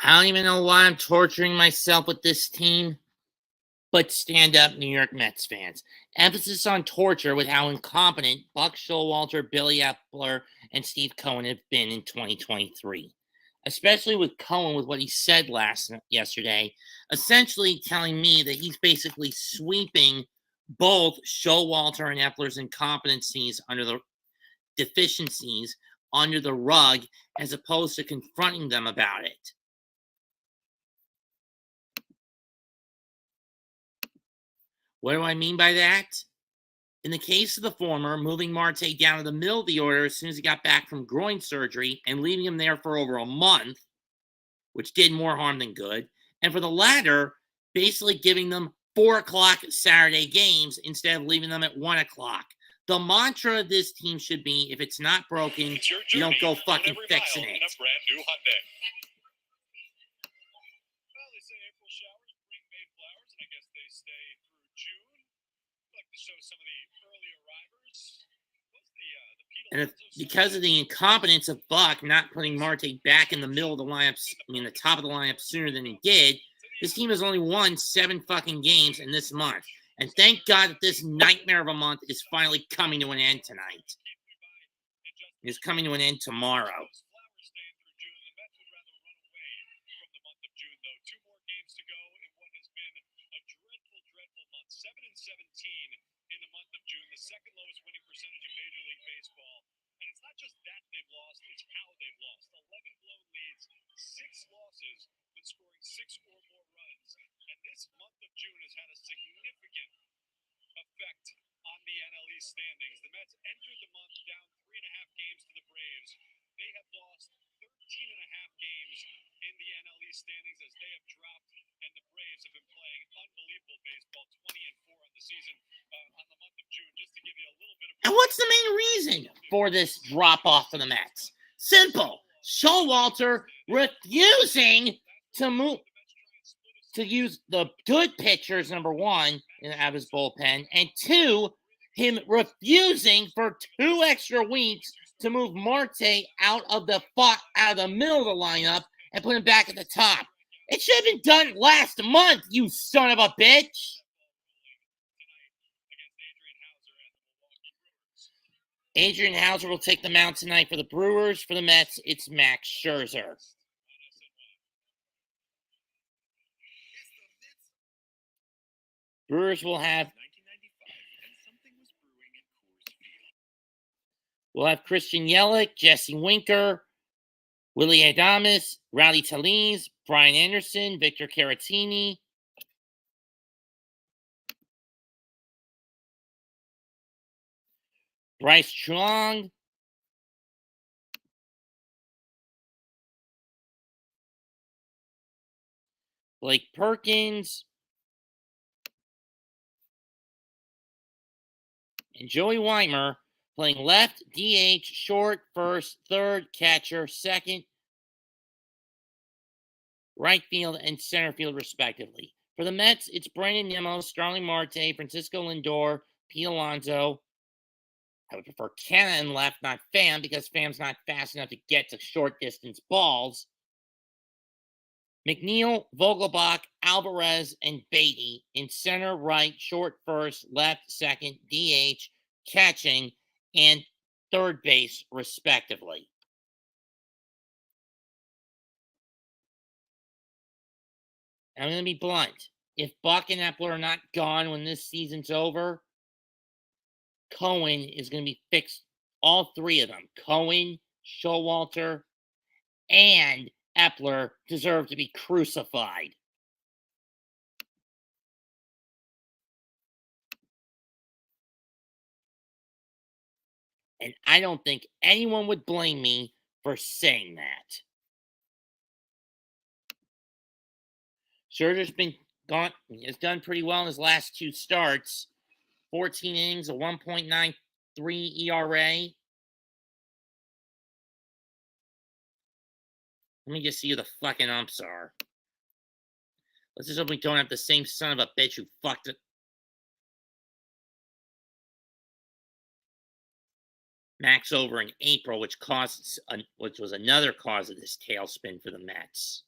I don't even know why I'm torturing myself with this team, but stand up, New York Mets fans. Emphasis on torture with how incompetent Buck Showalter, Billy Epler, and Steve Cohen have been in 2023. Especially with Cohen, with what he said yesterday, essentially telling me that he's basically sweeping both Showalter and Epler's incompetencies under the deficiencies under the rug, as opposed to confronting them about it. What do I mean by that? In the case of the former, moving Marte down to the middle of the order as soon as he got back from groin surgery and leaving him there for over a month, which did more harm than good. And for the latter, basically giving them 4 o'clock Saturday games instead of leaving them at 1 o'clock. The mantra of this team should be, if it's not broken, you don't go fucking fixing it. And because of the incompetence of Buck not putting Marte back in the middle of the lineup, the top of the lineup sooner than he did, this team has only won 7 fucking games in this month. And thank God that this nightmare of a month is finally coming to an end tonight. It's coming to an end tomorrow. And what's the main reason for this drop-off for the Mets? Simple. Showalter refusing to use the good pitchers, number one, out of his bullpen, and two, him refusing for 2 extra weeks to move Marte out of the middle of the lineup and put him back at the top. It should have been done last month, you son of a bitch. Adrian Hauser will take the mound tonight for the Brewers. For the Mets, it's Max Scherzer. Brewers will have Christian Yelich, Jesse Winker, Willie Adames, Rowdy Tellez, Brian Anderson, Victor Caratini, Bryce Truong, Blake Perkins, and Joey Weimer playing left, DH, short, first, third, catcher, second, right field, and center field, respectively. For the Mets, it's Brandon Nimmo, Starling Marte, Francisco Lindor, Pete Alonso. I would prefer Canna in left, not Pham, because Pham's not fast enough to get to short distance balls. McNeil, Vogelbach, Alvarez, and Beatty in center, right, short, first, left, second, DH, catching, and third base, respectively. I'm going to be blunt. If Buck and Epler are not gone when this season's over, Cohen is going to be fixed. All 3 of them, Cohen, Showalter, and Epler, deserve to be crucified. And I don't think anyone would blame me for saying that. Scherzer's has done pretty well in his last 2 starts. 14 innings, a 1.93 ERA. Let me just see who the fucking umps are. Let's just hope we don't have the same son of a bitch who fucked it. Max over in April, which was another cause of this tailspin for the Mets.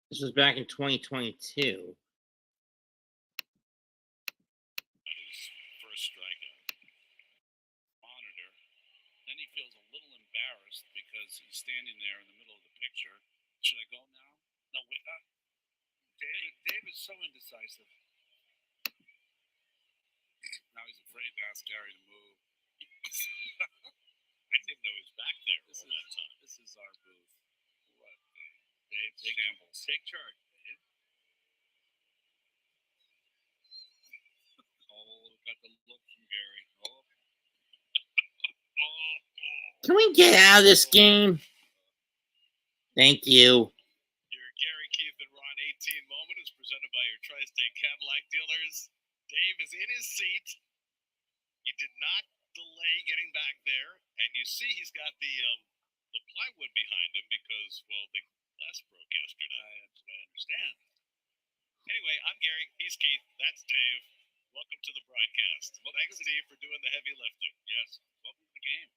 This was back in 2022. First strikeout. Monitor. Then he feels a little embarrassed because he's standing there in the middle of the picture. Should I go now? No, wait. Dave is so indecisive. Now he's afraid to ask Gary to move. I didn't know he was back there all that time. This is our booth. What? Dave Shambles. Take charge, Dave. Oh, got the look from Gary. Oh. Can we get out of this game? Thank you. Your Gary, Keith, and Ron 18 moment is presented by your Tri-State Cadillac dealers. Dave is in his seat. He did not delay getting back there, and you see he's got the plywood behind him because, well, the glass broke yesterday. That's what I understand. Anyway, I'm Gary. He's Keith. That's Dave. Welcome to the broadcast. Well, thanks, Steve, for doing the heavy lifting. Yes. Welcome to the game.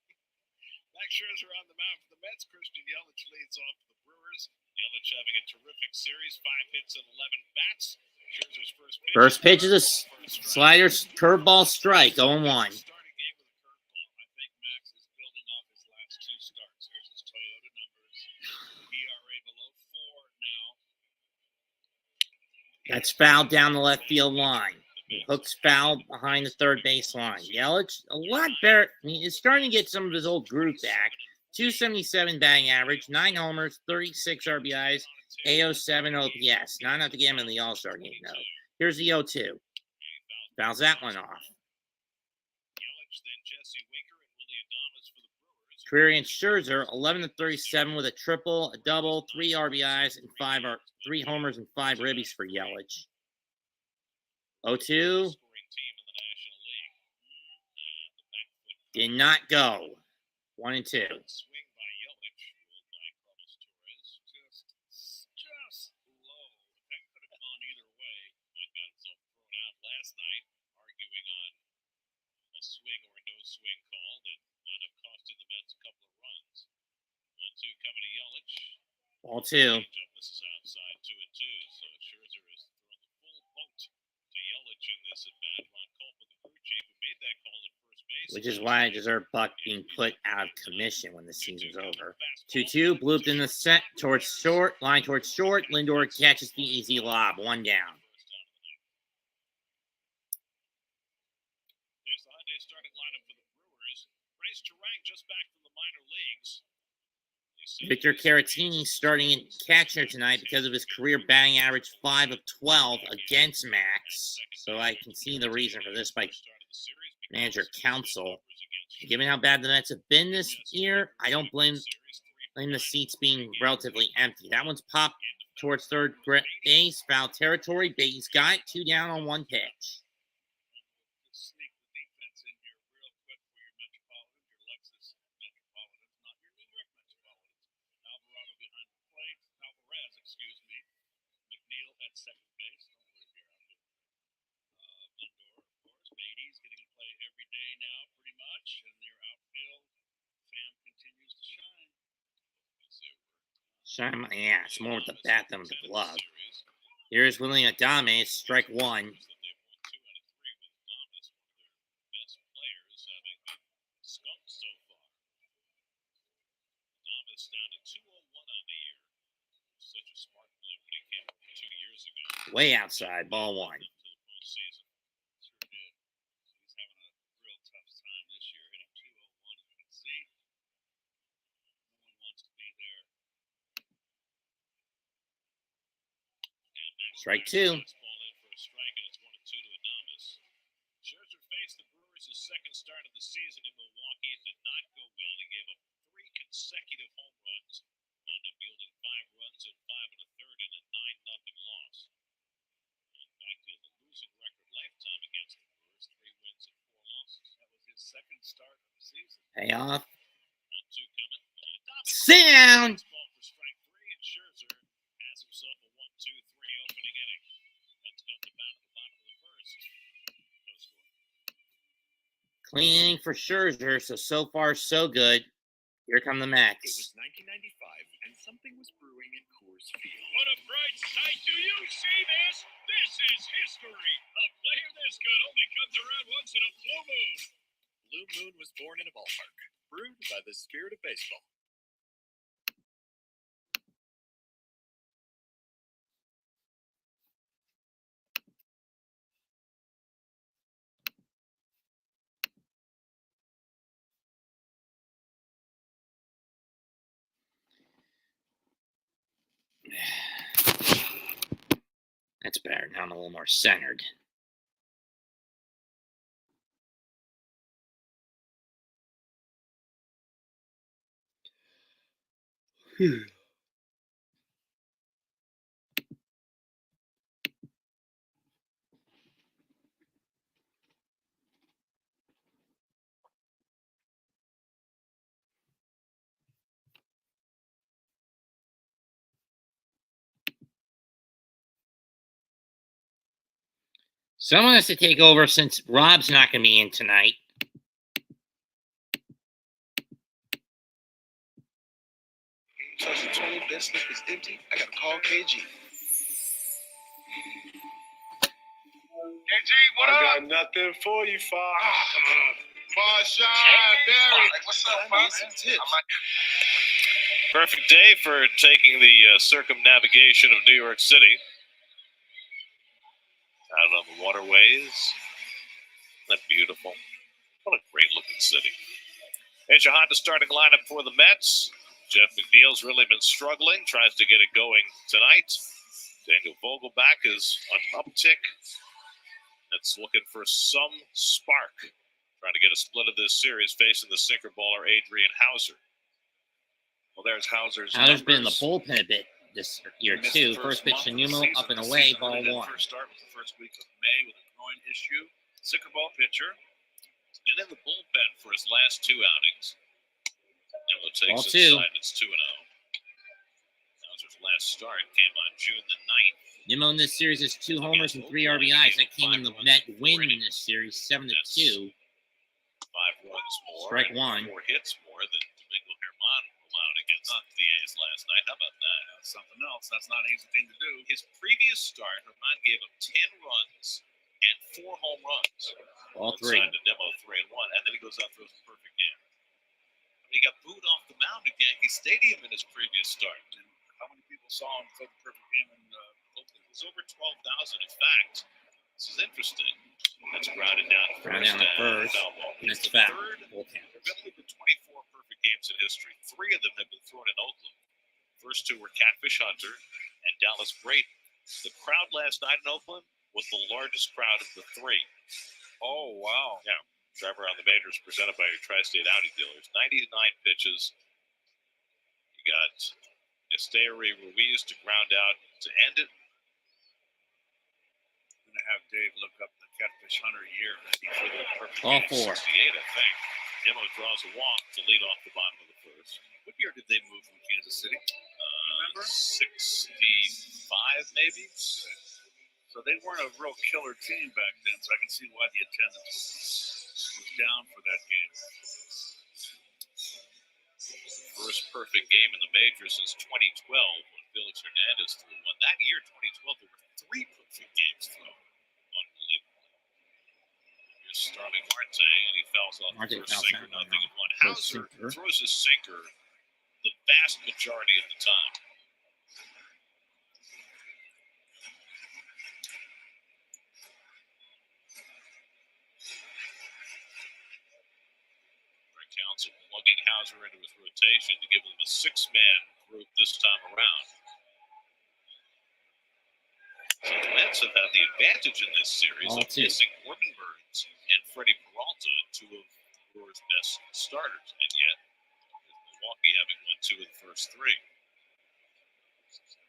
Max Scherzer on the mound for the Mets. Christian Yelich leads off for the Brewers. Yelich having a terrific series. 5 hits and 11 bats. Scherzer's First pitch is a slider, curveball strike, 0-1. Starting game with a curveball. I think Max is building off his last 2 starts. Here's his Toyota numbers. ERA below 4 now. That's fouled down the left field line. Hook's foul behind the third base line. Yelich, a lot better. I mean, he's starting to get some of his old groove back. 277 batting average, 9 homers, 36 RBIs, 807 OPS. Not enough to get him in the All-Star game, though. Here's the 0-2. Fouls that one off. Career against Scherzer, 11-37 with a triple, a double, 3 RBIs, and 3 homers and 5 ribbies for Yelich. 0-2. Did not go. 1-2. Swing by Yelich, ruled by Carlos Torres. Just low. That could have gone either way, but got himself thrown out last night, arguing on a swing or a no swing call that might have costed the Mets a couple of runs. 1-2 coming to Yelich. Ball 2. This is outside 2-2, so Scherzer is throwing the full boat to Yelich in this at bat. Ron Culp with the crew chief who made that call at first base. Which is why I deserve Buck being put out of commission when the season's over. 2-2, blooped in the set towards short, line towards short. Lindor catches the easy lob, 1 down. There's the Hyundai starting lineup for the Brewers. Bryce Turang just back from the minor leagues. Victor Caratini starting in catcher tonight because of his career batting average 5 of 12 against Max. So I can see the reason for this by manager council. Given how bad the Mets have been this year, I don't blame the seats being relatively empty. That one's popped towards third base, foul territory. Bates got it, 2 down on 1 pitch. Sneak the defense in here real quick for your Metropolitan, your Lexus Metropolitans, not your New York Metropolitans. Alvarez, excuse me. McNeil at second base. Lindor, of course. Beatty's getting to play every day now, pretty much. And your outfield, Pham continues to shine. Shine, yeah, it's more with the bat than with the glove. Here's William Adame, strike 1. Way outside, ball 1. Strike 2. gave up 3 consecutive home runs, wound up yielding 5 runs in 5 1/3 in a 9-0 loss. In fact, he had the losing record lifetime against the Brewers, 3 wins and 4 losses. That was his second start of the season. Payoff. 1-2 coming. Sit down. Ball for strike 3, and Scherzer has himself a 1-2-3 opening inning. That's got the bat at the bottom of the first. No score. Clean inning for Scherzer, so far so good. Here come the Mets. It was 1995, and something was brewing in Coors Field. What a bright sight. Do you see this? This is history. A player this good only comes around once in a blue moon. Blue Moon was born in a ballpark, brewed by the spirit of baseball. That's better. Now I'm a little more centered. Someone has to take over since Rob's not going to be in tonight. Game told me that slip is empty. I got to call KG. KG, what I up? got nothing for you, Fa. Come on. Marshawn, Barry. What's up, man? Some tips. Perfect day for taking the circumnavigation of New York City. Out on the waterways. Isn't that beautiful? What a great looking city. Here's your Honda starting lineup for the Mets. Jeff McNeil's really been struggling, tries to get it going tonight. Daniel Vogelbach is on an uptick. That's looking for some spark. Trying to get a split of this series facing the sinker baller Adrian Hauser. Well, there's Hauser's Hauser's been in the numbers. bullpen a bit this year, too. First pitch to Numo, up and away, ball one. First start was the first week of May with a groin issue. Sicker ball pitcher. Been in the bullpen for his last 2 outings. Nemo Ball takes two. inside. It's 2-0. Hauser's last start came on June the 9th. Nimmo in this series has 2 homers and 3 RBIs. That came in the Met win in this series, 7-2. 5 runs more. Strike and one. 4 hits more than Domingo Germán allowed against the A's last night. How about that? Something else. That's not an easy thing to do. His previous start, Germán gave up 10 runs and 4 home runs. All 3. Signed to Nimmo 3-1, and then he goes out and throws a perfect game. He got booed off the mound at Yankee Stadium in his previous start. And how many people saw him throw the perfect game in Oakland? It was over 12,000. In fact, this is interesting. That's grounded down to Ground down to first. Foul ball. And It's it's the foul. third. Full count. There have only been 24 perfect games in history. 3 of them have been thrown in Oakland. First 2 were Catfish Hunter and Dallas Brayton. The crowd last night in Oakland was the largest crowd of the 3. Oh, wow. Yeah. Driver on the Majors presented by your Tri-State Audi dealers. 99 pitches. You got Esteury Ruiz to ground out to end it. I'm going to have Dave look up the Catfish Hunter year. For the perfect All game, 4. 68, I think. Nimmo draws a walk to lead off the bottom of the first. What year did they move from Kansas City? Remember? 65, maybe? So they weren't a real killer team back then, so I can see why the attendance was down for that game. First perfect game in the majors since 2012 when Felix Hernandez threw one. That year, 2012, there were 3 perfect games thrown. Unbelievable. Here's Starling Marte, and he fouls off Marte the first fouls sinker, out, nothing in one. First Hauser sinker. throws his sinker the vast majority of the time. Council plugging Hauser into his rotation to give them a 6-man group this time around. So the Mets have had the advantage in this series All of 2. missing Corbin Burns and Freddie Peralta, 2 of Brewers' best starters, and yet Milwaukee having won 2 of the first 3.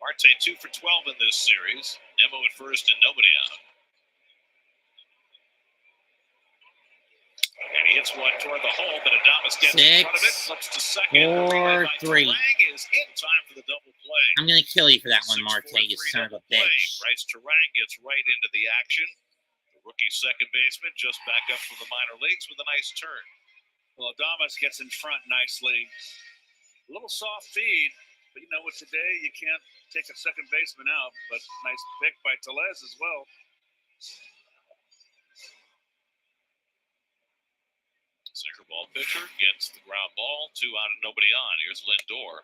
Marte 2 for 12 in this series. Nemo at first and nobody out. And he hits one toward the hole, but Adames gets in front of it, flips to second. 4-3. Turang is in time for the double play. I'm going to kill you for that one, 6-4-3 Marte, you son of a double play. bitch. Bryce Turang gets right into the action. The rookie second baseman just back up from the minor leagues with a nice turn. Well, Adames gets in front nicely. A little soft feed, but you know what, today you can't take a second baseman out, but nice pick by Tellez as well. Sinker ball pitcher gets the ground ball, 2 out and nobody on. Here's Lindor.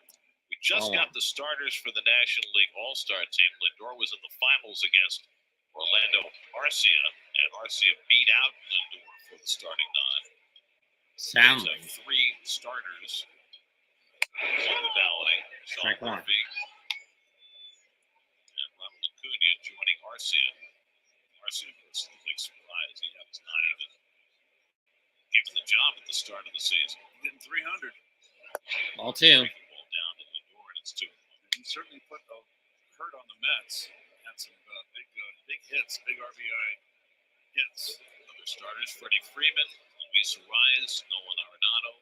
We just got the starters for the National League All-Star team. Lindor was in the finals against Orlando Arcia, and Arcia beat out Lindor for the starting 9. Sound. 3 starters in the balloting. Sean Murphy and Ronald Acuna joining Arcia. Arcia was the big surprise. He was not even given the job at the start of the season. Getting 300. Ball 2. Ball down to Lindor, and it's 2. He certainly put a hurt on the Mets. Had some big hits, big RBI hits. Other starters: Freddie Freeman, Luis Arraez, Nolan Arenado,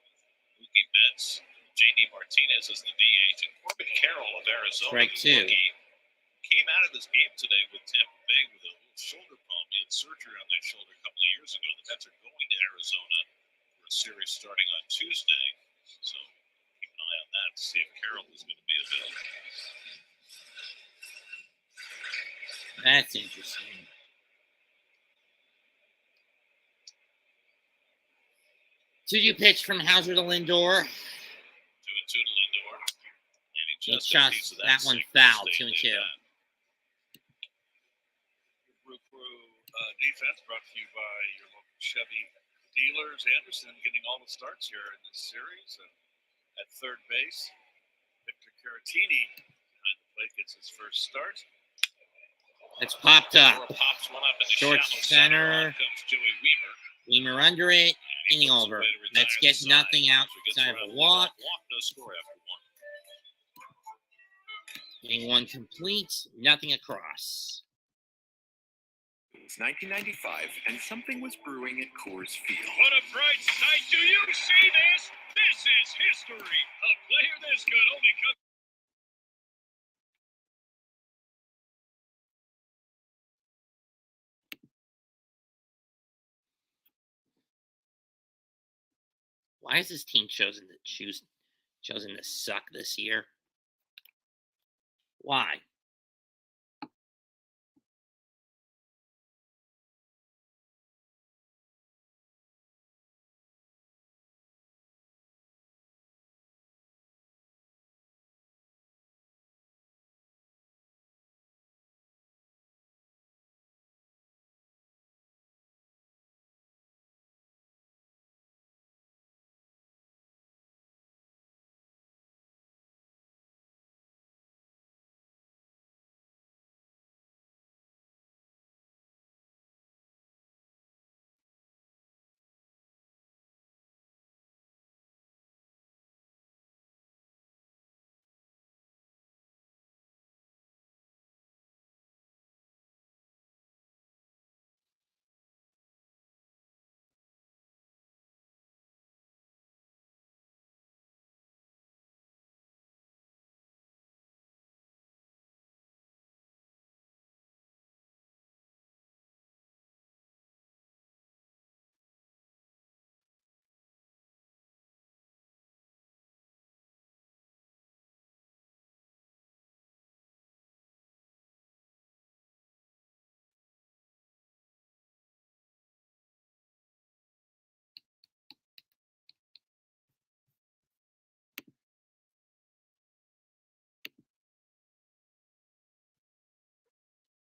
Mookie Betts, J.D. Martinez as the DH, and Corbin Carroll of Arizona. Strike 2. Came out of this game today with Tampa Bay with a little shoulder problem. He had surgery on that shoulder a couple of years ago. The Mets are going to Arizona for a series starting on Tuesday. So keep an eye on that to see if Carroll is going to be available. That's interesting. Did you pitch from Hauser to Lindor? 2-2 to Lindor. And he just shot had a piece of that one single foul, to stay 2-2. in that. Brew Crew defense brought to you by your local Chevy dealers. Anderson getting all the starts here in this series. And at third base, Victor Caratini behind the plate gets his first start. It's popped up. Pops one up in the Short shallow center. On comes Joey Weaver. Weamer under it. And he Inning puts over. away to retire Let's get the side. nothing So he gets outside of around a the walk. No score after 1. Getting one complete. Nothing across. It was 1995, and something was brewing at Coors Field. What a bright sight. Do you see this? This is history. A player this good only comes. Why is this team chosen to suck this year? Why?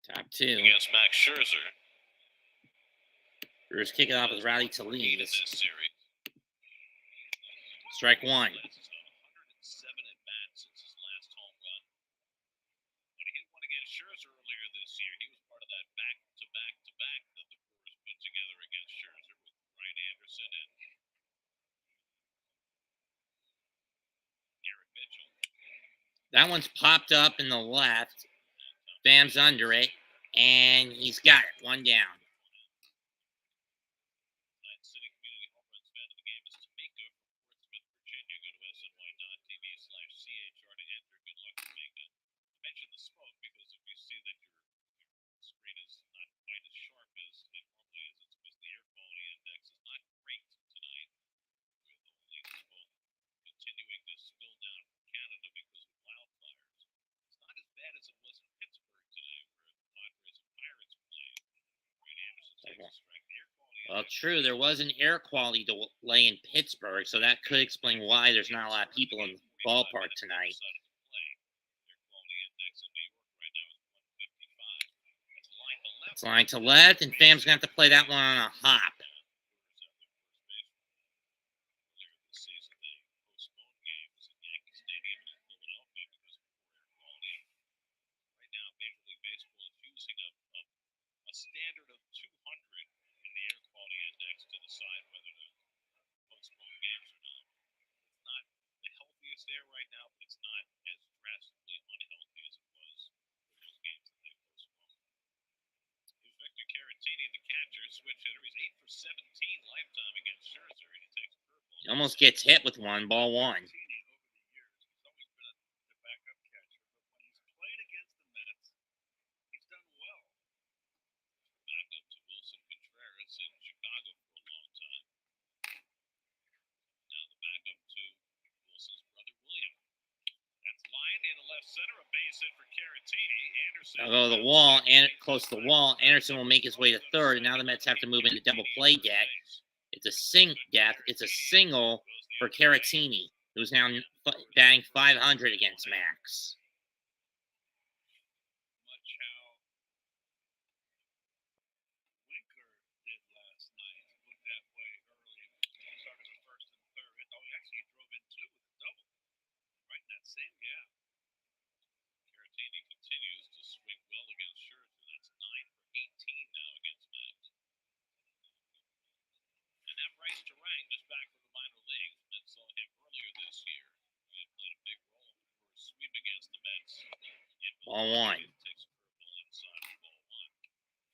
Top 2. Against Max Scherzer. Brewers kick it off with Rowdy to In lead. this series. Strike 1. 107 at bats since his last home run. When he hit one against Scherzer earlier this year, he was part of that back-to-back-to-back that the Brewers put together against Scherzer with Ryan Anderson and That one's popped up in the left. Bam's under it, and he's got it. One down. City Community Home Runs fan of the game is Tamika from Portsmouth, Virginia. Go to sny.tv/chr to enter. Good luck, Tamika. Mention the smoke because if you see that your screen is not quite as sharp as it normally is, it's because the air quality index is not great tonight, with only smoke continuing to spill down from Canada because of wildfires. It's not as bad as it was in Pittsburgh today, where the Padres and Pirates played. Ryan Anderson takes a strike. The air quality Well, true. There was an air quality delay in Pittsburgh, so that could explain why there's not a lot of people in the ballpark tonight. It's line to left, and Fam's going to have to play that one on a hop. Standard of 200 in the air quality index to decide whether to postpone games or not. It's not the healthiest air right now, but it's not as drastically unhealthy as it was for those games that they postponed. Here's Victor Caratini, the catcher, switch hitter. He's 8 for 17 lifetime against Scherzer, and he takes a curveball. He almost gets hit with one, ball one. Over the years, he's always been a backup catcher, but when he's played against the Mets, he's done well. Back up to Wilson Contreras in Chicago for a long time. Now the backup to Wilson's brother William. That's lined in the left center, a base hit for Caratini. Anderson. I'll go to the wall, and close to the wall. Anderson will make his way to third, and now the Mets have to move into double play deck. It's a single for Caratini, who's now batting .500 against Max. Much how Winker did last night. Looked that way early. Started the first and third. Actually, he drove in two with a double. Right in that same gap. Caratini continues to swing well against Scherzer. That's 9 for 18 now against Max. And that Bryce Terang just back from the minor leagues. Mets saw him earlier this year. He had played a big role for a sweep against the Mets. Ball one. Takes a curveball inside for ball one.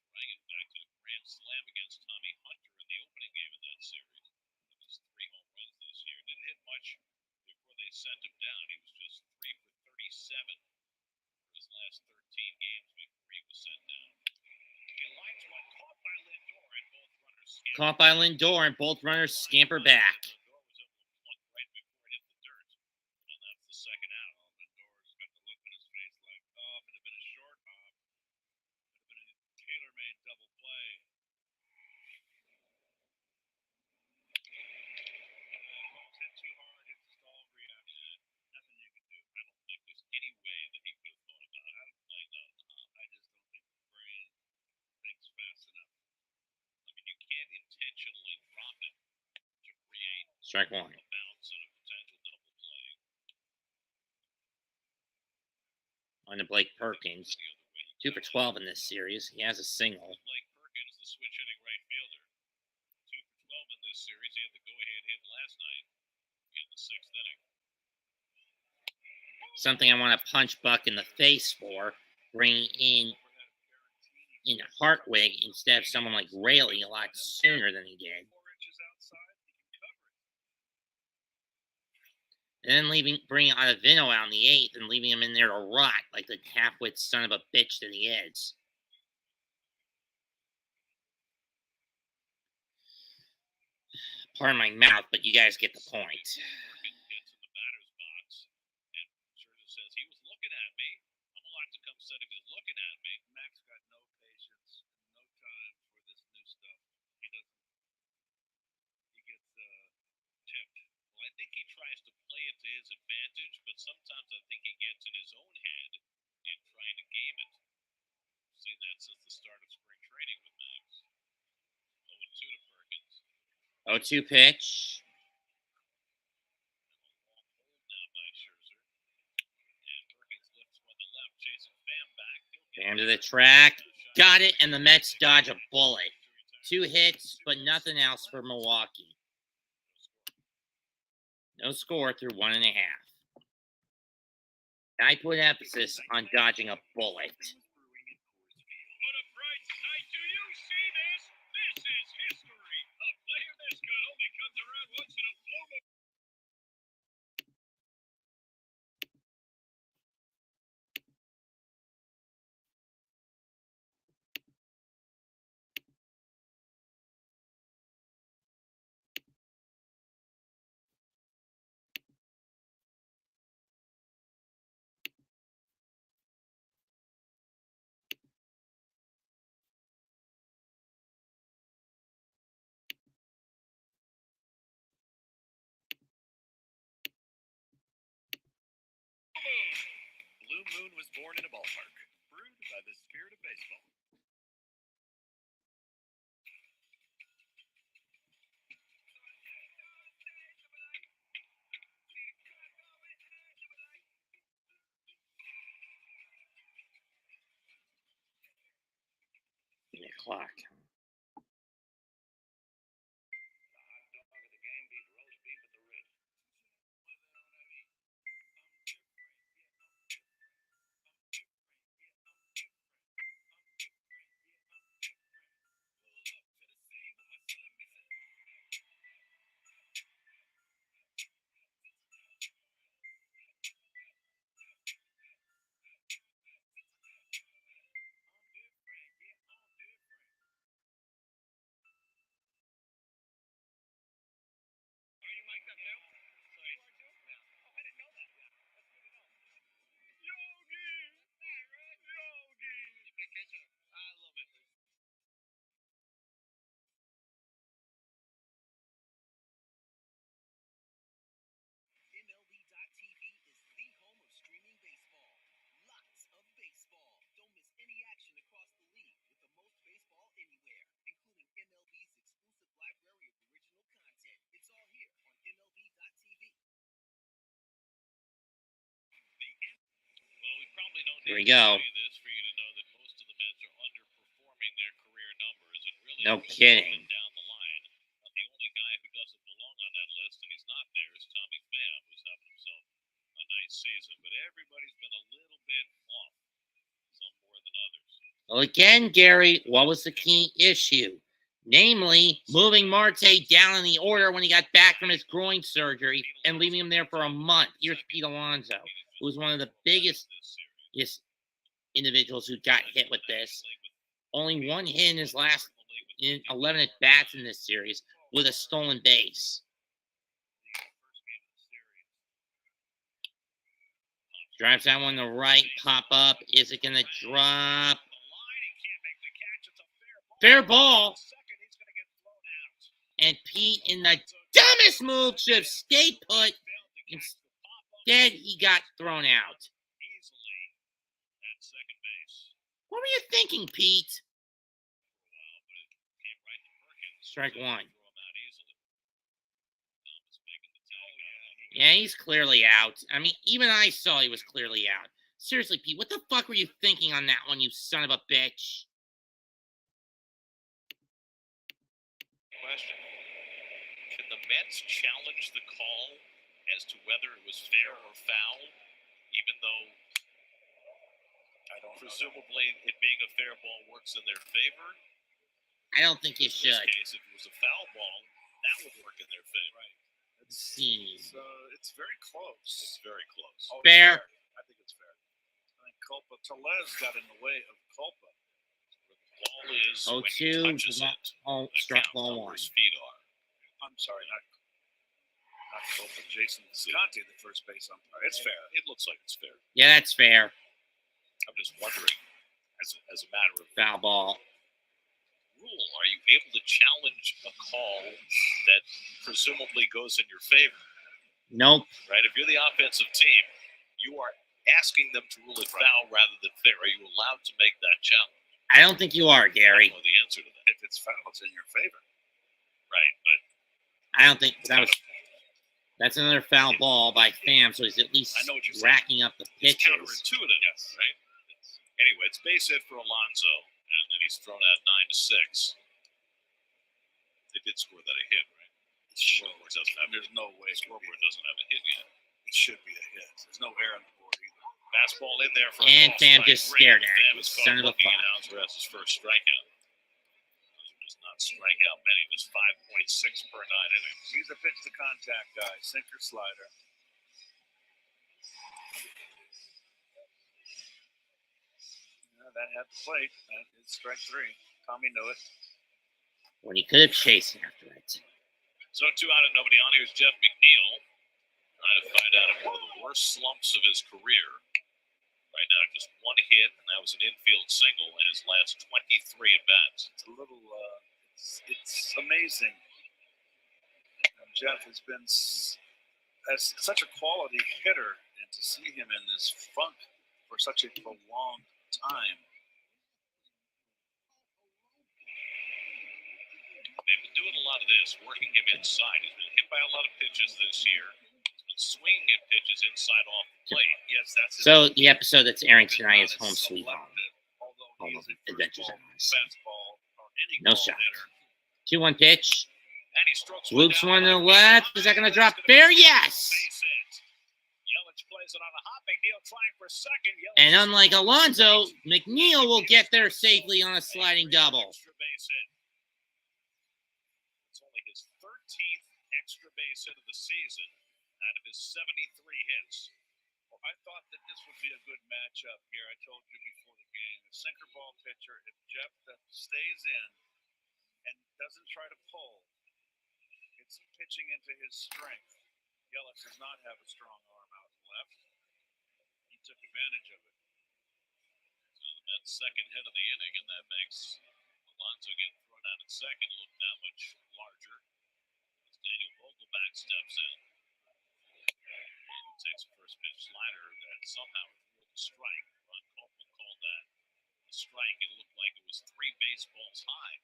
Terang, in fact, did a grand slam against Tommy Hunter in the opening game of that series. It was 3 home runs this year. Didn't hit much before they sent him down. He was just 3 for 37 for his last 13 games before he was sent down. He lines one caught by Lindor, and both runners scamper. Caught by Lindor, and both runners scamper back. Lindor was able to plunk right before it hit the dirt, and that's the second out. Lindor's got the look on his face like, oh, if it had been a short hop, it would have been a tailor-made double play. Ball's hit too hard, it's a stall reaction. Nothing you can do. I don't think there's any way that he could have thought about how to play that on the hop. I just don't think the brain thinks fast enough. I mean, you can't intentionally drop it to create Strike one. a bounce and a potential double play. On to Blake Perkins. The other way, 2 for 12 in this series. He has a single. Blake Perkins, the switch hitting right fielder. 2 for 12 in this series. He had the go-ahead hit last night in the 6th inning. Something I want to punch Buck in the face for, bringing in Hartwig instead of someone like Rayleigh a lot sooner than he did. 4 inches outside, he can cover it. And then bringing Ottavino out in the 8th and leaving him in there to rot like the half-wit son of a bitch that he is. Pardon my mouth, but you guys get the point. Perkins gets in the batter's box, and Scherzer says, he was looking at me. I'm allowed to come set if he's looking at me. Max got no patience and no time for this new stuff. He doesn't. He gets tipped. Well, I think he tries to play it to his advantage, but sometimes I think he gets in his own head in trying to game it. I've seen that since the start of spring training with Max. 0-2 to Perkins. 0-2 pitch. Long hold now by Scherzer. And Perkins lifts one to left, chasing Pham back. Pham to the track. Got it, and the Mets dodge a bullet. 2 hits, but nothing else for Milwaukee. No score through 1.5. I put emphasis on dodging a bullet. What a bright sight. Do you see this? This is history. A player this good only comes around once in a blue moon. Blue Moon was born in a ballpark, brewed by the spirit of baseball. Give me a clock. MLB.tv is the home of streaming baseball. Lots of baseball. Don't miss any action across the league with the most baseball anywhere, including MLB's exclusive library of original content. It's all here on MLB.tv. Well, we probably don't Here need we to go. tell you this for you to know that most of the Mets are underperforming their career numbers and really No up kidding. and down the line. The only guy who doesn't belong on that list, and he's not there, is Tommy Pham, who's having himself a nice season. But everybody's been a little bit off, some more than others. Well, again, Gary, what was the key issue? Namely, moving Marte down in the order when he got back from his groin surgery and leaving him there for a month. Here's Pete Alonso, who was one of the biggest individuals who got hit with this. Only one hit in his last 11 at-bats in this series with a stolen base. Drives that one to right, pop up. Is it going to drop? Fair ball. And Pete, in the dumbest move, should have stayed put. Instead, he got thrown out. What were you thinking, Pete? Strike one. Yeah, he's clearly out. I mean, even I saw he was clearly out. Seriously, Pete, what the fuck were you thinking on that one, you son of a bitch? Question. Can the Mets challenge the call as to whether it was fair or foul, even though presumably it being a fair ball works in their favor? I don't think you should. In this case, if it was a foul ball, that would work in their favor. Right. Let's see. It's very close. It's very close. Oh, Fair. I think it's fair. I think Tellez got in the way of Culpa. The ball is when he 0-2. touches it. Struck count ball where one. his feet are. I'm sorry, not Culpa. Jason Conte, the first base umpire. It's fair. It looks like it's fair. Yeah, that's fair. I'm just wondering, as a matter of Foul ball. rule, are you able to challenge a call that presumably goes in your favor? Nope. Right? If you're the offensive team, you are asking them to rule it foul rather than fair. Are you allowed to make that challenge? I don't think you are, I Gary. don't know the answer to that. If it's foul, it's in your favor. Right, but I don't think that's another foul ball by Pham, so he's at least I know what you're saying. racking up the it's pitches. counterintuitive, right? Anyway, it's base hit for Alonso, and then he's thrown out 9-6. They did score that a hit, right? Scoreboard doesn't have. There's no way. Scoreboard doesn't have a hit yet. It should be a hit. There's no air on the board either. Fastball in there for And a Pham just stared at Pham me, is son caught of a looking, and fuck. Hauser has his first strikeout. Those are just not strikeout many, just 5.6 per 9 innings. He's a pitch to contact guy, sinker slider. That had the plate. That is strike 3. Tommy knew it. When he could have chased after it. So 2 out and nobody on. Here's Jeff McNeil trying to find out if one of the worst slumps of his career. Right now, just 1 hit, and that was an infield single in his last 23 at bats. It's a little, it's amazing. Jeff has been as such a quality hitter, and to see him in this funk for such a prolonged time. They've been doing a lot of this, working him inside. He's been hit by a lot of pitches this year. He's been swinging at pitches inside off the plate. Yes, that's So the episode that's airing tonight is Home Sweet Home. Home of Adventures and Ours. No shot. 2-1 pitch. And he strokes Loops one to the left. Is that going to drop fair? Yes! Yelich plays it on a hop. McNeil trying for second. And unlike Alonso, McNeil will get there safely on a sliding double. Extra base hit. It's only his 13th extra base hit of the season out of his 73 hits. Well, I thought that this would be a good matchup here. I told you before the game. A sinker ball pitcher, if Jeff stays in and doesn't try to pull, it's pitching into his strength. Yelich does not have a strong arm out left. He took advantage of it. So that second hit of the inning, and that makes Alonso get thrown out at second look that much larger. As Daniel Vogelback steps in. And he takes a first pitch slider that somehow threw the strike. Ron Copeland called that a strike. It looked like it was 3 baseballs high.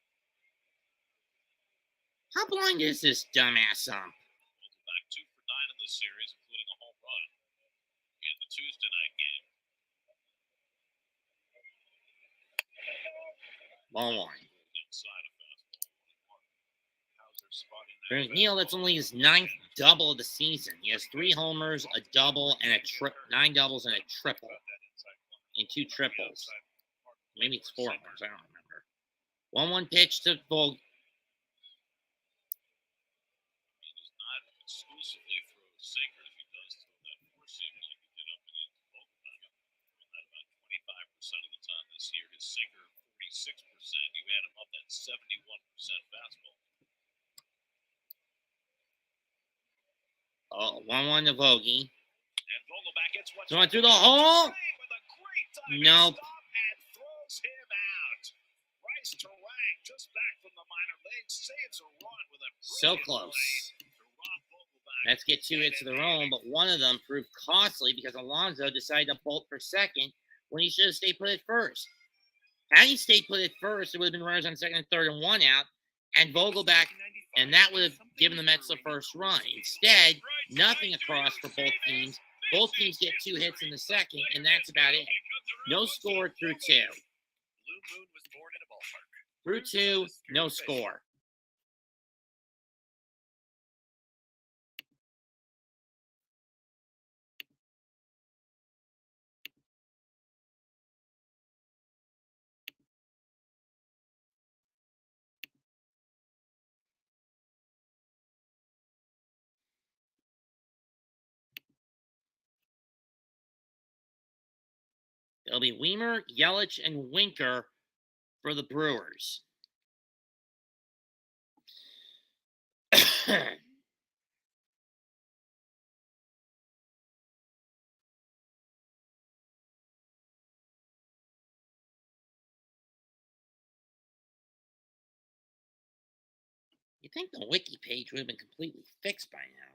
How blind is this dumbass Back 2 for 9 in this series, including a home run in the Tuesday night game. 1-1. Inside of fastball. Hauser spotting that. For McNeil, that's only his 9th double of the season. He has 3 homers, a double, and 9 doubles and a triple. And 2 triples. Maybe it's 4 homers. I don't remember. 1-1 pitch to Vogel. He does not exclusively throw sinkers. He does throw that four-seam like he did up and into Vogelback. Throwing that about 25% of the time this year. His sinker, 46%. You add him up, that's 71% fastball. Oh, 1-1 to Vogie. And Vogelback gets one. Throwing through the hole. With a great diving Nope. stop and throws him out. Bryce Terang, just back from the minor leagues, saves a run with a So brilliant close. play to Rob Vogelback. Let's get 2 hits of their own, but one of them proved costly because Alonso decided to bolt for second when he should have stayed put at first. Had he stayed put at first, it would have been runners on second and third and 1 out, and Vogelback, and that would have given the Mets the first run. Instead, nothing across for both teams. Both teams get 2 hits in the second, and that's about it. No score through 2. Blue Moon was born in a ballpark. Through 2, no score. It'll be Weimer, Yelich, and Winker for the Brewers. You'd think the wiki page would have been completely fixed by now.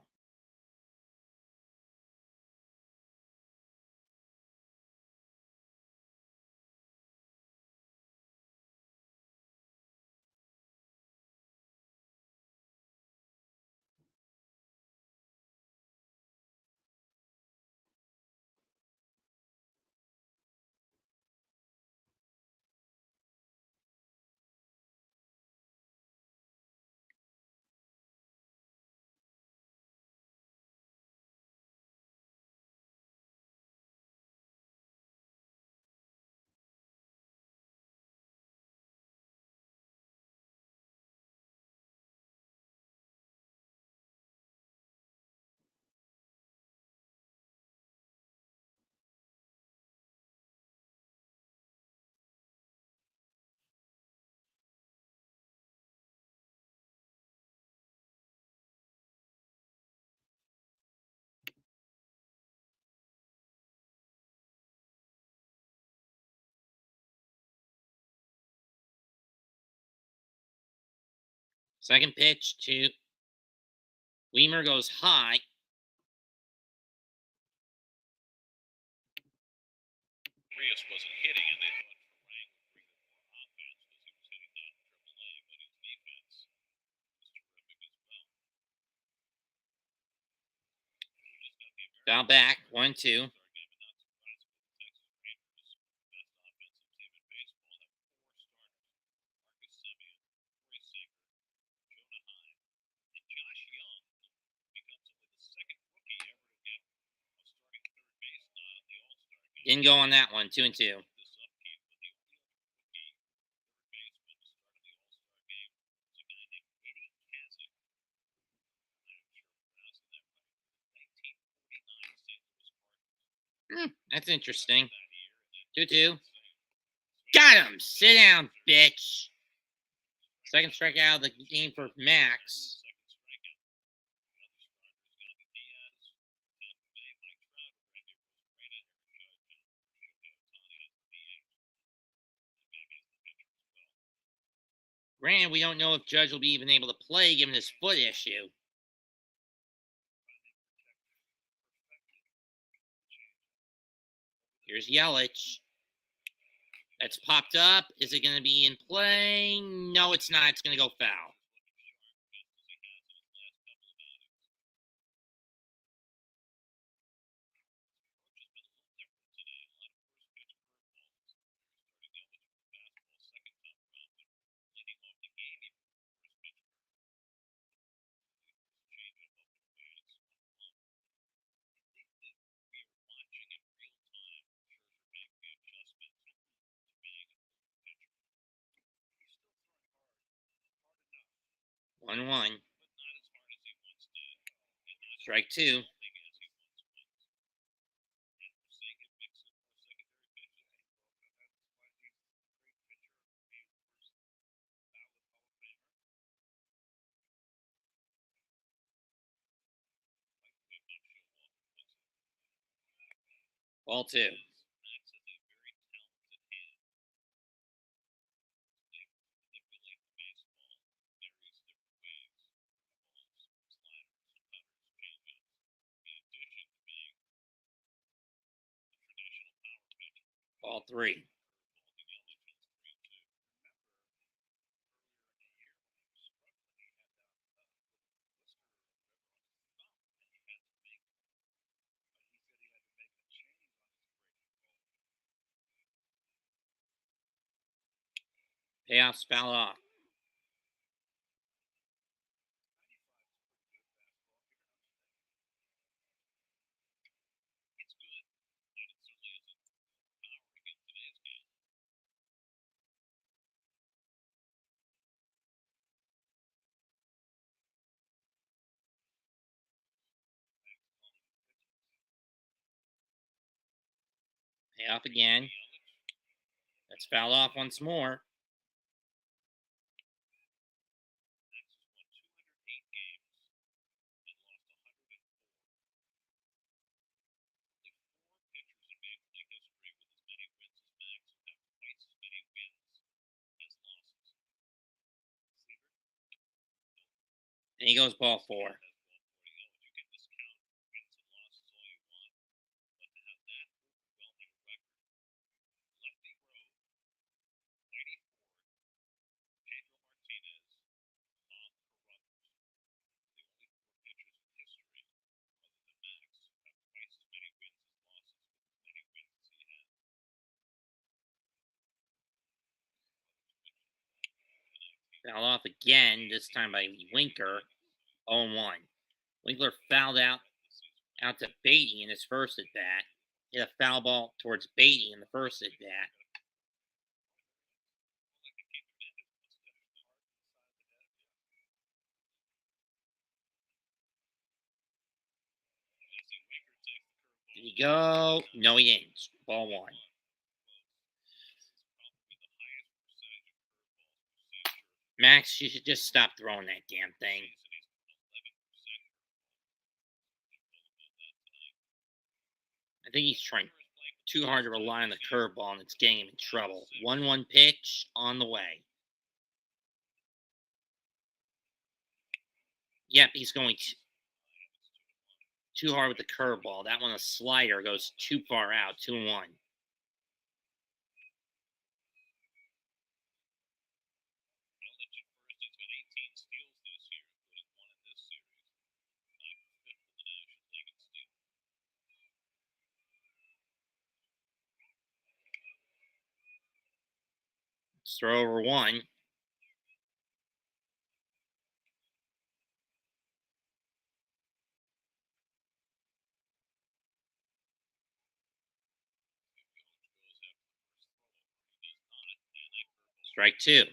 Second pitch to Weimer goes high. Rios wasn't hitting, and they thought Farang would bring more offense because he was hitting down in AAA, but his defense was terrific as well. Foul back, 1-2. Didn't go on that one, 2-2. That's interesting. 2-2. Got him! Sit down, bitch. Second strikeout of the game for Max. Granted, we don't know if Judge will be even able to play given his foot issue. Here's Yelich. That's popped up. Is it going to be in play? No, it's not. It's going to go foul. One, 1. Strike 2. Ball 2. Ball 3. Payoffs foul off. Payoff again. That's foul off once more. And he goes ball 4. Foul off again, this time by Winker. 0-1. Winkler fouled out to Beatty in his first at bat. Hit a foul ball towards Beatty in the first at bat. Did he go? No, he didn't. Ball 1. Max, you should just stop throwing that damn thing. I think he's trying too hard to rely on the curveball, and it's getting him in trouble. 1-1 pitch on the way. Yep, he's going too hard with the curveball. That one, a slider, goes too far out. 2-1. Yelich at first, he's got 18 steals this year, including one in this series. Tied for fifth in the National League in steals. Let's throw over one. Strike two.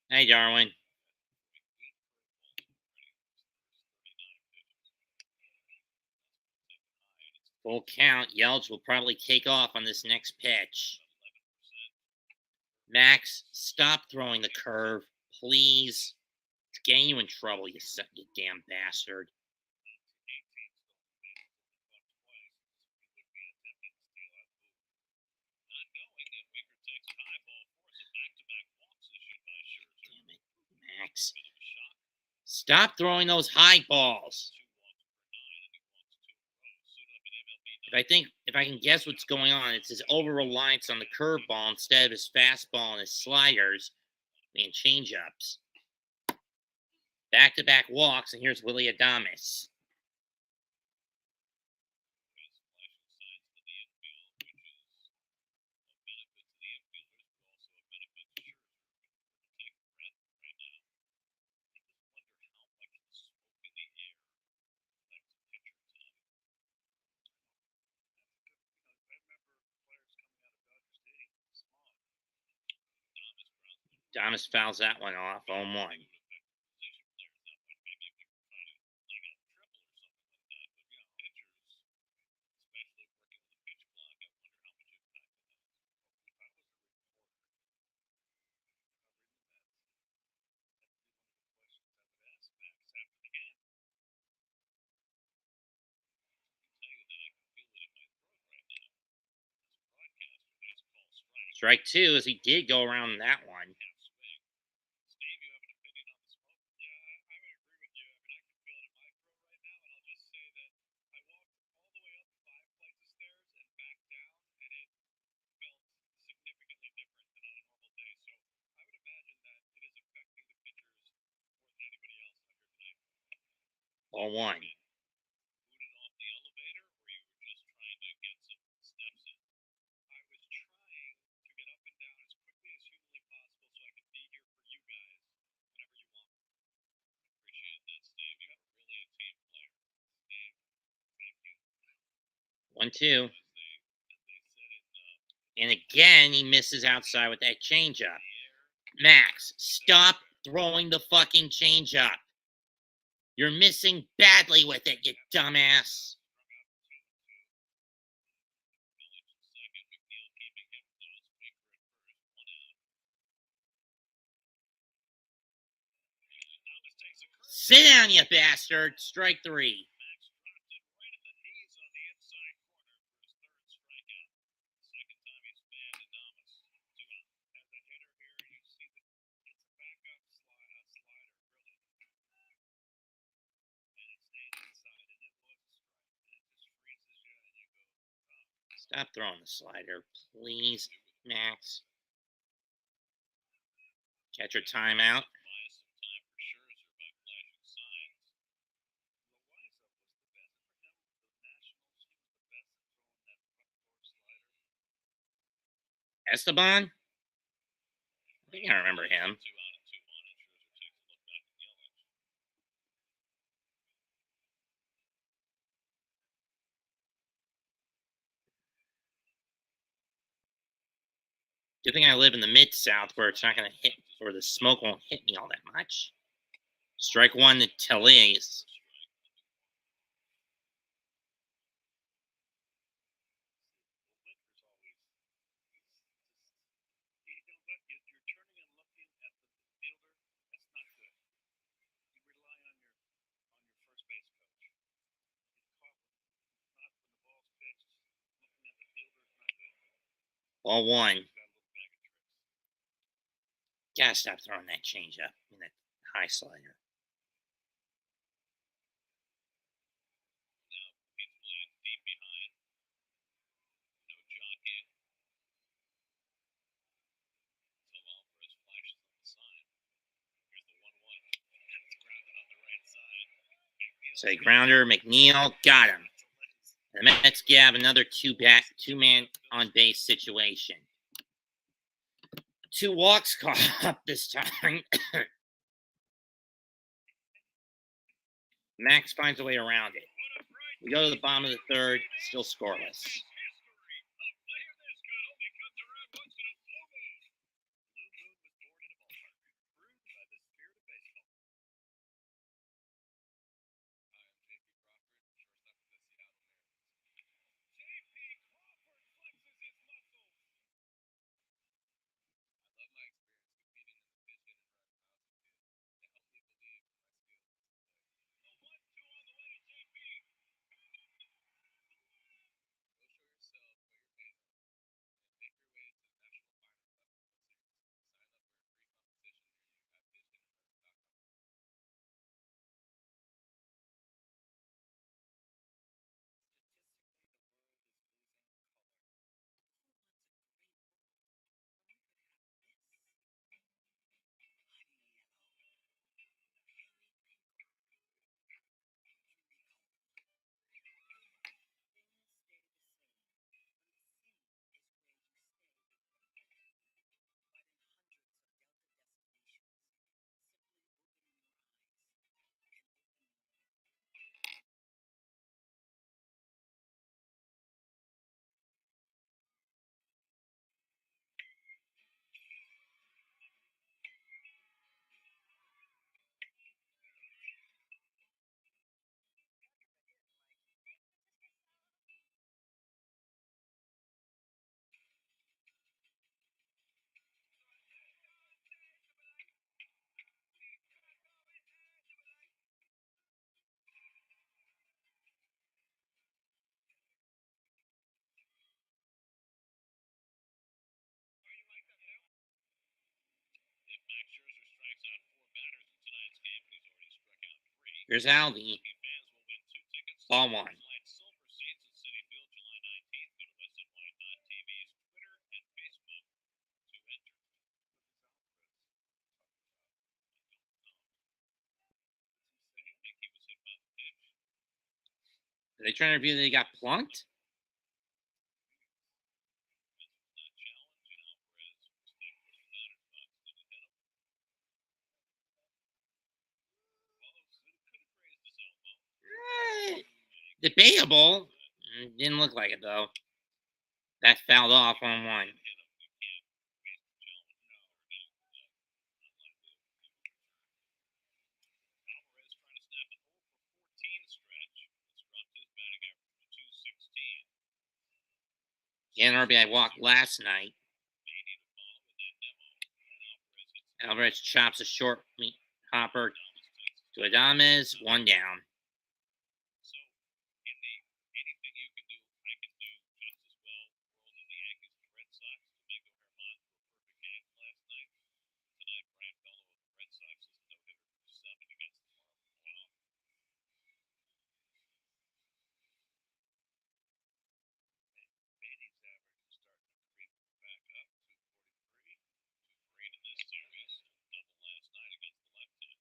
Hey, Darwin. Full count. Yelich will probably take off on this next pitch. Max, stop throwing the curve, please. It's getting you in trouble, you damn bastard. Damn it, Max. Stop throwing those high balls. If I can guess what's going on, it's his over-reliance on the curveball instead of his fastball and his sliders and changeups. Back-to-back walks, and here's Willie Adames. Adames fouls that one off, 0-1. Strike two, as he did go around that one. Steve, you have an opinion on the smoke? Yeah, I would agree with you. I mean, I can feel it in my throat right now, and I'll just say that I walked all the way up 5 flights of stairs and back down, and it felt significantly different than on a normal day. So I would imagine that it is affecting the pitchers more than anybody else under tonight. 0-1. Booted off the elevator, or you were just trying to get some steps in? I was trying to get up and down as quickly as humanly possible so I could be here for you guys whenever you want. Appreciate that, Steve. You are really a team player. Steve, thank you. 1-2. As they said in And again, he misses outside with that changeup. Max, stop throwing the fucking changeup. You're missing badly with it, you dumbass. Sit down, you bastard. Strike three. Max dropped it right at the knees on the inside corner for his third strikeout. Second time he's fanned Adames. 2 out. As a hitter here, you see that it's a backup slider, really. And it stayed inside, and it was a strike. And it just freezes you, and you go, oh. Stop throwing the slider, please, Max. Catcher timeout. Buy some time for Scherzer by flashing signs. Loiza was the best. Remember him? The Nationals, he was the best at throwing that front door slider. Esteban? I think I remember him. 2 out and 2 on, and Scherzer takes a look back at Yelich. Good thing I live in the Mid-South where it's not going to hit, or the smoke won't hit me all that much. Strike one to Tellez. You're turning and looking at the fielder. That's not good. You rely on your first base coach. Get caught with Ball one. Gotta stop throwing that changeup and that high slider. Now he's playing deep behind. No jockeying. So Alvarez flashes on the sign. Here's the 1-1. It's grounded on the right side. Say grounder, McNeil, got him. And the Mets have another two-man on base situation. 2 walks caught up this time. Max finds a way around it. We go to the bottom of the third, still scoreless. If Max Scherzer strikes out 4 batters in tonight's game, he's already struck out 3. Here's Alvy. Fans will win 2 tickets. Ball one. Light silver seats at Citi Field July 19th. Go to westandwhite.tv's Twitter and Facebook to enter. I think he was hit by the pitch. Are they trying to review that he got plunked? Not challenged, and Alvarez will stay close to the batter's box. Did it hit him? Well, could have raised his elbow. Debatable. Didn't look like it, though. That fouled off on one. Alvarez trying to snap an 0 for 14 stretch. It's dropped his batting average to 216. And RBI walk last night. Beatty to follow with that demo. And Alvarez Alvarez hits chops a short hopper Thomas takes to Adames, 1 down. So, in the anything you can do, I can do just as well. World of the Yankees and Red Sox. Domingo Germán threw a perfect game last night. Tonight, Brian Bello of the Red Sox is a no-hitter for 7 against the Marlins. Wow. Beatty's average is starting to creep back up. 243, 2 for 8 in this series. Double last night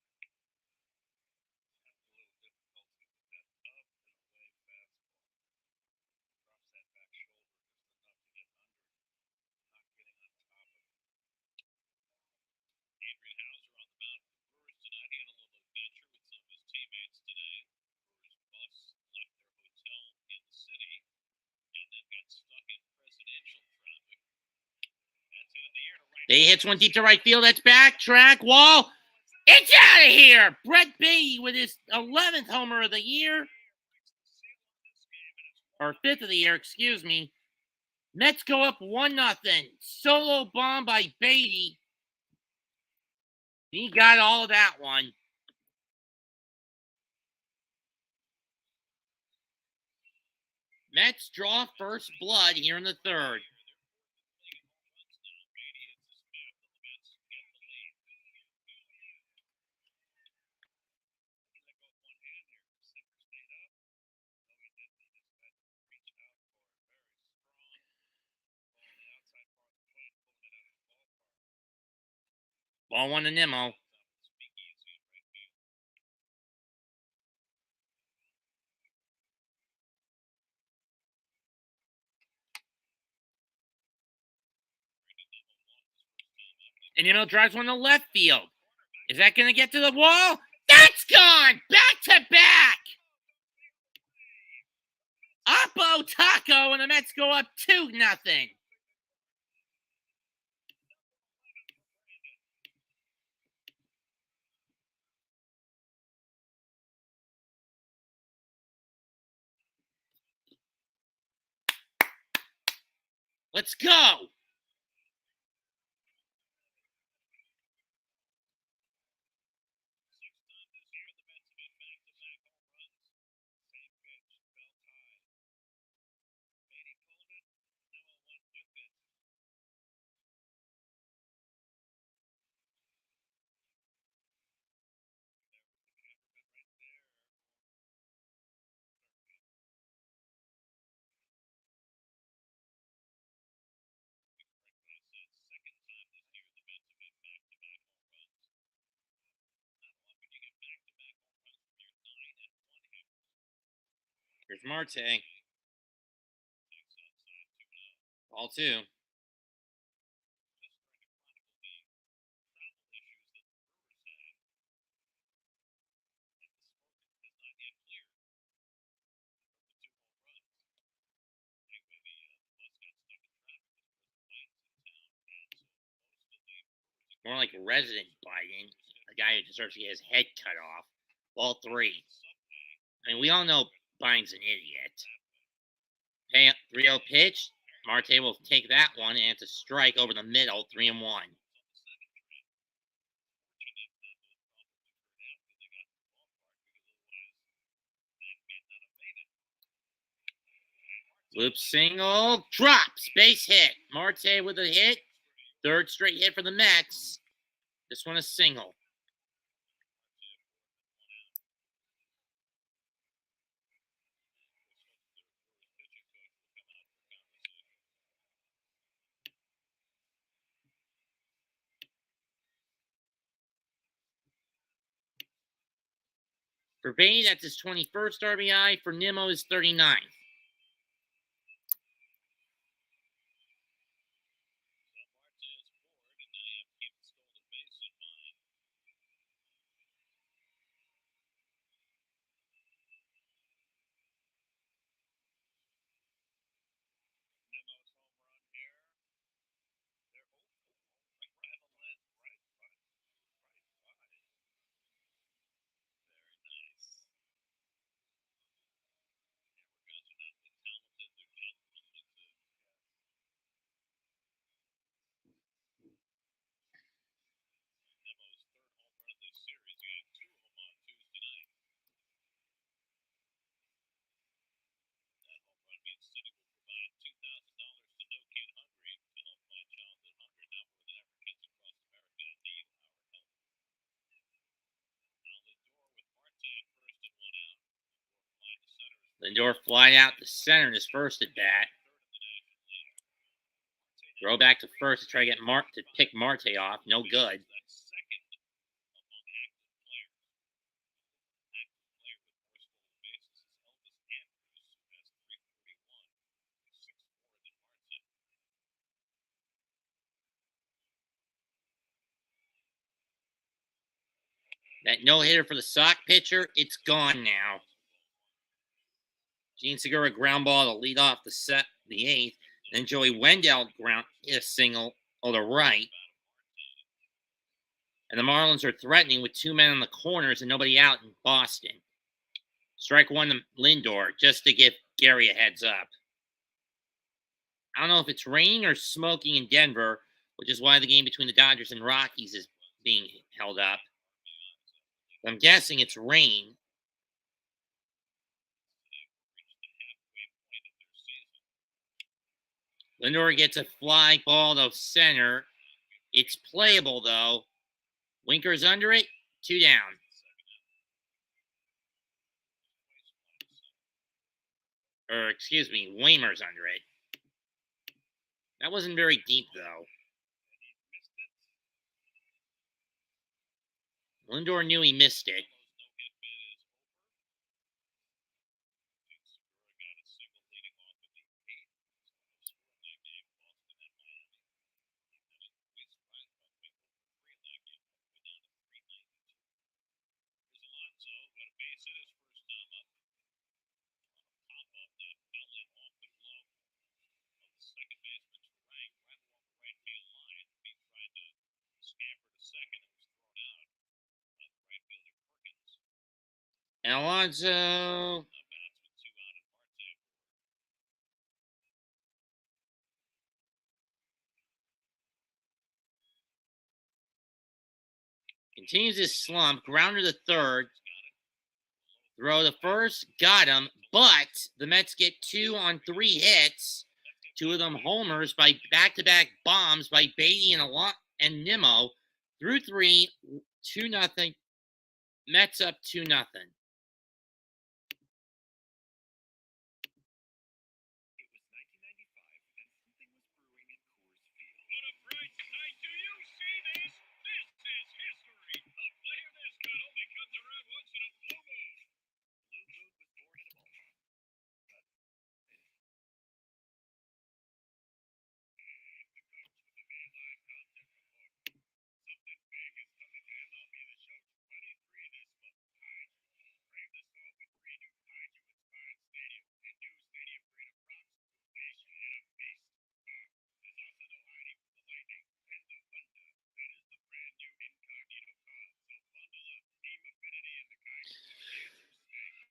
against the left-hander. Had a little difficulty with that up and away fastball. Drops that back shoulder just enough to get under it, not getting on top of it. Adrian Hauser on the mound for the Brewers tonight. He had a little adventure with some of his teammates today. Brewers bus left their hotel in the city and then got stuck in presidential traffic. That's it in the air to right. They hits one deep to right field. That's backtrack. Wall. It's out of here. Brett Beatty with his 11th homer of the year. Or 5th of the year, excuse me. Mets go up 1-0. Solo bomb by Beatty. He got all of that one. Mets draw first blood here in the third. Ball 1 to Nimmo. And Nimmo drives one to left field. Is that going to get to the wall? That's gone! Back to back! Oppo Taco, and the Mets go up 2-0. Let's go! Here's Marte. Ball 2. More like resident biting. A guy who deserves to get his head cut off. Ball 3. I mean, we all know Biting's an idiot. 3-0 pitch. Marte will take that one, and it's a strike over the middle, 3-1. Loop single, drops, base hit. Marte with a hit. 3rd straight hit for the Mets. This one a single. For Bainey, that's his 21st RBI. For Nimmo, his 39th. Lindor fly out to center in his first at bat. Throw back to first to try to get to pick Marte off. No good. That no-hitter for the Sox pitcher, it's gone now. Gene Segura ground ball to lead off the 8th. Then Joey Wendell ground hit a single on the right. And the Marlins are threatening with 2 men on the corners and nobody out in Boston. Strike 1 to Lindor just to give Gary a heads up. I don't know if it's raining or smoking in Denver, which is why the game between the Dodgers and Rockies is being held up. I'm guessing it's rain. Lindor gets a fly ball to center. It's playable, though. Winker's under it. 2 down. Or, excuse me, Waymer's under it. That wasn't very deep, though. Lindor knew he missed it. And Alonso continues his slump. Grounder to third. Throw to first. Got him. But the Mets get 2 on 3 hits. 2 of them homers by back-to-back bombs by Beatty and Nimmo. Through 3, 2-0. Mets up 2-0.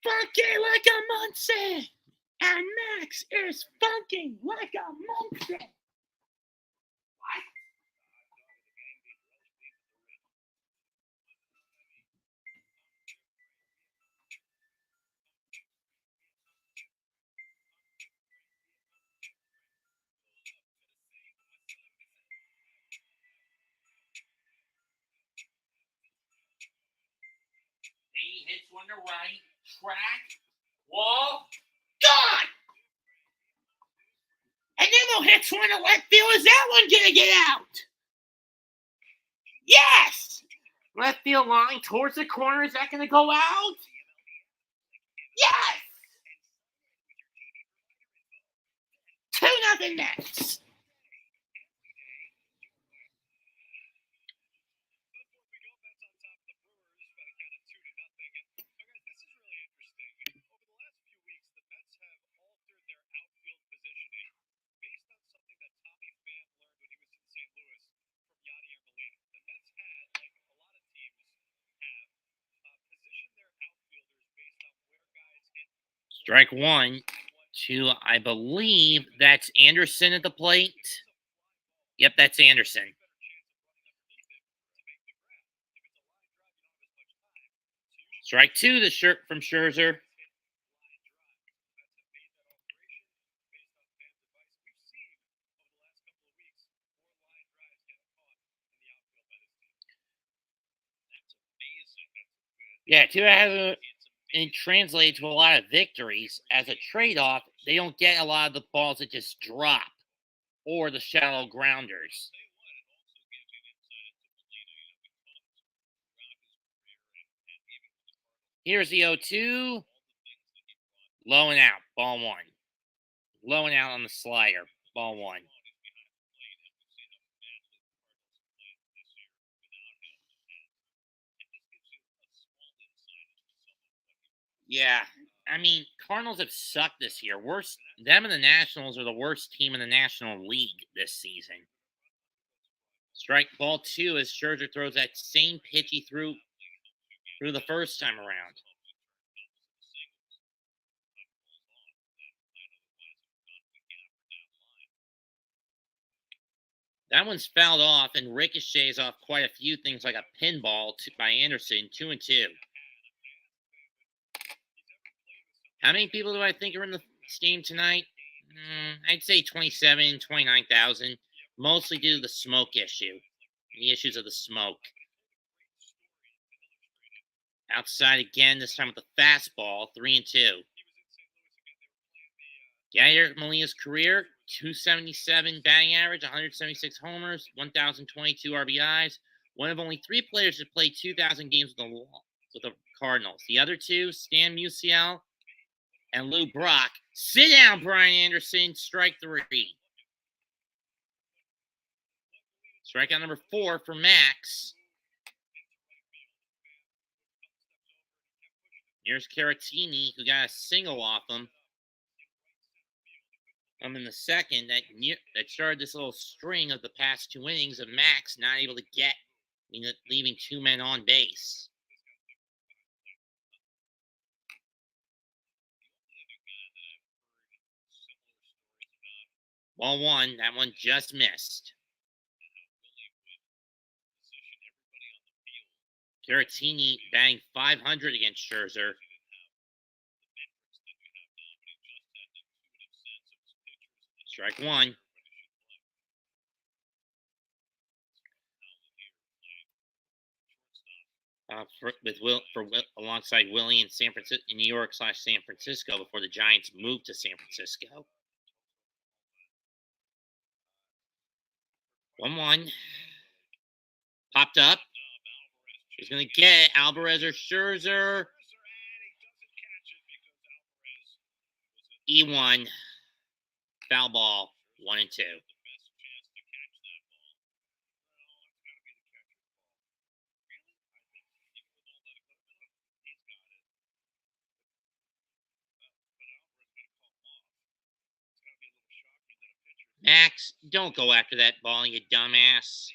Funky like a Muncie, and Max is funky like a Muncie. He hits one to right, track, wall, gone! And Nimmo hits one to left field. Is that one gonna get out? Yes! Left field line towards the corner. Is that gonna go out? Yes! 2-0 Mets. Strike 1 to, I believe that's Anderson at the plate. Yep, that's Anderson. Strike 2 from Scherzer. Yeah, it translates to a lot of victories. As a trade-off, they don't get a lot of the balls that just drop or the shallow grounders. Here's the 0-2. Low and out, ball 1. Low and out on the slider, ball 1. Yeah, I mean, Cardinals have sucked this year. Them and the Nationals are the worst team in the National League this season. Strike ball 2 as Scherzer throws that same pitch he threw the first time around. That one's fouled off and ricochets off quite a few things like a pinball by Anderson, 2-2. How many people do I think are in the game tonight? I'd say 27, 29,000. Mostly due to the smoke issue. The issues of the smoke. Outside again, this time with the fastball, 3-2. Yadier Molina's career, 277 batting average, 176 homers, 1,022 RBIs, One of only 3 players to play 2,000 games with the Cardinals. The other two, Stan Musial and Lou Brock. Sit down, Brian Anderson. Strike 3. Strikeout number 4 for Max. Here's Caratini, who got a single off him. In the second, that started this little string of the past 2 innings of Max not able to get, leaving 2 men on base. Ball 1, that one just missed. Caratini batting .500 against Scherzer. Strike 1. Alongside Willie in New York/San Francisco before the Giants moved to San Francisco. 1-1. Popped up. He's going to get it. Alvarez or Scherzer. E1. Foul ball. 1-2. Max, don't go after that ball, you dumbass.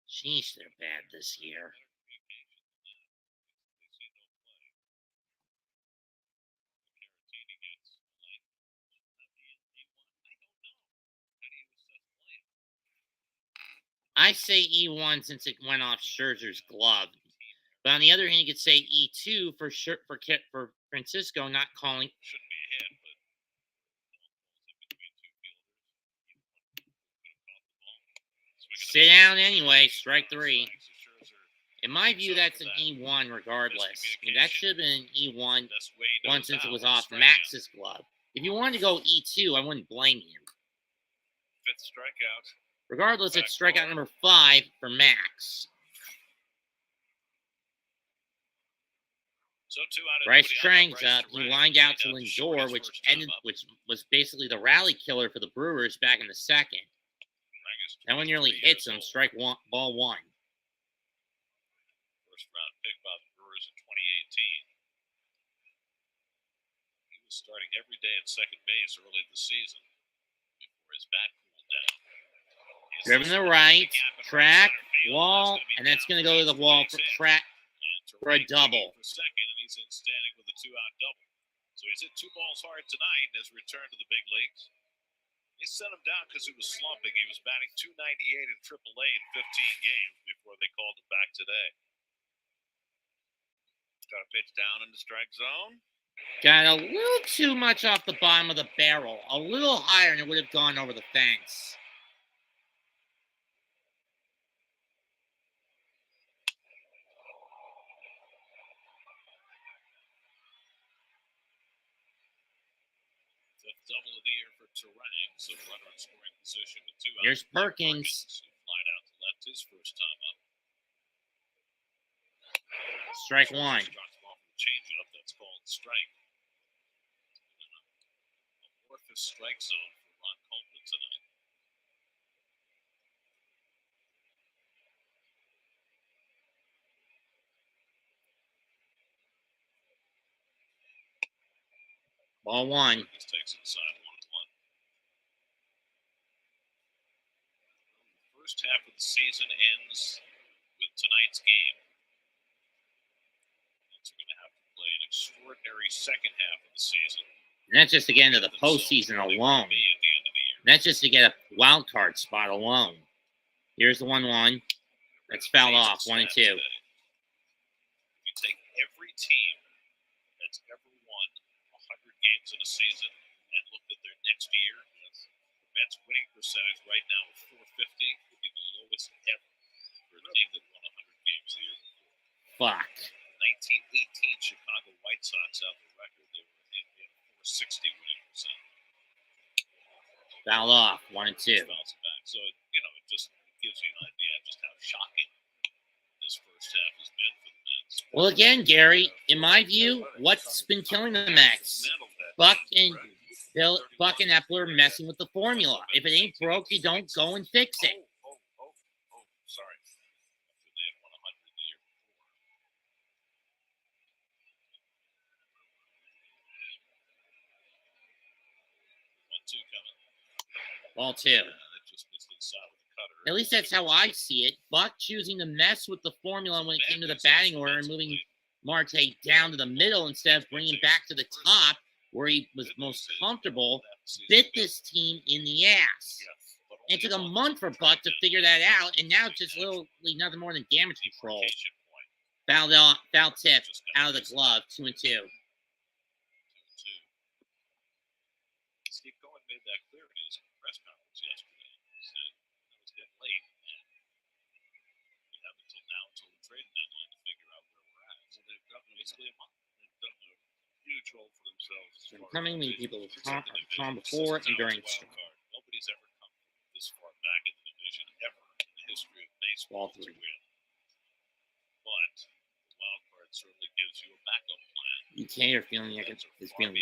Jeez, they're bad this year. I say E1 since it went off Scherzer's glove. But on the other hand, you could say E2 for Francisco not calling. Shouldn't be a hit, but Sit down anyway. Strike 3. In my view, that's an E1 regardless. That should have been an E1 since it was off Max's glove. If you wanted to go E2, I wouldn't blame you. 5th strikeout. Regardless, it's strikeout number 5 for Max. So 2 out of Bryce nobody Trang's out. up. He lined out to Lindor, which was basically the rally killer for the Brewers back in the second. That one nearly hits him. Strike 1, ball 1. First round pick by the Brewers in 2018. He was starting every day at second base early this season before his bat cooled down. Driven to the right, track, wall, and that's going to go to the wall for track for a double. For second, and he's in standing with a 2-out double. So he's hit 2 balls hard tonight in his return to the big leagues. They sent him down because he was slumping. He was batting .298 in AAA in 15 games before they called him back today. Got a pitch down in the strike zone. Got a little too much off the bottom of the barrel. A little higher, and it would have gone over the fence. Double of the year for Terang, so runner in scoring position with 2 out. Here's Perkins. Who flied out to left his first time up. Strike 1. Drops off the changeup. That's called strike. Amorphous strike zone for Ron Coleman tonight. Ball 1. This takes inside 1-1. The first half of the season ends with tonight's game. Mets are going to have to play an extraordinary second half of the season. And that's just to get into the postseason alone. That's just to get a wild card spot alone. Here's the 1-1. That's fouled off. 1-2. If you take every team that's ever won 100 games in a season and looked at their next year, the Mets winning percentage right now of 450 would be the lowest ever for a team that won 100 games a year before. Fuck. 1918 Chicago White Sox have the record. They had a 460 winning percentage. Foul off, 1 and 2. Fouls it back. So, it just gives you an idea of just how shocking this first half has been for the Mets. Well, again, Gary, in my view, what's been killing the Mets? Buck and Epler messing with the formula. If it ain't broke, you don't go and fix it. Sorry. After they had won 100 the year before. 1-2 coming. Ball 2. That just missed inside with the cutter. At least that's how I see it. Buck choosing to mess with the formula when it came to the batting order and moving Marte down to the middle instead of bringing him back to the top where he was most comfortable, bit this team in the ass. And it took a month for Buck to figure that out, and now it's just literally nothing more than damage control. Foul tip out of the glove, 2 and 2. Steve Cohen made that clear in his press conference yesterday. He said it was getting late, and we have until the trade deadline to figure out where we're at. So they've got basically a month. They've done a huge hole for themselves. Incomingly, people have come before and during the stream. Nobody's ever come this far back in the division ever in the history of baseball to win. But the wild card certainly gives you a backup plan. You can't feeling like it's feeling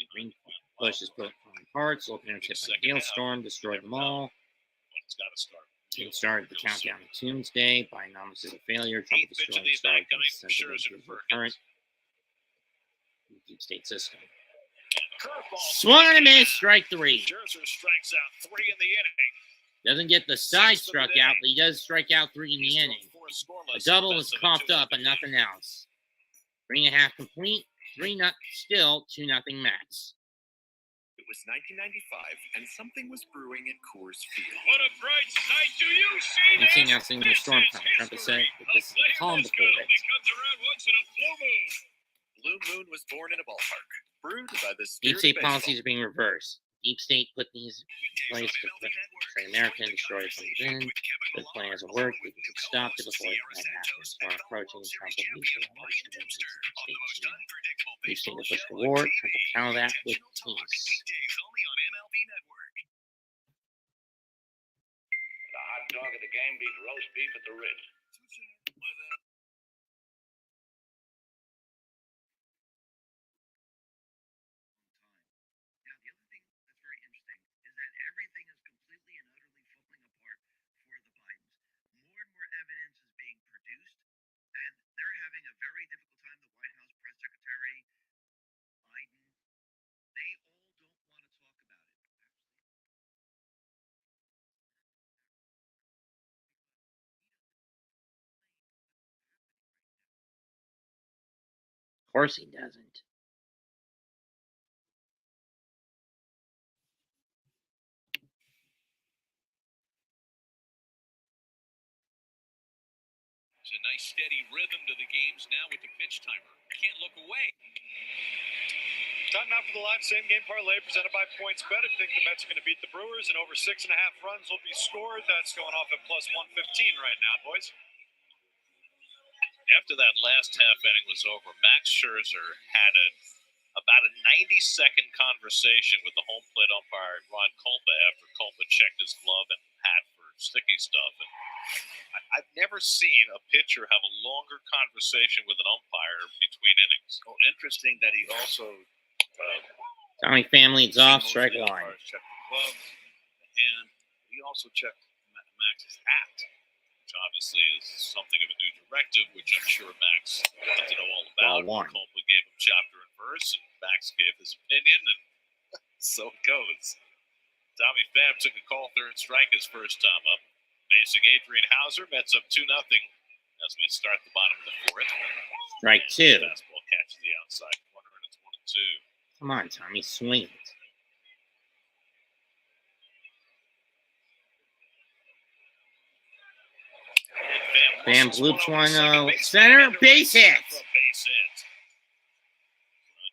green push is put on parts, opener tip by hailstorm, destroyed them all. It's got to start. Team started the countdown to Tuesday. Bionomics is a failure. Trouble destroying started the current deep state system. Swung and a miss, strike 3. Scherzer strikes out 3 in the inning. Doesn't get the side struck out, but he does strike out 3 in the inning. A double was coughed up, but nothing else. 3.5 complete. 3-0 still 2-0 Mets. It was 1995, and something was brewing at Coors Field. What a bright sight do you see You see now seeing the storm coming. Trump has said that this is the calm before it. comes around once in a blue moon. Blue Moon was born in a ballpark, brewed by the Deep spirit state of baseball. policies are being reversed. Deep state put these in place to portray America and destroy it from within. The plan hasn't worked. We can stop it before that happens. Storm approaching. Trump will use the election in Deep state to push for war. Trump will counter that with peace. The hot dog at the game beats roast beef at the Ritz. Now, the other thing that's very interesting is that everything is completely and utterly falling apart for the Bidens. More and more evidence is being produced, and they're having a very difficult time. The White House press secretary, Biden, they all don't want to talk about it. Of course he doesn't. It's a nice steady rhythm to the games now with the pitch timer. Can't look away. Time now for the live same game parlay presented by PointsBet. If you think the Mets are going to beat the Brewers and over 6.5 runs will be scored, that's going off at plus 115 right now, boys. After that last half inning was over, Max Scherzer had about a 90-second conversation with the home plate umpire, Ron Kolpa, after Kolpa checked his glove and hat for sticky stuff. And I've never seen a pitcher have a longer conversation with an umpire between innings. Oh, interesting that he also Tommy family, it's off, strike 1. checked the glove, and he also checked Max's hat, which obviously is something of a new directive, which I'm sure Max wanted to know all about. Ball 1. Kolpa gave him chapter and verse, and Max gave his opinion, and so it goes. Tommy Pham took a call, third strike his first time up. Facing Adrian Hauser, Mets up 2-0 as we start the bottom of the 4th. Strike 2. Fastball catches the outside corner, and it's 1-2. Come on, Tommy, swing it. Pham bloops one center, base hit.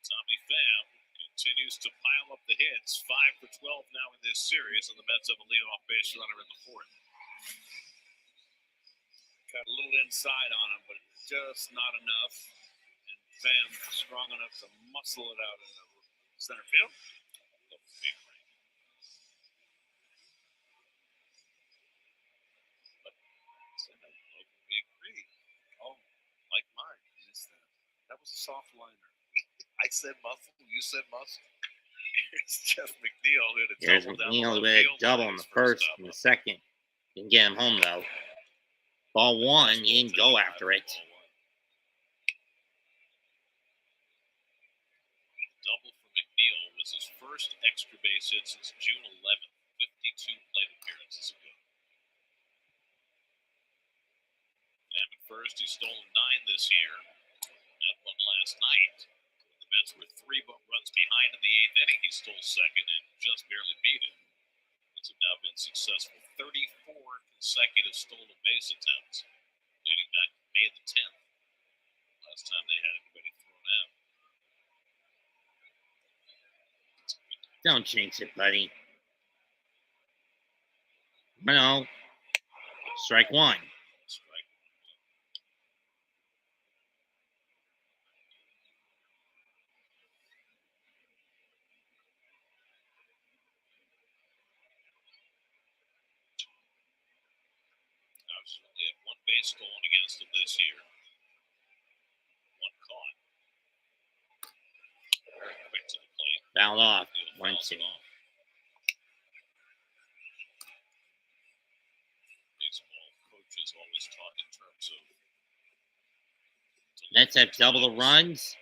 Tommy Pham continues to pile up the hits. 5 for 12 now in this series, and the Mets have a leadoff base runner in the 4th. got a little inside on him, but just not enough. And Pham strong enough to muscle it out in the center field. That was a soft liner. I said muscle. You said muscle. Here's Jeff McNeil hit a Here's double down the McNeil left with a field double line in his the first time and the up. second. Didn't get him home, though. Ball one, he didn't go after it. Double for McNeil was his first extra base hit since June 11th. 52 plate appearances ago. Pham at first, he's stolen 9 this year. Had one last night. The Mets were 3 runs behind in the 8th inning. He stole second and just barely beat it. Mets have now been successful 34 consecutive stolen base attempts, dating back to May the 10th. Last time they had anybody thrown out. Don't jinx it, buddy. No. Strike one. Strike. Obviously, only had 1 base stolen against him this year. 1 caught. Very quick to the plate. Fouled off. Field 1-2. fouls it off. Baseball coaches always talk in terms of. Mets have double the runs,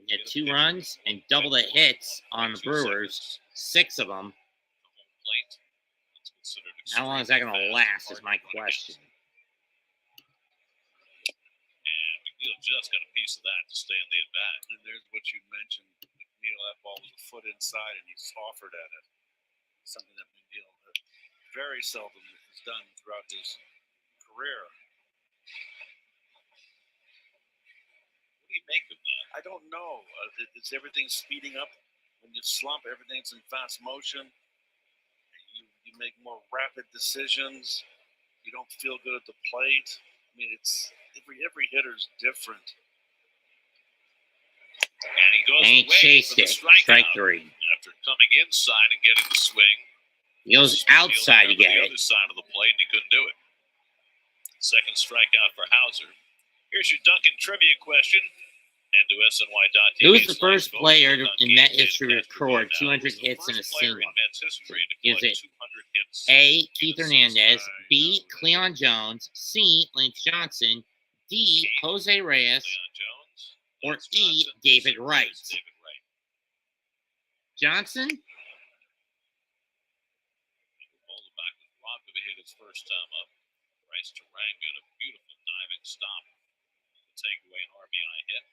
had 2 runs, and double the hits on the Brewers. 6 of them. The home plate. That's considered How long is that going to extremely last fast, is my hard to run against. question. And McNeil just got a piece of that to stay in the at bat. And there's what you mentioned. McNeil, that ball was a foot inside, and he's offered at it. Something that McNeil very seldom has done throughout his career. What do you make of that? I don't know. Is everything speeding up? When you slump, everything's in fast motion. You make more rapid decisions. You don't feel good at the plate. I mean, it's every hitter's different. And he goes And he away chased for the it. strikeout. Strike 3. After coming inside and getting the swing. He goes outside to get the it. other side of the plate, and he couldn't do it. Second strikeout for Hauser. Here's your Duncan trivia question. Head to SNY.TV. Who's the first player in Met history to record 200 hits in a single? Is it A. Keith Hernandez, B. Cleon Jones, C. Lance Johnson, D. Jose Reyes, or E. David Wright? Johnson? Back was robbed of a hit his first time up. Bryce Terang got a beautiful diving stop to take away an RBI hit.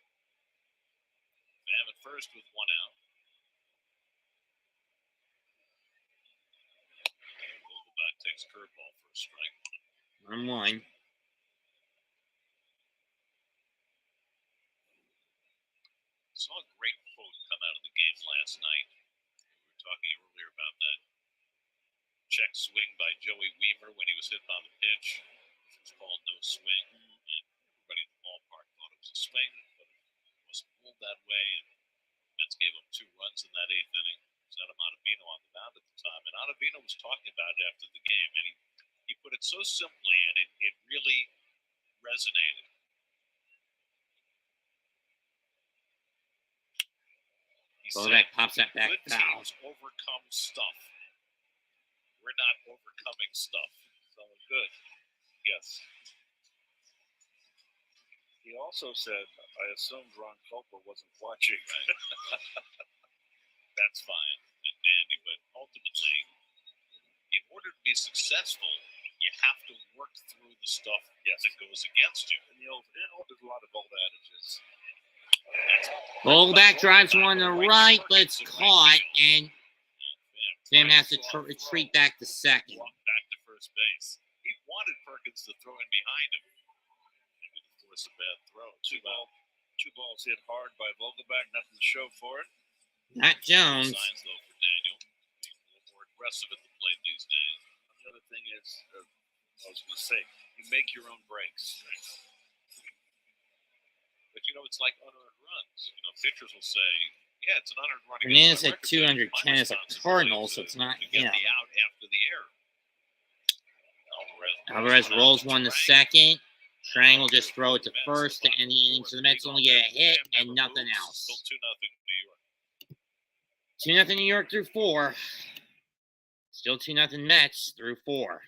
Pham at first with 1 out. Vogelbach takes curveball for a strike. 1-1. Saw a great quote come out of the game last night. We were talking earlier about that check swing by Joey Weimer when he was hit by the pitch, which was called no swing. And everybody in the ballpark thought it was a swing, but it wasn't ruled that way. And Mets gave up 2 runs in that 8th inning. It was Adam Ottavino on the mound at the time, and Ottavino was talking about it after the game, and he put it so simply, and it really resonated. He So said, that pops that back good foul. teams overcome stuff. We're not overcoming stuff. So good. Yes. He also said, I assumed Ron Culper wasn't watching. That's fine and dandy, but ultimately, in order to be successful, you have to work through the stuff that goes against you. And there's a lot of old adages. Vogelbach drives one to right, but it's caught, and Pham has to retreat back to second. Walk back to first base. He wanted Perkins to throw in behind him. Maybe to force a bad throw. Two balls hit hard by Vogelbach, nothing to show for it. Not Jones. Signs though for Daniel. Being a little more aggressive at the plate these days. The other thing is, I was going to say, you make your own breaks. But it's like unearned runs. Pitchers will say, yeah, it's an unearned run. Hernandez at 210 as a Cardinal, so it's not, to get the out after the error. Alvarez rolls one to second. Trang will just throw it to first to end the inning, so the Mets only get a hit and nothing else. Still 2-0 New York. 2-0 New York through 4. Still 2-0 Mets through 4.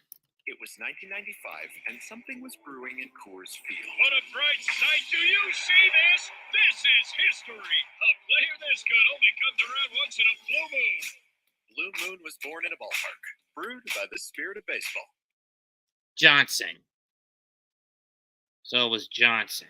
It was 1995, and something was brewing in Coors Field. What a bright sight. Do you see this? This is history. A player this good only comes around once in a blue moon. Blue Moon was born in a ballpark, brewed by the spirit of baseball. Johnson. So it was Johnson.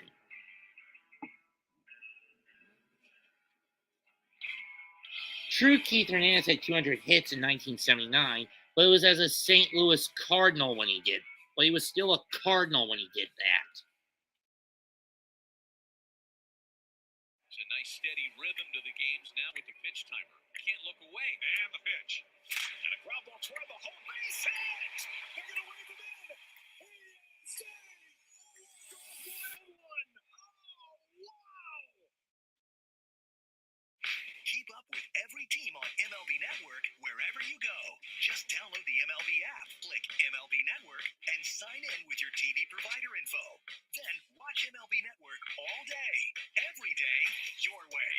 True, Keith Hernandez had 200 hits in 1979, but it was as a St. Louis Cardinal when he did. But he was still a Cardinal when he did that. It's a nice steady rhythm to the games now with the pitch timer. Can't look away. And the pitch. And a ground ball toward the home base hit. They're going to wave him in. Keep up with every team on MLB Network wherever you go. Just download the MLB app, click MLB Network, and sign in with your TV provider info. Then watch MLB Network all day, every day, your way.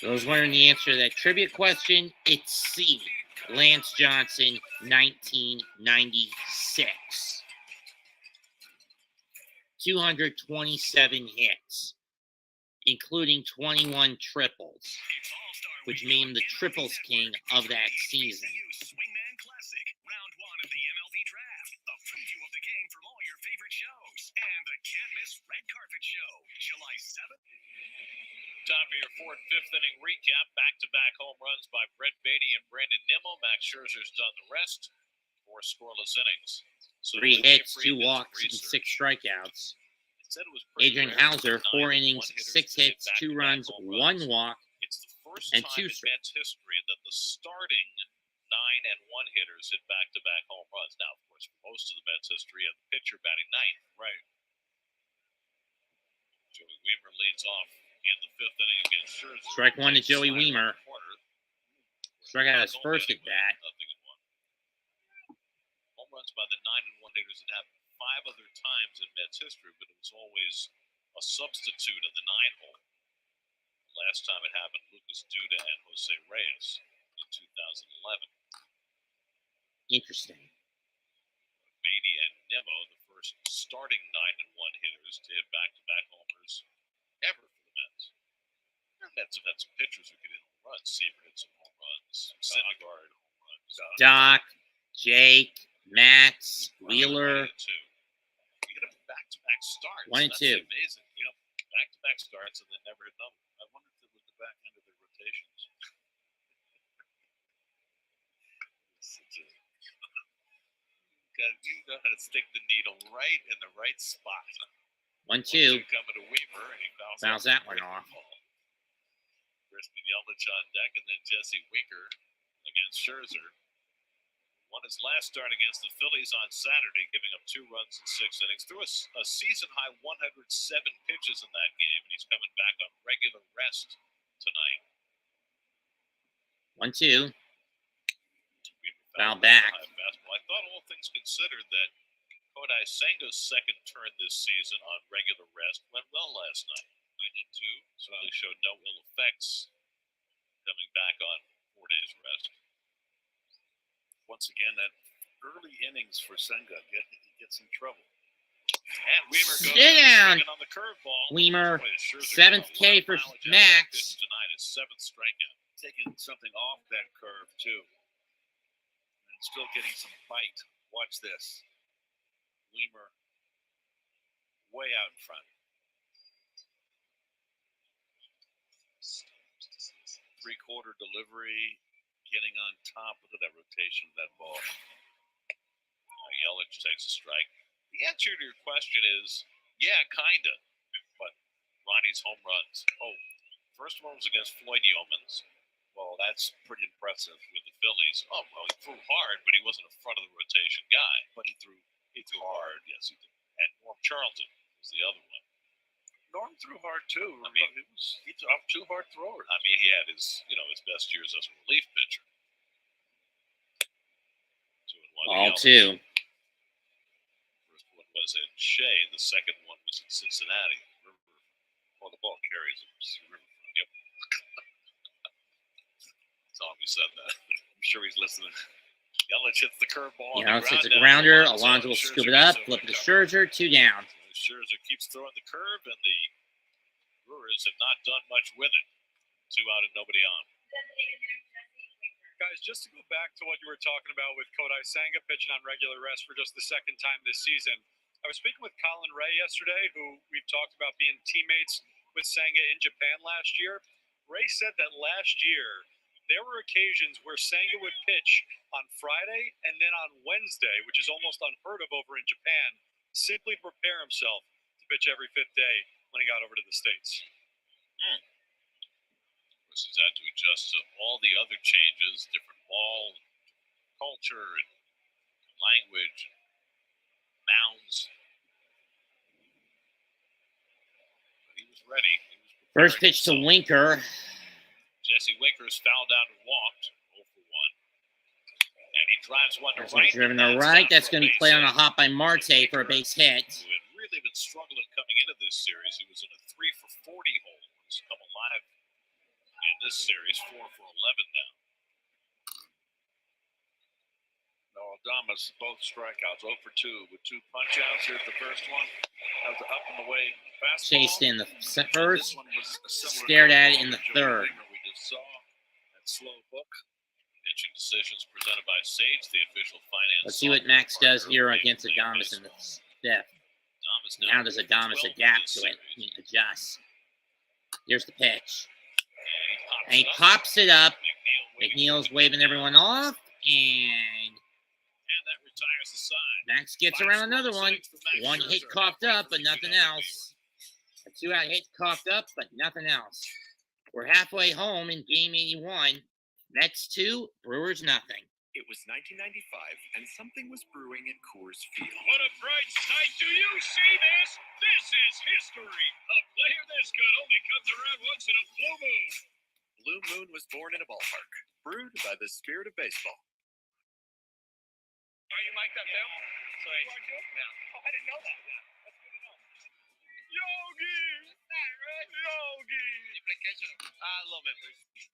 Those wondering the answer to that trivia question, it's C. Lance Johnson, 1996. 227 hits, including 21 triples, which made him the triples king of that season. Swingman Classic, round 1 of the MLB Draft. A preview of the game from all your favorite shows. And the can't-miss Red Carpet Show, July 7th. Time for your 4th, 5th inning recap. Back-to-back home runs by Brett Beatty and Brandon Nimmo. Max Scherzer's done the rest. 4 scoreless innings. So 3 hits, 2 walks, and 6 strikeouts. Adrian Hauser, 4 innings, 6 hits, 2 runs, 1 walk, It's the first and time 2 in Mets history that the starting 9 and 1 hitters hit back-to-back home runs. Now, of course, for most of the Mets history, the pitcher batting 9th. Right. Joey Wiemer leads off in the 5th inning against Scherzer. Strike 1 to Joey Wiemer. Struck out his first at bat. Home runs by the 9 and 1 hitters that happened 5 other times in Mets history, but it was always a substitute of the 9 hole. Last time it happened, Lucas Duda and Jose Reyes in 2011. Interesting. Beatty and Nimmo, the first starting 9 and 1 hitters to hit back-to-back homers ever for the Mets. The Mets have had some pitchers who could hit home runs. Seaver hit some home runs. Syndergaard home runs. Doc, Jake, Max, Wheeler. You get them back-to-back starts. 1 and 2. That's amazing. You know, back-to-back starts and then never hit another. I wonder if it was the back end of their rotations. You know how to stick the needle right in the right spot. 1-2. Coming to Weaver, and he Fouls that one off. Crispin Yelich on deck, and then Jesse Winker against Scherzer. Won his last start against the Phillies on Saturday, giving up 2 runs in 6 innings. Threw a season-high 107 pitches in that game, and he's coming back on regular rest tonight. 1-2. Foul back. I thought, all things considered, that Kodai Senga's second turn this season on regular rest went well last night. I did too. Certainly showed no ill effects coming back on 4 days rest. Once again, that early innings for Senga gets in trouble. And Wiemer goes Sit down. on the curveball. Wiemer, 7th K for Max. Tonight, his 7th strikeout. Taking something off that curve too, and still getting some bite. Watch this. Wiemer way out in front. 3/4 delivery, getting on top. Look at that rotation of that ball. Yelich takes a strike. The answer to your question is, yeah, kinda. But Ronnie's home runs. Oh, first one was against Floyd Yeomans. Well, that's pretty impressive with the Phillies. Oh, well, he threw hard, but he wasn't a front of the rotation guy. But he threw hard. Yes, he did. And Norm Charlton was the other one. Norm threw hard too. I mean, he threw off 2 hard throwers. I mean, he had his best years as a relief pitcher. 2-1 All two. First one was at Shea. The second one was in Cincinnati. The ball carries him. Yep. Tommy said that. I'm sure he's listening. Yelich hits the curveball. Yelich hits a grounder. Alonso will scoop it up. Flip it to Scherzer. 2 down. Scherzer keeps throwing the curve, and the Brewers have not done much with it. 2 out and nobody on. Guys, just to go back to what you were talking about with Kodai Senga pitching on regular rest for just the second time this season, I was speaking with Colin Ray yesterday, who we've talked about being teammates with Senga in Japan last year. Ray said that last year there were occasions where Senga would pitch on Friday and then on Wednesday, which is almost unheard of over in Japan, simply prepare himself to pitch every 5th day when he got over to the States. He's had to adjust to all the other changes, different ball, culture, and language, and mounds. But he was ready. He was First pitch to Winker. Jesse Winker's fouled out and walked 0 for 1. And he drives one to right. Driven to right. That's going to be played on a hop by Marte for a base hit. Who had really been struggling coming into this series. He was in a 3 for 40 hole. He's come alive in this series, 4 for 11 now. Adames, both strikeouts, 0 for 2 with 2 punch-outs. Here's the first one. That was up and away fastball. Chased in the first, stared at it in the third. We just saw that slow hook. Pitching decisions presented by Sage, the official finance. Let's see what Max does here against Adames in the 5th. How does Adames adapt to it? He adjusts. Here's the pitch. And he pops it up. McNeil's waving everyone off. And that retires the side. Max gets around another one. 1 hit coughed up, but nothing else. A 2-out hit coughed up, but nothing else. We're halfway home in game 81. Mets 2, Brewers nothing. It was 1995, and something was brewing at Coors Field. What a bright sight. Do you see this? This is history. A player this good only comes around once in a blue moon. Blue Moon was born in a ballpark, brewed by the spirit of baseball. Are you mic'd up too? Sorry. Yeah. Oh, I didn't know that. Yeah. That's good to know. Yogi! That's not right. Yogi! A little bit, please.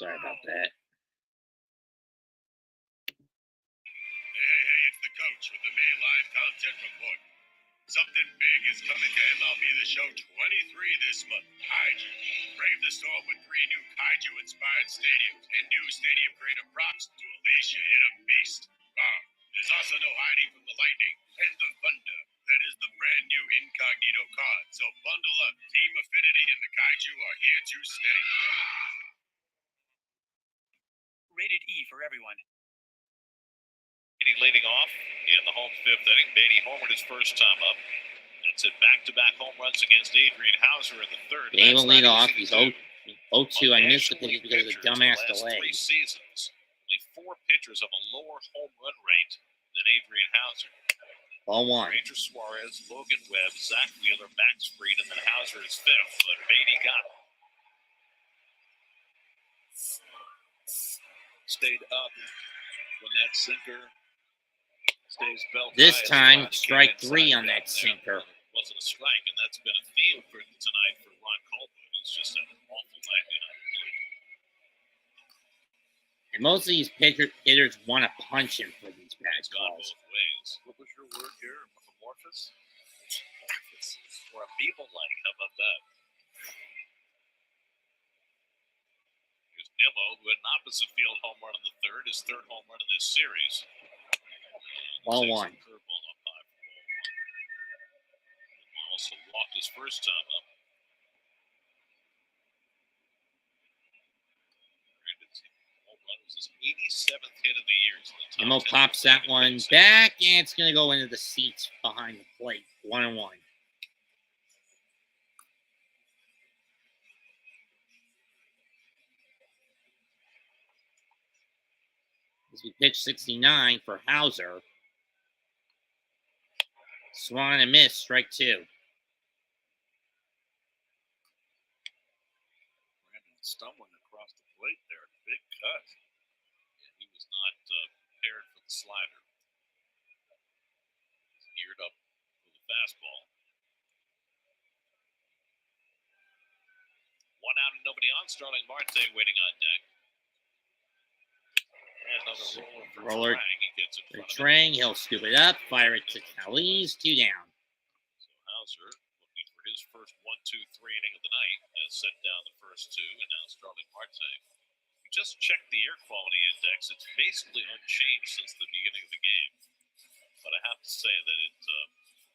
Sorry about that. Hey, it's the coach with the May Live Content Report. Something big is coming to MLB The Show 23 this month. Kaiju. Brave the storm with 3 new Kaiju-inspired stadiums and new stadium creative props to unleash your inner beast. There's also no hiding from the lightning and the thunder. That is the brand new Incognito card. So bundle up. Team Affinity and the Kaiju are here to stay. Rated E for everyone. Beatty leading off in the home 5th inning. Beatty homered his first time up. That's it. Back-to-back home runs against Adrian Hauser in the 3rd. Beatty will lead off. He's 0-2. I missed the pitch because of the dumbass delay. 3 seasons. Only 4 pitchers have a lower home run rate than Adrian Hauser. Ball 1. Ranger Suarez, Logan Webb, Zach Wheeler, Max Fried, and then Hauser is 5th. But Beatty got it. Stayed up when that sinker stays belt This high. time, strike 3 on that sinker. wasn't a strike, and that's been a theme for tonight for Ron Colbert. He's just had an awful night behind the plate. And most of these hitters want to punch him for these bad It's gone calls. both ways. What was your word here? Amorphous? Or amoeba-like. How about that? Here's Nimmo, who had an opposite field home run in the third, his third home run in this series. Ball Takes one. a curveball up high for ball one. Also walked his first time up. Home run was his 87th hit of the year. Nimmo pops that one back, and it's going to go into the seats behind the plate. 1-1. As we pitch 69 for Hauser. Swung and miss, strike two. Brandon stumbling across the plate there. Big cut. He was not prepared for the slider. He's geared up for the fastball. One out and nobody on. Starling Marte waiting on deck. And another roller for Trang. He gets it for Trang. He'll scoop it up, fire it to Calise. 2 down. So Hauser looking for his first 1-2-3 inning of the night has set down the first two, and now Starling Marte. We just checked the air quality index. It's basically unchanged since the beginning of the game. But I have to say that it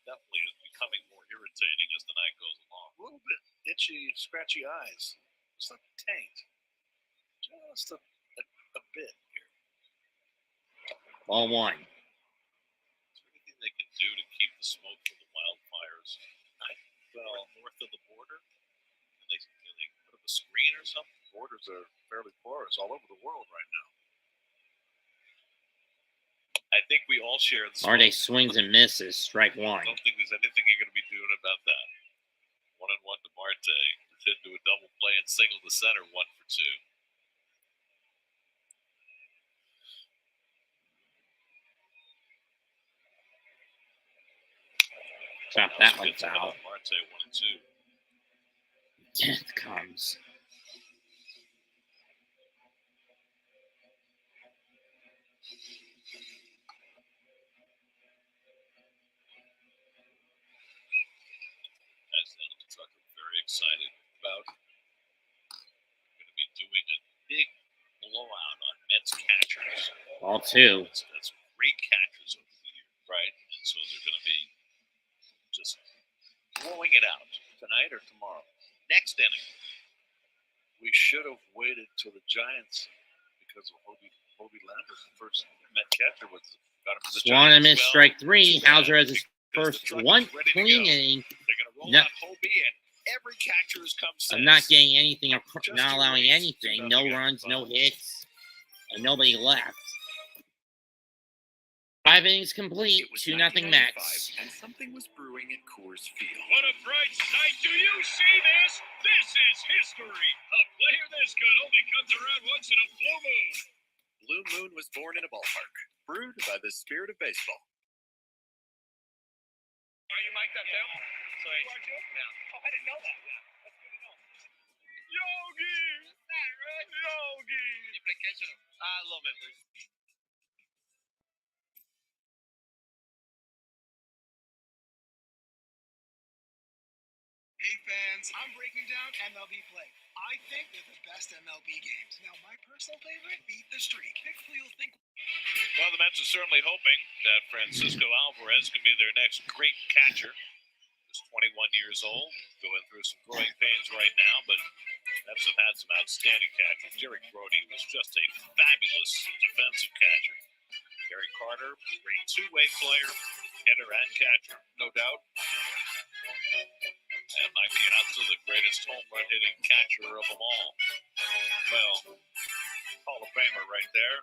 definitely is becoming more irritating as the night goes along. A little bit itchy, scratchy eyes. It's like taint. Just a bit here. Ball one. Is there anything they can do to keep the smoke from the wildfires well north of the border? Can they put up a screen or something? Borders are fairly porous all over the world right now. I think we all share the Marte smoke. swings and misses, strike one. I don't think there's anything you're going to be doing about that. 1-1 to Marte. Hit into a double play and single to center, 1 for 2. Drop that one Gets ahead foul. of Marte, 1-2. Death comes. As the truck are very excited about going to be doing a big blowout on Mets catchers. Ball two. That's great catchers over the year, right? And so they're going to be just blowing it out tonight or tomorrow. Next inning. We should have waited till the Giants because of Hobie Lambert, the first Met catcher, got him to the Swung and Giants. miss, strike three. Hauser has his first one clean inning. They're going to roll No. out Hobie, and every catcher has come since. I'm not getting anything, not allowing anything. No runs, no hits, and nobody left. 5 innings complete, It was 2-0 1995, Mets. and something was brewing at Coors Field. What a bright sight. Do you see this? This is history. A player this good only comes around once in a blue moon. Blue Moon was born in a ballpark, brewed by the spirit of baseball. Are you mic'd up too? Sorry. You are too? Yeah. Oh, I didn't know that. Yeah. That's good to know. Yogi! What's that, right? Yogi! You play catch a little bit, please. Hey fans, I'm breaking down MLB Play. I think they're the best MLB games. Now, my personal favorite, Beat the Streak. Nick Fleal think. Well, the Mets are certainly hoping that Francisco Alvarez can be their next great catcher. He's 21 years old, going through some growing pains right now, but Mets have had some outstanding catchers. Jerry Brody was just a fabulous defensive catcher. Gary Carter, great two-way player, hitter and catcher, no doubt. And Mike Piazza, the greatest home run hitting catcher of them all. Well, Hall of Famer right there.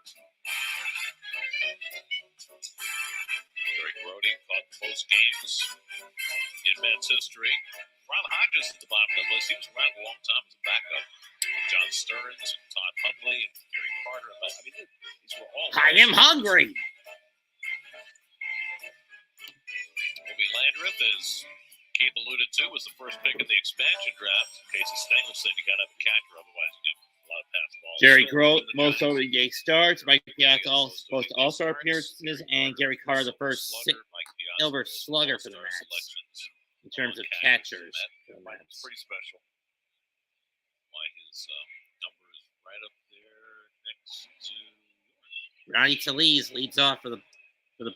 Gary Brody caught most games in Mets history. Ron Hodges at the bottom of the list. He was around a long time as a backup. John Stearns and Todd Hundley and Gary Carter. I mean, these were all. I am hungry. Maybe Landreth is Keith alluded to, was the first pick in the expansion draft. Casey Stengel said you got to have a catcher, otherwise you get a lot of pass balls. Jerry Grote, most OVA starts. Mike Piazza, both All-Star appearances, and Gary Carter, the first silver slugger for the Mets in terms of catchers for the Mets. Pretty special. Why his number is right up there next to Ronnie Tellez leads off for the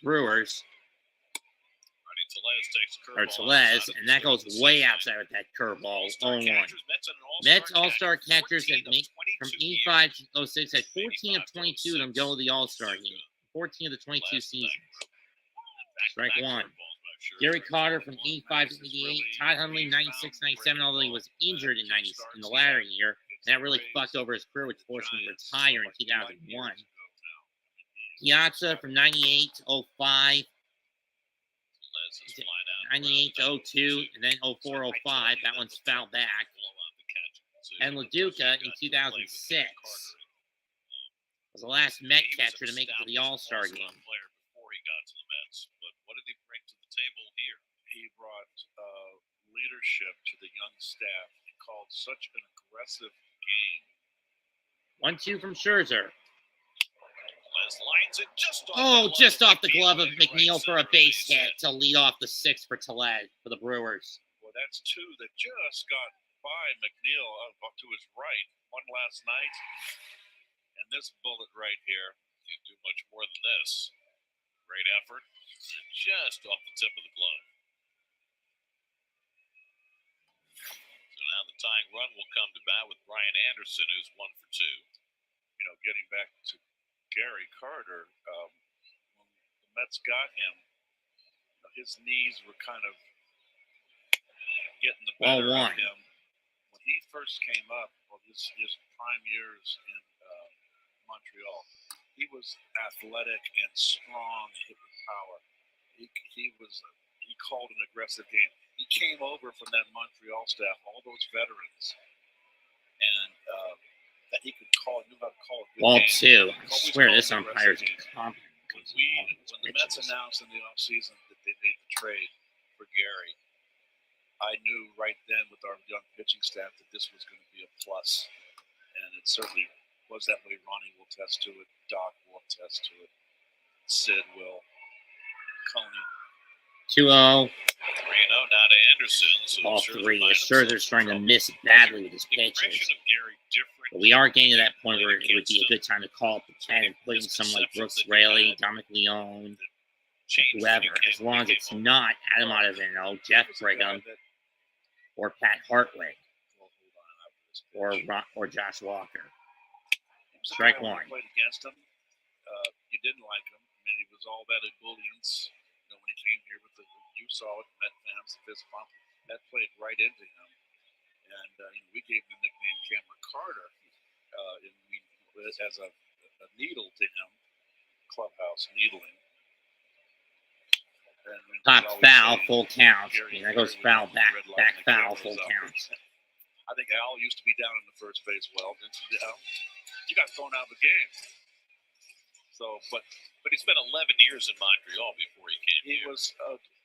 Brewers. Tellez, and that goes way outside with that curveball. 0-1. Mets All-Star catchers that make from 85 to 06 had 14 of 22 of them go to the All-Star game. 14 of the 22 seasons. Strike one. Gary Carter from 85 to 88. Todd Hundley 96, 97, although he was injured in the latter year. That really fucked over his career, which forced him to retire in 2001. Piazza from 98 to 05. 98 to 02, and then 04, 05. That one's fouled back. And LaDuca in 2006 was the last Met catcher to make it to the All-Star game. Before he got to the Mets, but what did he bring to the table here? He brought leadership to the young staff. He called such an aggressive game. 1-2 from Scherzer. Lines it Just off the glove of McNeil for a base hit to lead off the sixth for Tellez for the Brewers. Well, that's two that just got by McNeil up to his right. One last night. And this bullet right here, can't do much more than this. Great effort. Just off the tip of the glove. So now the tying run will come to bat with Brian Anderson, who's 1 for 2. You know, getting back to Gary Carter, when the Mets got him, his knees were kind of getting the better of him. When he first came up, his prime years in Montreal, he was athletic and strong, hit with power. He called an aggressive game. He came over from that Montreal staff, all those veterans, and that he could call, knew how to call a good Ball game. 2. I swear this umpire's incompetent. When the Mets announced in the offseason that they made the trade for Gary, I knew right then with our young pitching staff that this was going to be a plus. And it certainly was that way. Ronnie will attest to it. Doc will attest to it. Sid will. Coney. 2-0. 3-0 now to Anderson. So Ball 3. Scherzer's starting to miss badly with his pitches. But we are getting to that point where it would be a good time to call up the 10 and put in someone like Brooks Raley, Dominic Leone, whoever. As long as it's not Adam Ottavino, Jeff Brigham, or Pat Hartwig, or Josh Walker. Strike one. Played against him. You didn't like him. I mean, he was all that ebullience. You know, when he came here with you saw it, Met fans, the fist bump, that played right into him. And we gave him the nickname Cameron Carter as a needle to him, clubhouse needling. Top foul, full count. That goes foul, back foul, full count. I think Al used to be down in the first base well, didn't you, Al? You got thrown out of the game. So, but he spent 11 years in Montreal before he came here. He was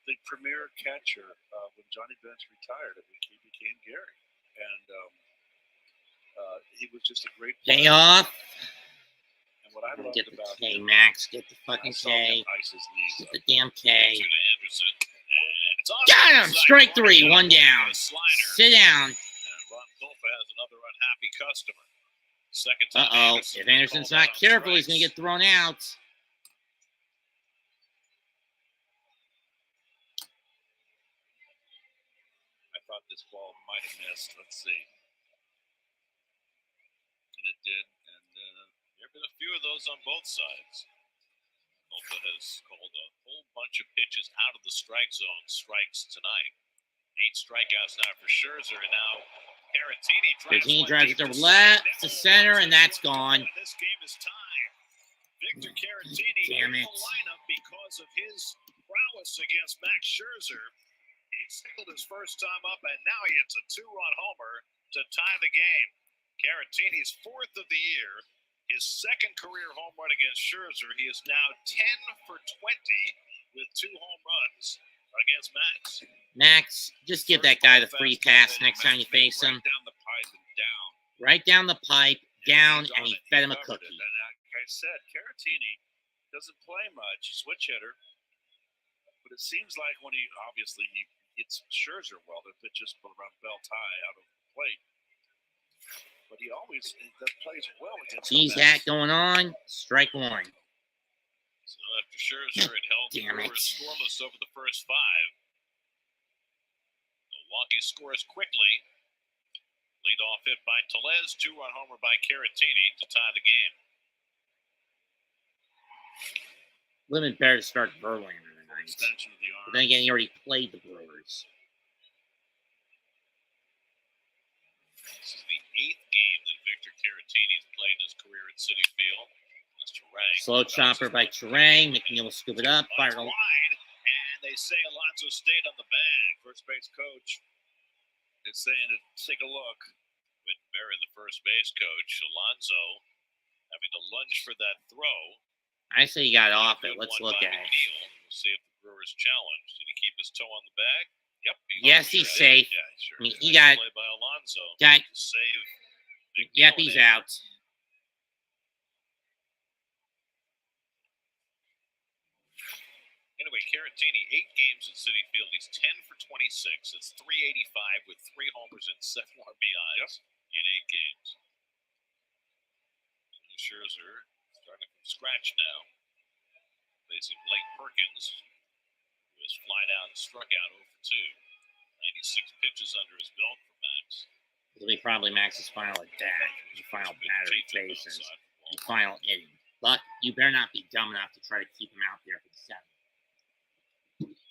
the premier catcher when Johnny Bench retired. He became Gary. And he was just a great player. Payoff. And what I loved Get the about K, him, Max. Get the fucking K. Get the damn K. Got him! Strike 3, 1 down. Sit down. Ron Kolfa has another unhappy customer. Second Uh-oh. If Anderson's not careful, he's going to get thrown out. I thought this ball might have missed. Let's see. And it did. And there have been a few of those on both sides. Kolfa has called a whole bunch of pitches out of the strike zone strikes tonight. 8 strikeouts now for Scherzer, and now Caratini drives it to left to center, and that's gone. This game is tied. Victor Caratini in the lineup because of his prowess against Max Scherzer. He singled his first time up, and now he hits a 2-run homer to tie the game. Caratini's 4th of the year, his 2nd career home run against Scherzer. He is now 10 for 20 with 2 home runs against Max. Max Just give that guy the free pass next time you face him. Right down the pipe and down. Right down the pipe, down, He's and on he it. fed him a covered cookie. it. And like I said, Caratini doesn't play much, switch hitter. But it seems like when he hits Scherzer well, that pitch just around belt high out of the plate. But he always plays well against Sees the that Mets. going on. Strike one. So after Scherzer had held the Damn it. Brewers scoreless over the first 5, Milwaukee scores quickly. Leadoff hit by Tellez, 2-run homer by Caratini to tie the game. Would have been better to start Verlander tonight. Extension of the arm. But then again, he already played the Brewers. This is the 8th game that Victor Caratini's played in his career at Citi Field. That's Turang. Slow chopper by Turang. McNeil will scoop it up. Fired Fired wide, and they say Alonso stayed on the bag. First base coach is saying to take a look. With Barry, the first base coach, Alonso having to lunge for that throw. I say he got off it. Good Let's one look by at it. McNeil. We'll see if the Brewers challenge. Did he keep his toe on the bag? Yep. Yes, he's safe. Yeah, sure. I mean, he Nice got- play by Alonso got- to save McNeil. Yep, he's there. out. Anyway, Caratini, 8 games at Citi Field. He's 10 for 26. It's .385 with 3 homers and 7 RBIs in 8 games. Scherzer starting from scratch now. Facing Blake Perkins, who has flied out and struck out 0 for 2. 96 pitches under his belt for Max. It'll be probably Max's final attack, his final battery bases, and final inning. But you better not be dumb enough to try to keep him out there for the 7th.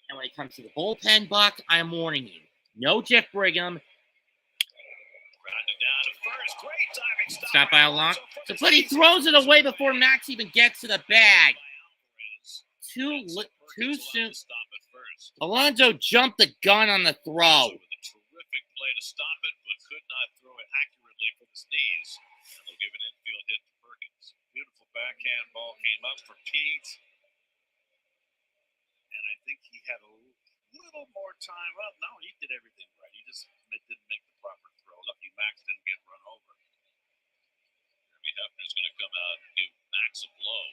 And when it comes to the bullpen, Buck, I'm warning you. No Jeff Brigham. Grounded down to first. Great timing stop. Stop by Alonso. But he throws it away before Max even gets to the bag. Too soon. Stop at first. Alonso jumped the gun on the throw. With a terrific play to stop it, but could not throw it accurately from his knees. And they'll give an infield hit to Perkins. Beautiful backhand ball came up for Pete. And I think he had a little more time. Well, no, he did everything right. He just didn't make the proper throw. Lucky Max didn't get run over. Jeremy Hefner's going to come out and give Max a blow.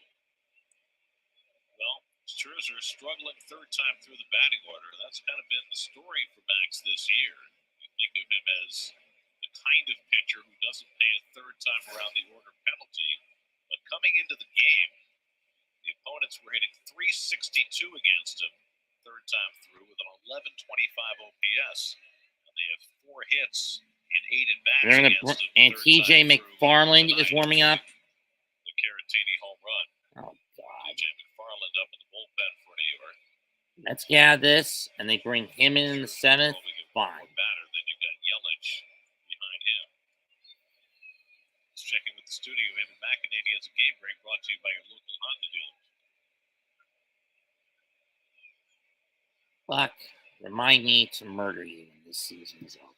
Well, Scherzer struggling 3rd time through the batting order. That's kind of been the story for Max this year. You think of him as the kind of pitcher who doesn't pay a 3rd time around the order penalty. But coming into the game, the opponents were hitting .362 against him 3rd time through with an 1125 OPS. And they have 4 hits in 8 at-bats against him. And 3rd TJ time through McFarland is tonight. warming up. The Caratini home run. Oh, God. TJ McFarland up in the bullpen for New York. Let's get out of this. And they bring him in the 7th. Fine. Batter, then you've got Yelich behind him. Let's check in with the studio. Evan McEnany has a game break brought to you by your local Honda dealer. Buck, remind me to murder you when this season is over.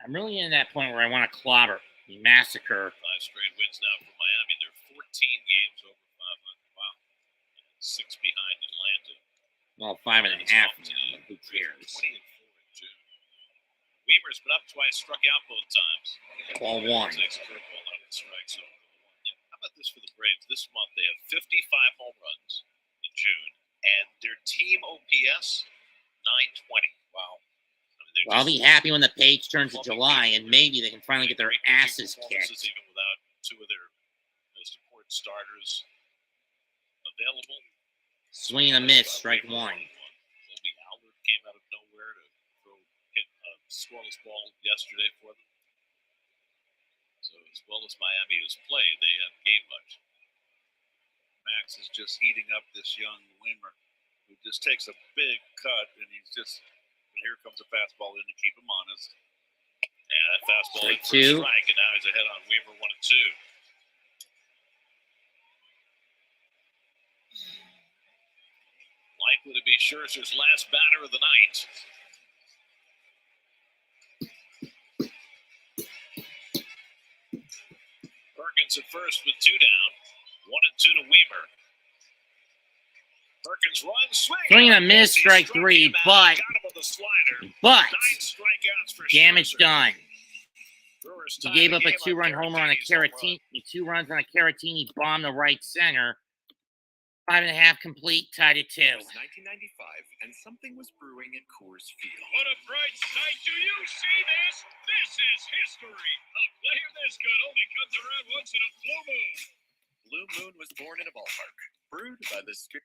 I'm really in that point where I want to clobber, massacre. 5 straight wins now for Miami. They're 14 games over 500. Wow. 6 behind Atlanta. Well, 5.5 now, but who cares? 20 and 4 in June. Weaver's been up twice, struck out both times. Ball one. Takes a curveball out of strikes. So, how about this for the Braves? This month they have 55 home runs in June, and their team OPS 920. Wow. Well, I'll be happy when the page turns to July, and maybe they can finally get their asses kicked. Even without 2 of their most important starters available. Swing and a miss, strike 1. Colby Allard came out of nowhere to hit a scoreless ball yesterday for them. So as well as Miami has played, they haven't gained much. Max is just heating up this young Weimer, who just takes a big cut, and he's just. And here comes a fastball in to keep him honest. Yeah, that fastball in for a 2. strike, and now he's ahead on Weimer 1 and 2. Likely to be Scherzer's last batter of the night. Perkins at first with 2 down. 1 and 2 to Weimer. Perkins runs, Swing and a miss, strike three, but Nine strikeouts for damage Scherzer. done. Brewers He tied gave the up a game on 2-run homer on a Caratini's home run. Caratini. 2 runs on a Caratini bomb to right center. 5.5 complete, tied at 2. It was 1995, and something was brewing at Coors Field. What a bright sight. Do you see this? This is history. A player this good only comes around once in a blue moon. Blue Moon was born in a ballpark, brewed by the spirit.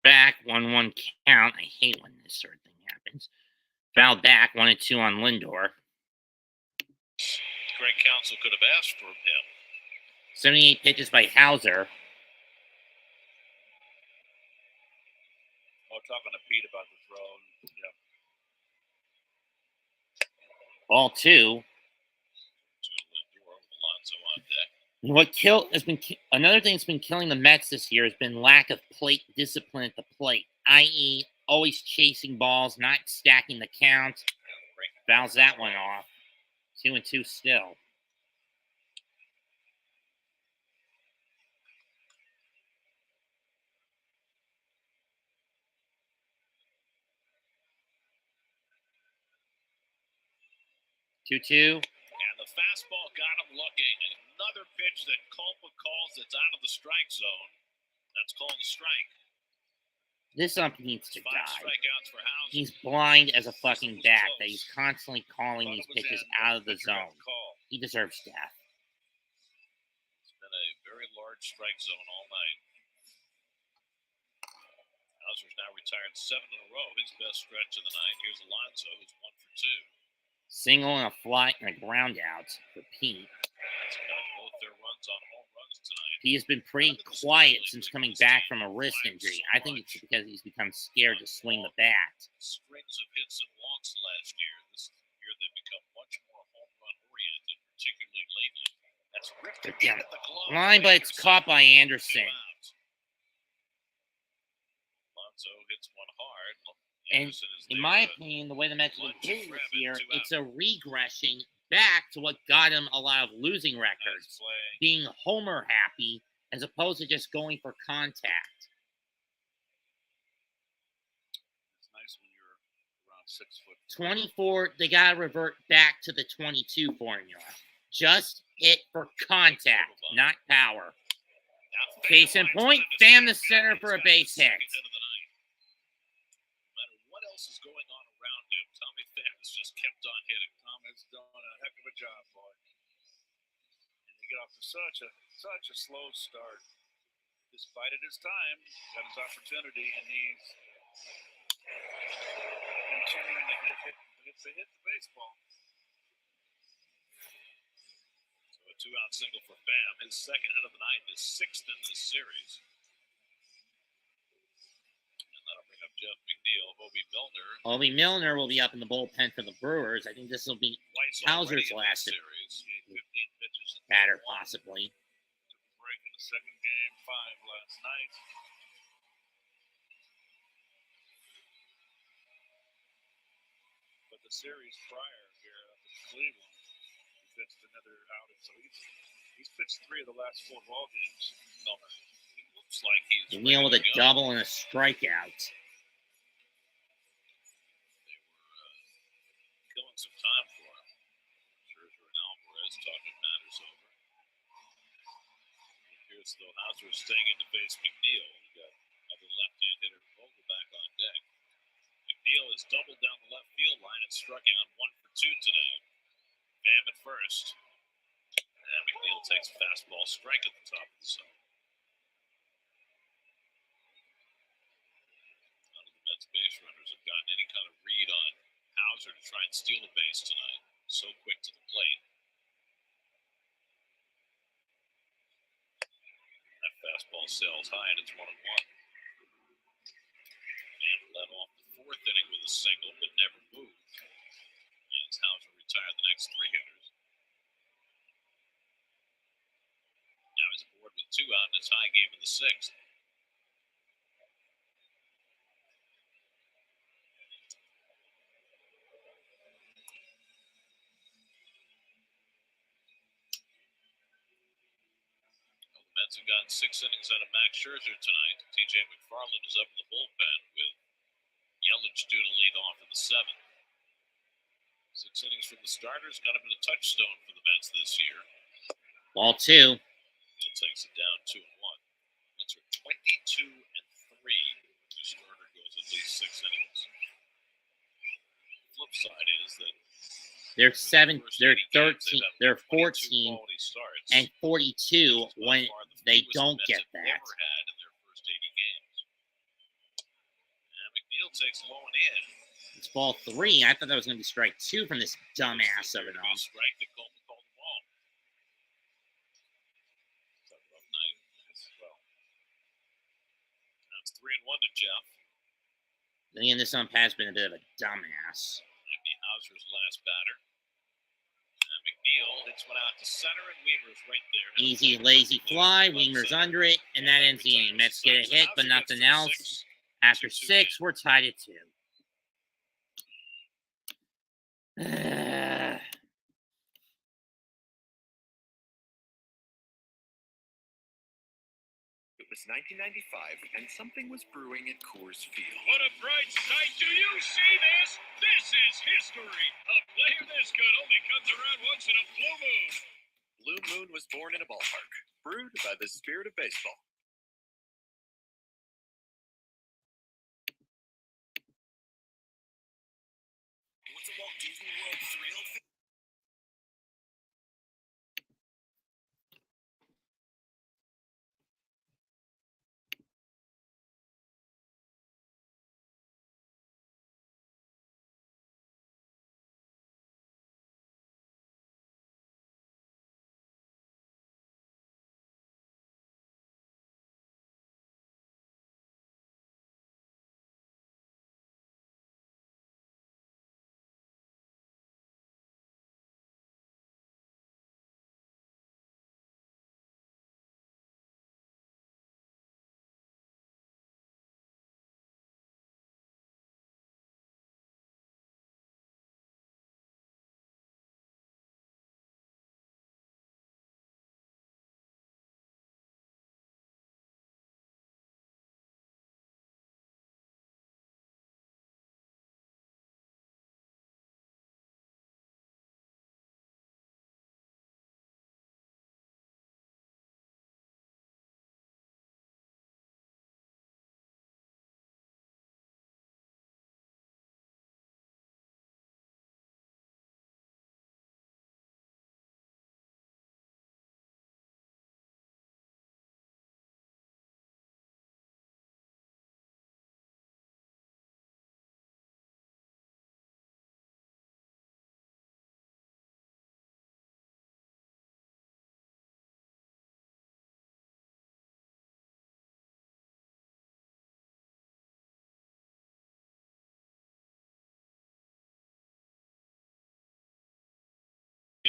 Back, 1-1 count. I hate when this sort of thing happens. Foul back, 1-2 on Lindor. Greg Counsell could have asked for him. 78 pitches by Hauser. Oh, talking to Pete about the throw. Yeah. Ball 2. Alonso on deck. Another thing that's been killing the Mets this year has been lack of plate discipline at the plate, i.e., always chasing balls, not stacking the count. Fouls that one off. 2-2 still. Two-two. And the fastball got him looking. Another pitch that Culpa calls that's out of the strike zone. That's called a strike. This ump needs to 5 die. strikeouts for Hauser. He's blind as a fucking bat that he's constantly calling these pitches out of the zone. He deserves death. It's been a very large strike zone all night. Hauser's now retired 7 in a row, his best stretch of the night. Here's Alonso, who's 1 for 2. Single and a fly and a ground out for Pete. That's got both their runs on home runs tonight. He has been pretty quiet since coming back from a wrist injury. I think it's because he's become scared to swing the bat. Strings of hits and walks last year. This year they've become much more home run oriented, particularly lately. That's ripped again at the glove. Line, but it's caught by Anderson. Alonso hits one hard. And in my opinion, the way the Mets have been hitting this year, it's a regression back to what got him a lot of losing records, being homer happy as opposed to just going for contact. It's nice when you're around 6 foot. 24, they got to revert back to the 22 formula. Just hit for contact, not power. Case in point, Pham the center for a base hit. No matter what else is going on around him, Tommy Pham has just kept on hitting. Tom has done a heck of a job, boy. And he got off to such a slow start. Just bided his time, got his opportunity, and he's continuing to hit the baseball. So a 2-out single for Pham, his second hit of the night, his sixth in this series. And that'll bring up Jeff McNeil. Obi Milner will be up in the bullpen for the Brewers. I think this will be Hauser's last batter, possibly. Break in the second game, 5 last night. But the series prior here up in Cleveland, he pitched another outing. So he's pitched 3 of the last 4 ball games. Milner. He looks like he's McNeil with a double and a strikeout. They were killing some time for him. Scherzer and Alvarez talking matters over. Here's still Hauser staying in to face McNeil. We got another left-hand hitter, Vogel, back on deck. McNeil has doubled down the left field line and struck out 1 for 2 today. Pham at first. And McNeil takes fastball strike at the top of the zone. None of the Mets base runners have gotten any kind of read on Hauser to try and steal a base tonight. So quick to the plate. That fastball sails high, and it's 1-1. Pham led off the 4th inning with a single, but never moved. As Hauser retired the next 3 hitters. Now he's aboard with 2 out in a tie game in the 6th. Mets have gotten 6 innings out of Max Scherzer tonight. TJ McFarland is up in the bullpen with Yelich due to lead off in the 7th. 6 innings from the starters, kind of been a touchstone for the Mets this year. Ball 2. Hill takes it down 2-1. Mets are 22-3 when the starter goes at least 6 innings. The flip side is that they're 13, they're 14, and 42 when they don't get that. Never had in their first 80 games. And McNeil takes low and in. It's ball 3. I thought that was going to be strike 2 from this dumbass of it all. Strike that called the ball. It's a rough night as well. Now it's 3-1 to Jeff. Then this ump has been a bit of a dumbass. Might be Hauser's last batter. And McNeil hits one out to center, and Weimer's right there. Easy, lazy fly. Weimer's under it, and that ends the inning. Mets get a hit, but nothing else. After 6, we're tied at 2. It was 1995, and something was brewing at Coors Field. What a bright sight. Do you see this? This is history. A player this good only comes around once in a blue moon. Blue Moon was born in a ballpark, brewed by the spirit of baseball. What's a Walt Disney World thrill?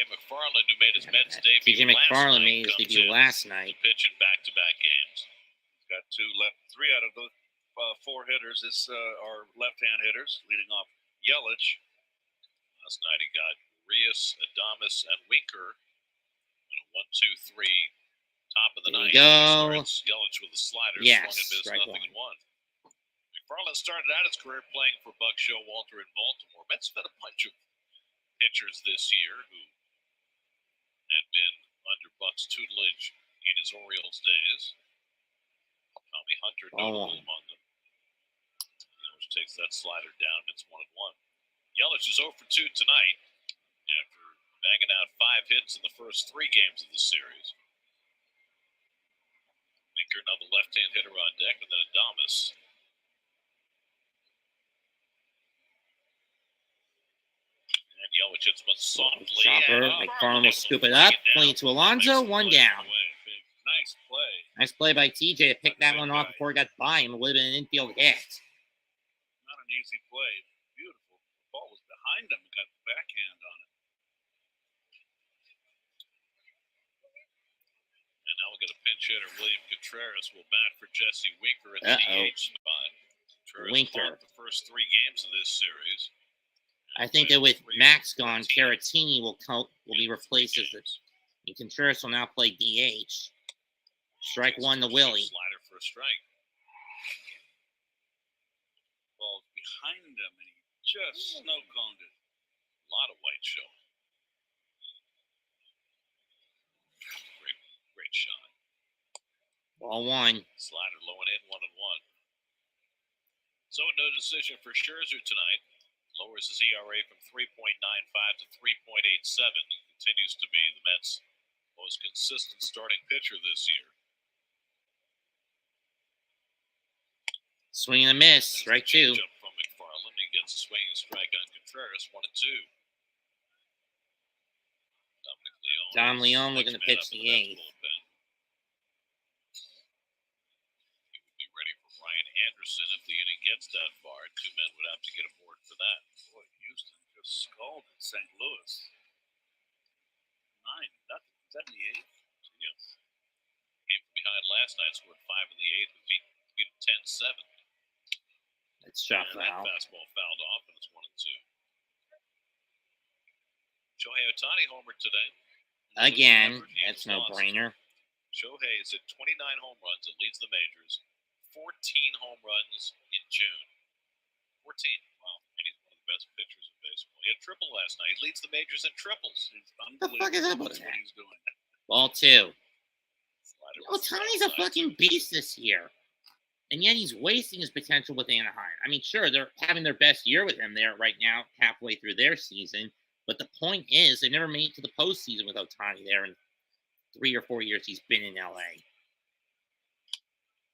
TJ McFarland, who made his Mets debut TJ McFarland made his debut last night. Pitching back-to-back games. Got three out of the four hitters are left-hand hitters, leading off Yelich. Last night he got Rios, Adames, and Winker. 1-2-3, top of the There we ninth. go. Yelich with a slider, Yes, swung and missed, strike nothing one. in one. McFarland started out his career playing for Buck Showalter in Baltimore. Mets have had a bunch of pitchers this year who had been under Buck's tutelage in his Orioles days. Tommy Hunter notable among them. Yelich takes that slider down. It's 1-1. Yelich is 0 for 2 tonight after banging out 5 hits in the first 3 games of the series. Winker, another left-hand hitter on deck, and then Adames. And Yelich hits one softly. Chopper. McFarland will scoop it up. Play to Alonso. One down. Nice play. Nice play by TJ to pick that one off before it got by him. It would have been an infield hit. Not an easy play. Beautiful. The ball was behind him and got the backhand on it. And now we'll get a pinch hitter. William Contreras will bat for Jesse Winker at the DH spot. Contreras Winker. fought the first 3 games of this series. I think that with Max gone, Caratini will be replaced as the. And Contreras will now play DH. Strike one to Willie. Slider for a strike. Ball behind him, and he just snow-coned it. A lot of white showing. Great shot. Ball one. Slider low and in, 1-1. So no decision for Scherzer tonight. Lowers his ERA from 3.95 to 3.87. He continues to be the Mets' most consistent starting pitcher this year. Swing and a miss. Strike two. Changeup from McFarland. He gets a swinging strike on Contreras. 1-2. Dom Leon looking to pitch the eighth. He would be ready for Ryan Anderson if the inning gets that far. 2 men would have to get aboard for that. Boy, Houston just scalded St. Louis. 9-0. Is that in the 8th? Yes. Came from behind last night, scored 5 in the 8th, and beat them 10-7. It's shot And that foul. fastball fouled off, and it's 1-2. Shohei Ohtani homered today. Again, that's no brainer. Shohei is at 29 home runs and leads the majors. 14 home runs in June. 14. Wow. And he's one of the best pitchers in baseball. He had a triple last night. He leads the majors in triples. It's The fuck is up with That's that? what he's doing. Ball two. Slider was Ohtani's a outside. fucking beast this year. And yet he's wasting his potential with Anaheim. I mean, sure, they're having their best year with him there right now, halfway through their season. But the point is, they never made it to the postseason with Ohtani there in 3 or 4 years he's been in LA.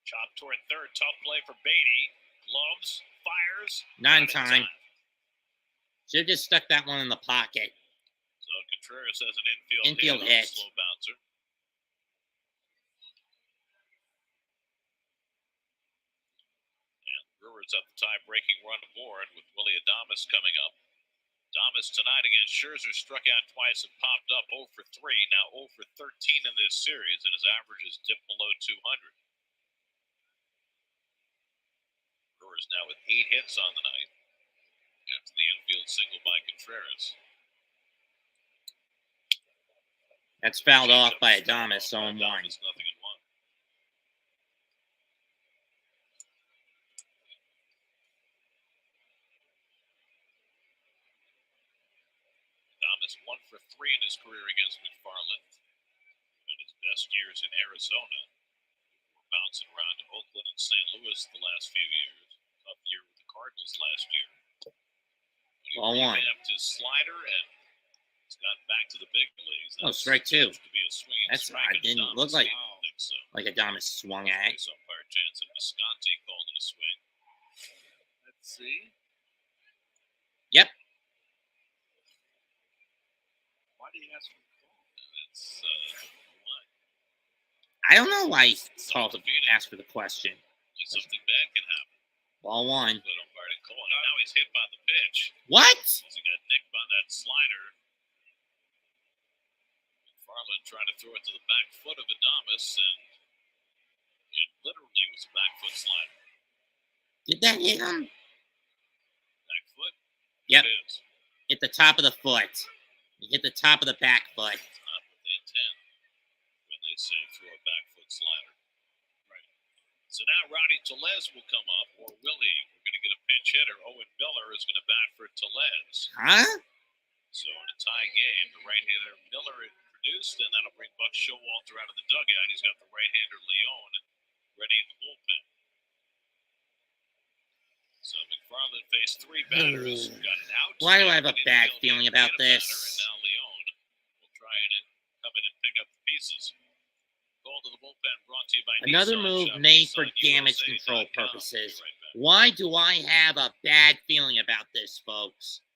Chop toward third. Tough play for Beatty. Gloves. Fires. Not in Not time. Should have just stuck that one in the pocket. So Contreras has an Infield hit. on a hit. Slow bouncer. And Brewers up the tie-breaking run aboard with Willie Adames coming up. Adames tonight against Scherzer struck out twice and popped up 0 for 3. Now 0 for 13 in this series, and his average has dipped below 200. Brewers now with 8 hits on the night after the infield single by Contreras. That's fouled off by Changeup Adames, fouled by 0-1. Adames, 0-1. Adames 1 for 3 in his career against McFarland. And his best years in Arizona. Before bouncing around to Oakland and St. Louis the last few years. Tough year with the Cardinals last year. But he Ball one. revamped his slider and he's gotten back to the big leagues. Oh, strike two. To be a swinging That's strike, odd. and Didn't Adames look like- didn't think so. Like Adames swung at. Race umpire Jansen Visconti called it a swing. Let's see. Yep. Why do you ask for the call? It's why. I don't know why he called to ask for the question. Something bad can happen. Ball one. But umpire didn't call it. Now he's hit by the pitch. What? He got nicked by that slider. McFarland trying to throw it to the back foot of Adames, and it literally was a back foot slider. Did that hit him? Back foot? Yep. It is. Hit the top of the foot. He hit the top of the back foot. It's not what they intend when they say throw a back foot slider. Right. So now Rowdy Tellez will come up, or will he? We're going to get a pinch hitter. Owen Miller is going to bat for Tellez. Huh? So in a tie game, the right-hander Miller produced, and that'll bring Buck Showalter out of the dugout. He's got the right-hander Leon ready in the bullpen. So McFarland faced three batters, got an out. Why do I have a an bad infield feeling hit, about hit a this? batter, and now Leon will try and come in and pick up the pieces. Call to the bullpen brought to you by Another Nissan. move Shop made for Nissan damage USA.com. control Be purposes. right back. Why do I have a bad feeling about this, folks?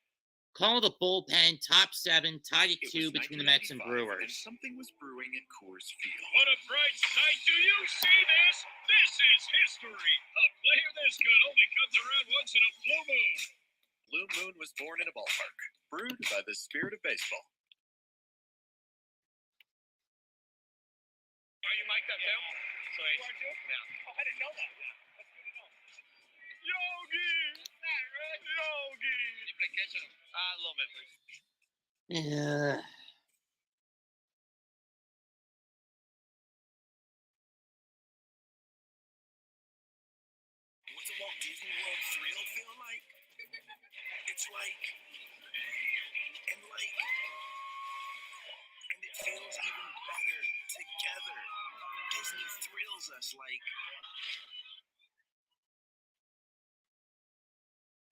Call the bullpen, top 7, tied at It 2 was between the Mets and 1995, Brewers. something was brewing at Coors Field. What a bright sight. Do you see this? This is history. A player this good only comes around once in a blue moon. Blue Moon was born in a ballpark, brewed by the spirit of baseball. Are you mic'd up too? So you are too? Yeah. Oh, I didn't know that. Yeah. That's good to know. Yogi! Yogi! You play catch him? A little bit, please. Yeah. What's a Walt Disney World thrill feel like? It's like, and it feels even better together. Disney thrills us like.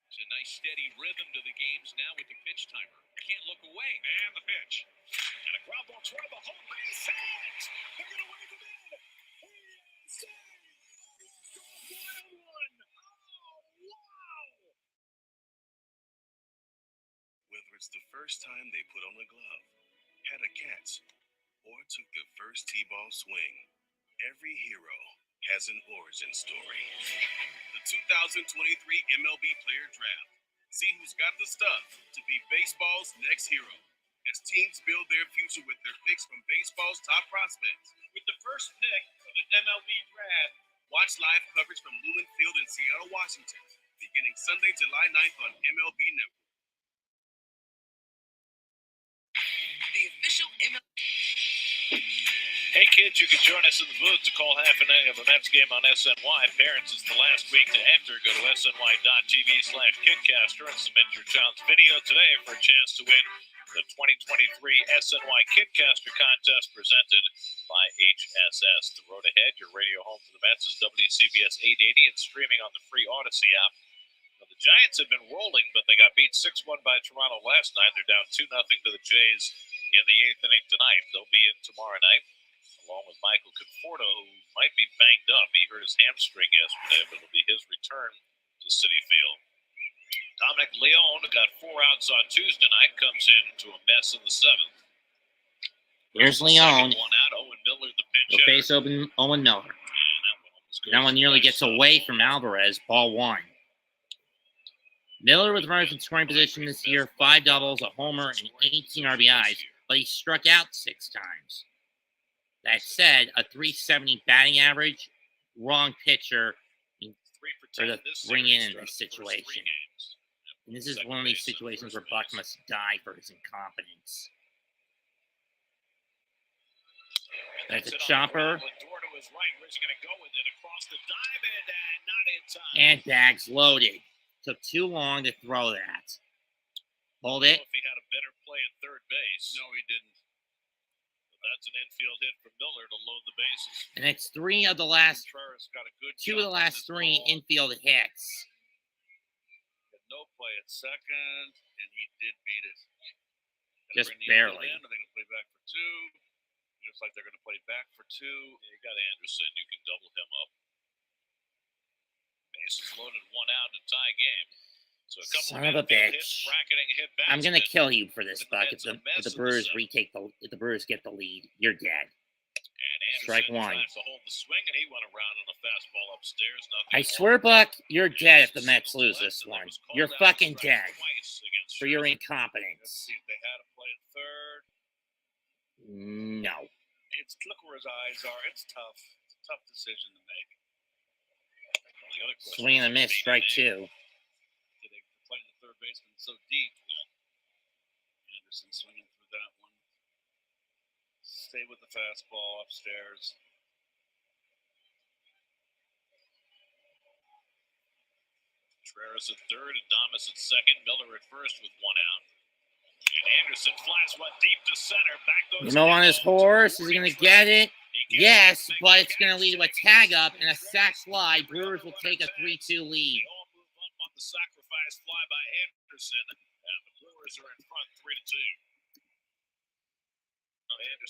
It's a nice steady rhythm to the games now with the pitch timer. Can't look away. And the pitch. And a ground ball toward the home base hit. They're going to wave him in. He is safe. Wild one. Oh, wow. Whether it's the first time they put on a glove, had a catch, or took the first T-ball swing, every hero has an origin story. The 2023 MLB Player Draft. See who's got the stuff to be baseball's next hero, as teams build their future with their picks from baseball's top prospects. With the first pick of the MLB Draft, watch live coverage from Lumen Field in Seattle, Washington, beginning Sunday, July 9th on MLB Network. The official MLB. Hey kids, you can join us in the booth to call half an inning of a Mets game on SNY. Parents, it's the last week to enter. Go to sny.tv/KidCaster and submit your child's video today for a chance to win the 2023 SNY KidCaster contest presented by HSS. The road ahead, your radio home for the Mets is WCBS 880 and streaming on the free Odyssey app. Now, the Giants have been rolling, but they got beat 6-1 by Toronto last night. They're down 2-0 to the Jays in the 8th inning tonight. They'll be in tomorrow night, along with Michael Conforto, who might be banged up. He hurt his hamstring yesterday, but it'll be his return to Citi Field. Dominic Leone got 4 outs on Tuesday night, comes in to a mess in the 7th. Here's Leone. One out, Owen Miller, the pinch He'll hitter. face Owen Miller. And That one nearly gets away from Alvarez, ball 1. Miller with runners in scoring position this year, 5 doubles, a homer, and 18 RBIs, but he struck out 6 times. That said, a .370 batting average, wrong pitcher for the bring in this situation. And this is one of these situations where Buck must die for his incompetence. That's a chopper. And bags loaded. Took too long to throw that. Hold it. If he had a better play at third base. No, he didn't. But that's an infield hit from Miller to load the bases. And it's 2 of the last Got 3 infield hits. Had no play at second, and he did beat it. Just barely. Are they going to play back for 2? Looks like they're going to play back for 2. Yeah, you got Anderson. You can double him up. Bases loaded, 1 out to tie game. So a couple Son of a bitch. hits, bracketing hit I'm gonna batsmen. kill you for this, And Buck. that's If a mess the in the Brewers seventh. if the Brewers get the lead, you're dead. And Strike Anderson 1. tries to hold the swing, and he went around on a fastball upstairs. Nothing I more. swear, Buck, you're dead if the Mets lose this one. You're fucking dead for your incompetence. See if they had a play at third. No. Look where his eyes are. It's tough. It's a tough decision to make. The other question Swing and a is, miss, strike two. Did they play the third baseman so deep? Anderson swinging through that one. Stay with the fastball upstairs. Contreras at third, Adames at second, Miller at first with one out. And Anderson flies one deep to center. Back goes On his horse. Is he going to get it? Yes, but it's going to lead to a tag up and a sac fly. Brewers will take a 3-2 lead. They all move up on the sacrifice fly by Anderson, and the Brewers are in front 3-2.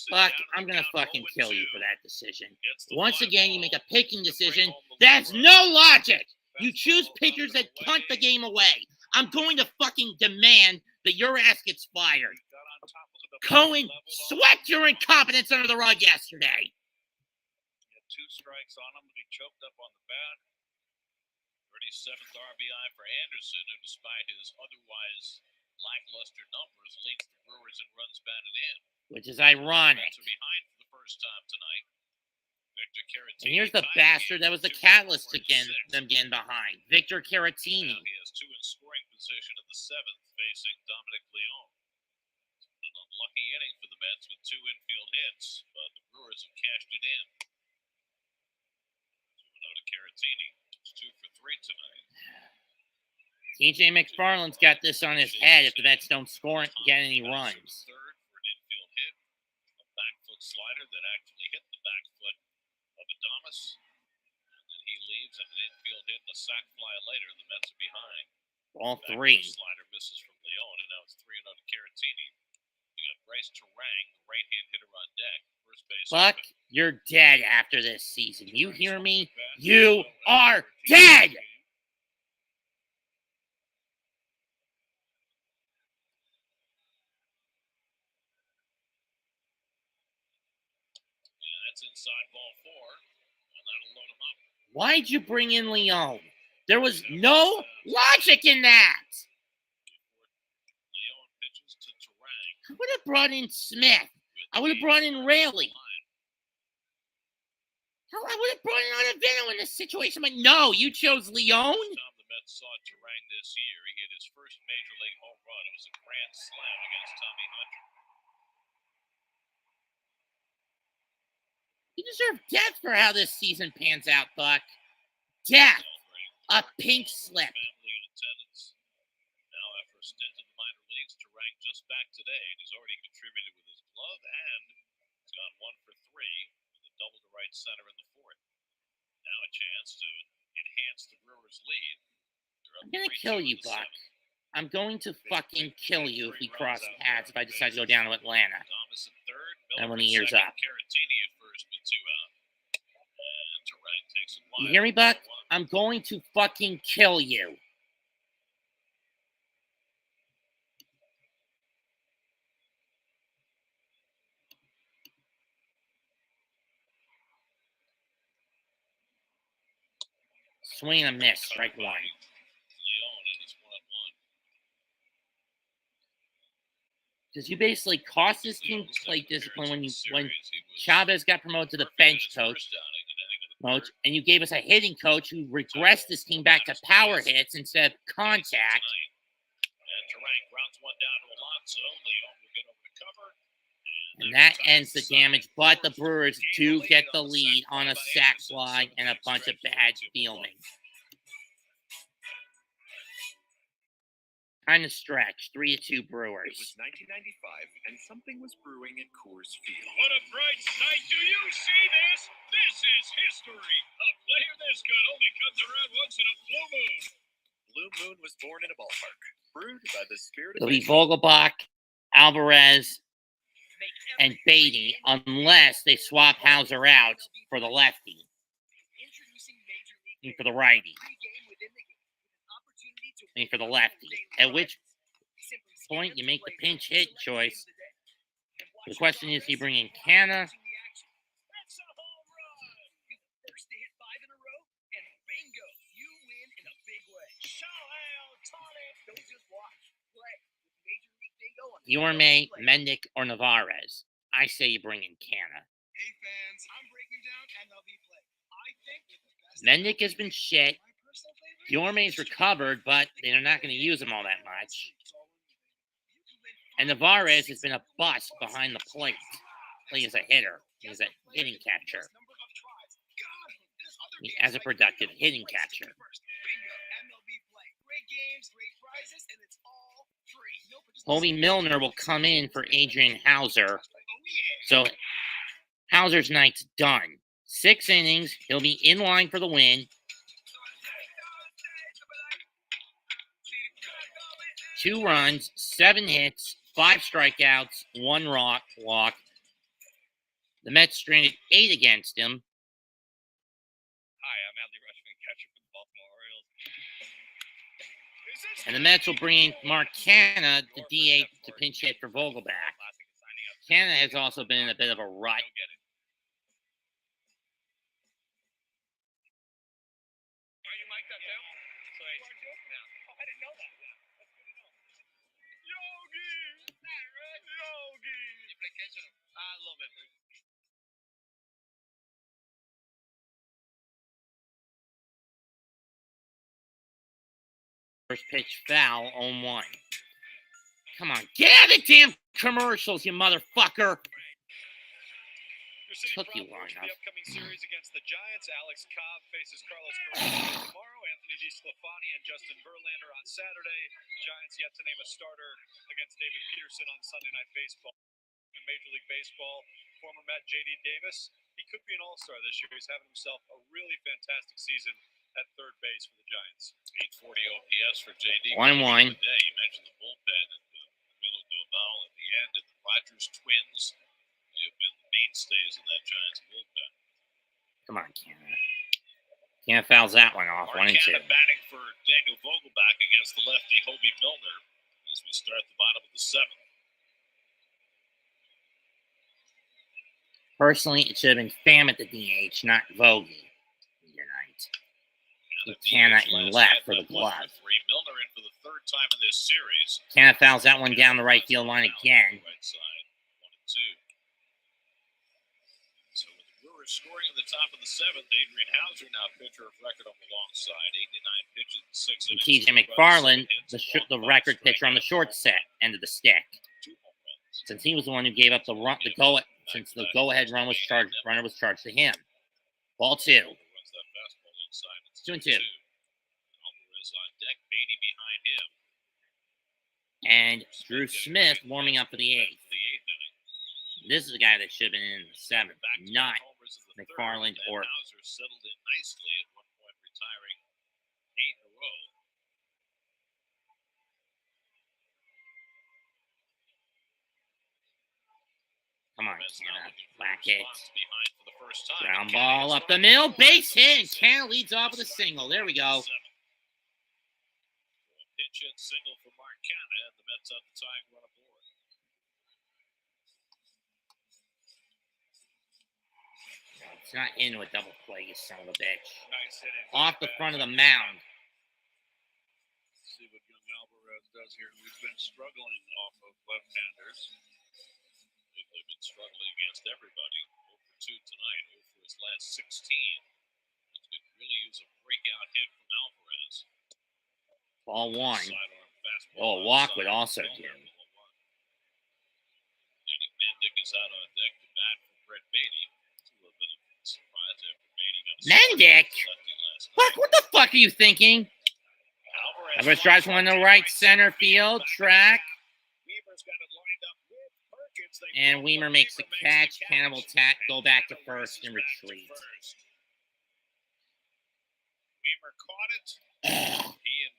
Fuck, I'm going to fucking kill you for that decision. Once again, you make a picking decision. That's no logic. You choose pitchers that punt the game away. I'm going to fucking demand that your ass gets fired. Cohen swept your incompetence under the rug yesterday. He had 2 strikes on him, but he choked up on the bat. 37th RBI for Anderson, who despite his otherwise lackluster numbers, leads the Brewers in runs batted in. Which is ironic. Mets are behind for the first time tonight. Victor Caratini. And here's the bastard that was the catalyst to get them getting behind. Victor Caratini. Now he has 2 in scoring position in the 7th, facing Dominic Leone. An unlucky inning for the Mets with 2 infield hits, but the Brewers have cashed it in. 2-0 to Caratini. It's 2 for 3 tonight. TJ McFarland's got this on his head if the Mets don't score and get any runs. Third for an infield hit. A back foot slider that actually hit the back foot of Adames. And then he leaves and an infield hit and a sac fly later. The Mets are behind. All Back 3. slider misses from Leone, and now it's 3-0 to Caratini. You got Bryce Terang, the right-hand hitter on deck. First base. Fuck, you're dead after this season. You hear me? You are dead! And that's inside ball 4, and that'll load him up. Why'd you bring in Leone? There was no logic in that. Leone pitches to Terang. I would have brought in Smith. I would have brought in Raley. Hell, I would have brought in Ottavino in this situation, but no, you chose Leone? Last time the Mets saw Terang this year, he hit his first major league home run. It was a grand slam against Tommy Hunter. You deserve death for how this season pans out, Buck. Death. A pink slip. Family in attendance. Now, after a stint in the minor leagues, Terang just back today, and he's already contributed with his glove, and he's gone 1 for 3 with a double to right center in the 4th. Now a chance to enhance the Brewers' lead. I'm gonna kill you, Buck. I'm going to fucking kill you if we cross paths if I decide to go down to Atlanta. Thomas at third, And when Miller the at year's second, up. Caratini at first with 2 out. And Terang takes it wide. You hear me, Buck? I'm going to fucking kill you. Swing and a miss, strike 1. Leone and it's 1-1. Because you basically cost this team plate discipline when Chavez got promoted to the bench coach, and you gave us a hitting coach who regressed this team back to power hits instead of contact. And Terang grounds one down to Alonso. Leone will get over the cover. And that ends the damage, but the Brewers do get the lead on a sac fly and a bunch of bad fielding. Kind of stretch, 3-2 Brewers. It was 1995, and something was brewing at Coors Field. What a bright sight. Do you see this? This is history. A player this good only comes around once in a blue moon. Blue Moon was born in a ballpark, brewed by the spirit It'll of be Vogelbach, Alvarez, and Beatty, unless they swap Hauser out for the lefty. And for the righty. And for the lefty. At which point you make the pinch hit choice. The question is, do you bring in Canna? That's a home run. First to hit 5 in a row, and bingo, you win in a big way. Shohei Ohtani. Don't just watch, play with Major League Bingo. Yorme, Mendick, or Navarez. I say you bring in Canna. Hey fans, I'm breaking down MLB play. I think with the best Mendick has been shit. my personal favorite. Diorme's recovered, but they're not going to use him all that much. And Navarez has been a bust behind the plate. He is a hitter. He's a hitting catcher. He has a productive hitting catcher. Hobie Milner will come in for Adrian Hauser. So Hauser's night's done. 6 innings. He'll be in line for the win. 2 runs, 7 hits, 5 strikeouts, 1 walk. The Mets stranded 8 against him. Hi, I'm Adley Rushman, catcher for the Baltimore Orioles. And the Mets will bring Mark Canna, the DH, to pinch hit for Vogelback. Canna has also been in a bit of a rut. Are you mic'd up too? Sorry. No. Oh, I didn't know that. Yeah, that's good to know. Yogi! Yogi! You play catcher? A little bit, please. First pitch foul, 0-1. Come on, get out of the damn commercials, you motherfucker. Your city Took you prop long for the enough. upcoming series against the Giants. Alex Cobb faces Carlos Correa tomorrow. Anthony DeSclafani and Justin Verlander on Saturday. Giants yet to name a starter against David Peterson on Sunday Night Baseball. In Major League Baseball, former Met J.D. Davis, he could be an all-star this year. He's having himself a really fantastic season at third base for the Giants. 840 OPS for JD. 1-1. Today, you mentioned the bullpen and Milo Doval at the end, and the Rogers twins have been the mainstays in that Giants bullpen. Come on, Canna. Canna fouls that one off, Mark 1-2. Canna batting for Daniel Vogelback against the lefty Hobie Milner as we start the bottom of the 7th. Personally, it should have been Pham at the DH, not Vogie. Tonight. Canna in left for the glove. Milner in for the 3rd time in this series. Canna fouls that one down the right field line again. Right side, 1-2. So with the Brewers scoring at the top of the 7th, Adrian Hauser now pitcher of record on the long side, 89 pitches and 6 And innings. TJ McFarland, the record pitcher on the short set end of the stick. 2 home runs. Since he was the one who gave up the go-ahead runner was charged to him. Ball 2. Runs that fastball inside. It's 2-2. Alvarez on deck, Beatty behind him. And Drew Smith warming up for the 8th. The 8th inning. This is the guy that should have been in the 7th, Back-to-back not homers in the McFarland third, or and Hauser settled in nicely at one point, retiring 8 in a row. come on, Mets now Canna. looking for Whack a it. response behind for the first time. Ground And Canna ball gets up the one. middle, base hit, and Canna leads off with a single. There we go. A pinch hit single for Mark Canna, and the Mets up the tying run aboard. It's not into a double play, you son of a bitch. Nice hitting. Off the front of the mound. Let's see what young Alvarez does here. He's been struggling off of left-handers. They've been struggling against everybody. 0 for 2 tonight, 0 for his last 16. He could really use a breakout hit from Alvarez. Ball 1. Sidearm fastball Oh, a walk would outside. also do. Danny Mendick is out on deck to bat for Brett Beatty. It's a little bit of a surprise after Beatty got a Mendick? lefty last night. Fuck, what the fuck are you thinking? Alvarez drives one to right center field, track. Weaver's got it lined up with Perkins. They And bump Weimer up. makes the Weaver catch. the Canna will go back to first and Back to retreat. first. Weimer caught it. He and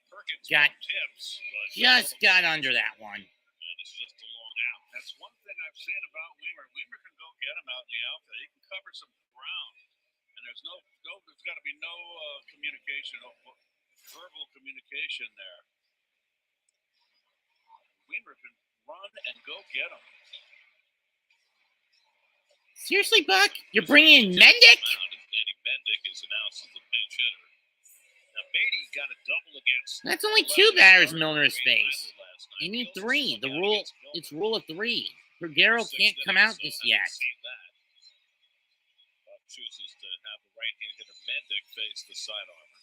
Perkins Got- bumped hips, but Just got under that one. and it's just a long out. That's one thing I've seen about Weimer. Weimer can go get him out in the outfield. He can cover some ground, and there's got to be no communication, verbal communication there. Weimer can run and go get him. Seriously, Buck? You're bringing in Mendick? Danny Mendick is announced as the pinch hitter. Now Beatty got a double against. That's only 2 batters Milner has faced. You need 3. It's rule of 3. Perdero 6 can't come out innings, just so yet. haven't seen that. Buck chooses to have the right-hand hitter Mendick face the sidearmer.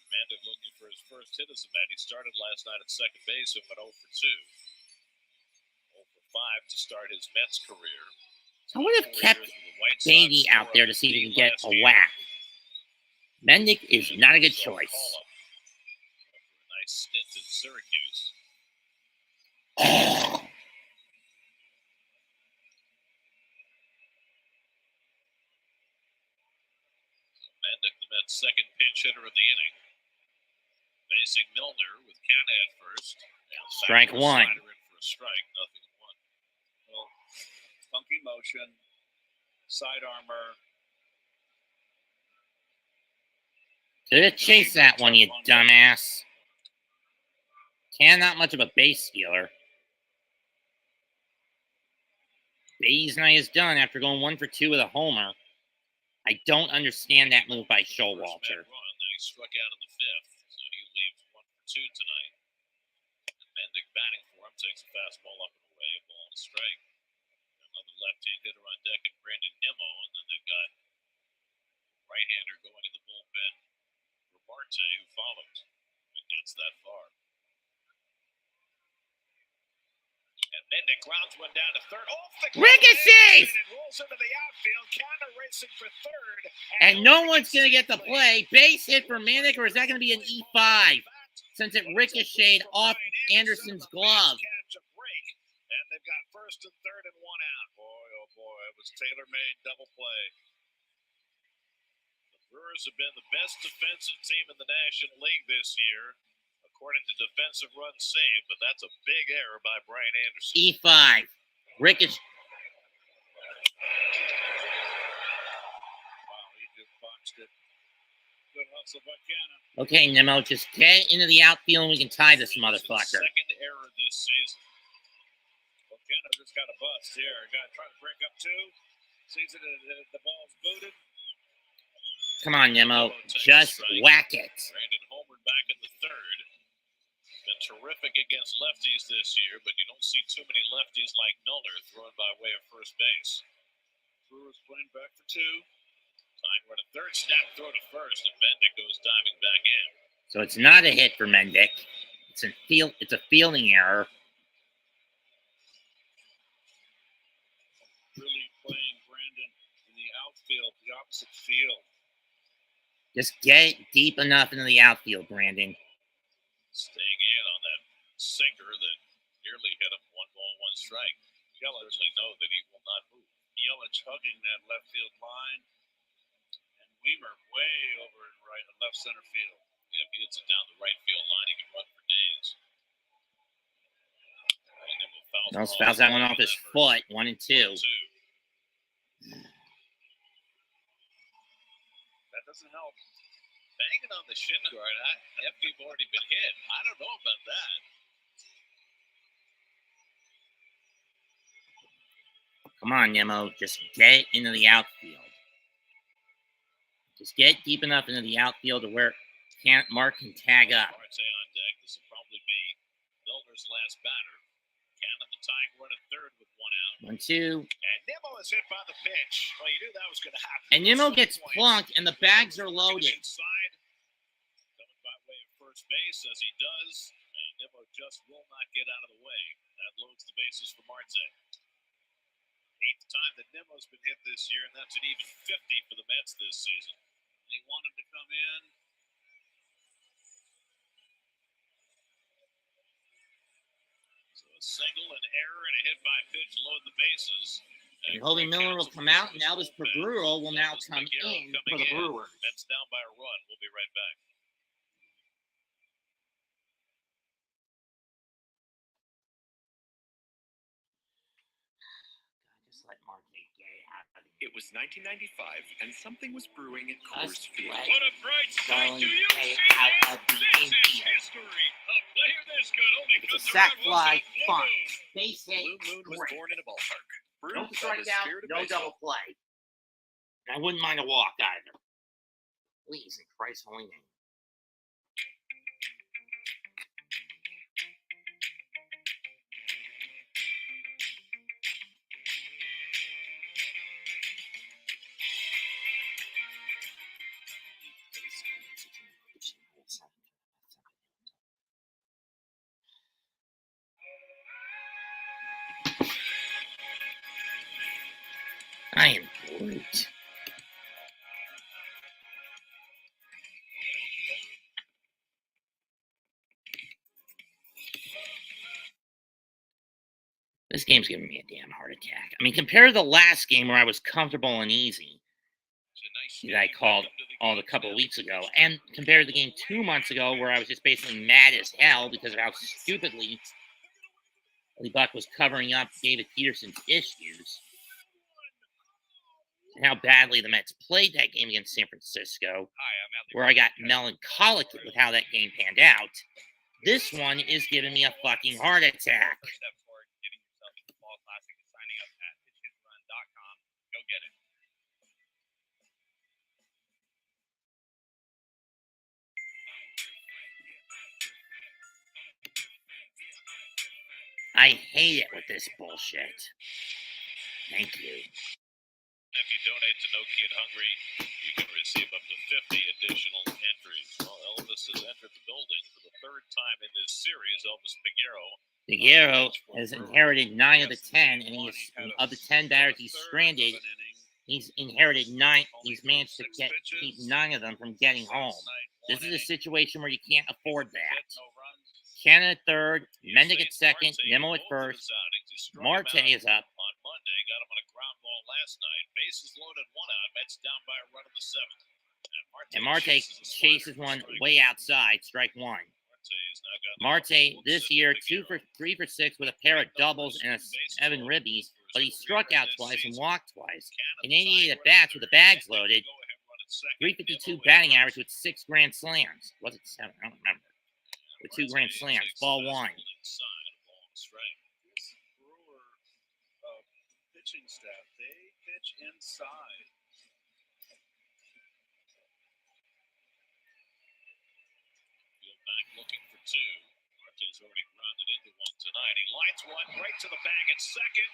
Mendick looking for his first hit as a Met. He started last night at second base and went 0 for 2. 0 for 5 to start his Mets career. I would have kept Beatty out there to see if he can get a whack. Mendick is not a good choice. Nice stint in Syracuse. Mendick, the Mets' second pinch hitter of the inning. Facing Milner with Canha at first. Strike one. In for a strike, nothing one. Well, funky motion, side armor. Could have chased that one, you dumbass. Can not much of a base stealer. Beatty's night is done after going 1 for 2 with a homer. I don't understand that move by Showalter. Then he struck out in the 5th, so he leaves 1 for 2 tonight. And Mendick batting for him, takes a fastball up and away, a ball and a strike. Another left-hand hitter on deck and Brandon Nimmo, and then they've got right-hander going in the bullpen for Marte, who follows and gets that far. And Mendick grounds one down to third. Off the Ricochet! It rolls into the outfield. Canha racing for third. And no one's going to get the play. Base hit for Mendick, or is that going to be an E5? Since it ricocheted off Anderson's glove. Catch a break. And they've got first and third and one out. Boy, oh boy, it was tailor-made double play. The Brewers have been the best defensive team in the National League this year, according to defensive runs saved, but that's a big error by Brian Anderson. E5. Ricochet. Wow, he just boxed it. Good hustle by Canha. Okay, Nimmo, just get into the outfield and we can tie this motherfucker. Second error this season. Well, Canha just got a bust here. Got trying to break up 2. Sees it, the ball's booted. Come on, Nimmo. Just whack it. Brandon homered back in the 3rd. Been terrific against lefties this year, but you don't see too many lefties like Milner throwing by way of first base. Brewers playing back for 2. Time run a third, snap throw to first, and Mendick goes diving back in. So it's not a hit for Mendick. It's a fielding error. Really playing Brandon in the outfield, the opposite field. Just get deep enough into the outfield, Brandon. Staying in on that sinker that nearly hit him. 1 ball, 1 strike. Yelich know that he will not move. Yelich hugging that left field line. And Weimer way over in left center field. Yeah, if he hits it down the right field line, he can run for days. And then we'll Fouls that one off his foot. 1 and 2. That doesn't help. Banging on the shin guard after you've already been hit. I don't know about that. Come on, Nimmo. Just get into the outfield. Just get deep enough into the outfield to where Mark can tag up. Marte on deck. This will probably be Milner's last batter. Canha the tying run at third with 1 out. 1, 2. And Nimmo is hit by the pitch. Well, you knew that was going to happen. And Nimmo gets plunked, and the bags are loaded. Inside, coming by way of first base as he does, and Nimmo just will not get out of the way. That loads the bases for Marte. 8th time that Nimmo's been hit this year, and that's an even 50 for the Mets this season. And he wanted to come in. So a single, an error, and a hit by pitch load the bases. And Hobie Miller will come out, and Elvis Paguro will now come in for the Brewers. Mets down by a run. We'll be right back. Just let Mark get out of the It was 1995, and something was brewing at Coors Field. What a bright Darling, sight. Do you stay see out this? of the This is infield. history. A player this good only It's a comes sack around fly, once in a blue fun. moon. Base hit, Blue Moon was great. born in a ballpark. No Brewed by the strikeout, spirit of no baseball. double play. And I wouldn't mind a walk either. Please, in Christ's holy name. game's giving me a damn heart attack. I mean, compared to the last game where I was comfortable and easy, that I called a couple of weeks ago, and compared to the game 2 months ago where I was just basically mad as hell because of how stupidly Lee Buck was covering up David Peterson's issues, and how badly the Mets played that game against San Francisco, where I got melancholic with how that game panned out. This one is giving me a fucking heart attack. I hate it with this bullshit. Thank you. If you donate to No Kid Hungry, you can receive up to 50 additional entries. Well, Elvis has entered the building for the third time in this series. Elvis Figueroa has inherited 9 of the 10, and of the 10 batters he's stranded, he's inherited 9. He's managed to keep 9 of them from getting home. This is a situation where you can't afford that. Cannon at third, Mendick at second, Nimmo at first. Marte is up. On Monday, got him on a ground ball last night. Bases loaded, 1 out. Mets down by a run in the 7th. And Marte chases one way outside, strike 1. Marte this year 3 for 6 with a pair of doubles and 7 ribbies, but he struck out twice and walked twice. In 88 at bats with the bags loaded, 352 batting average with 6 grand slams. Was it 7? I don't remember. With 2 grand slams. Ball 1. Pitching staff, they pitch inside. Field back looking for 2. Marte's already grounded into 1 tonight. He lights one right to the bag at second.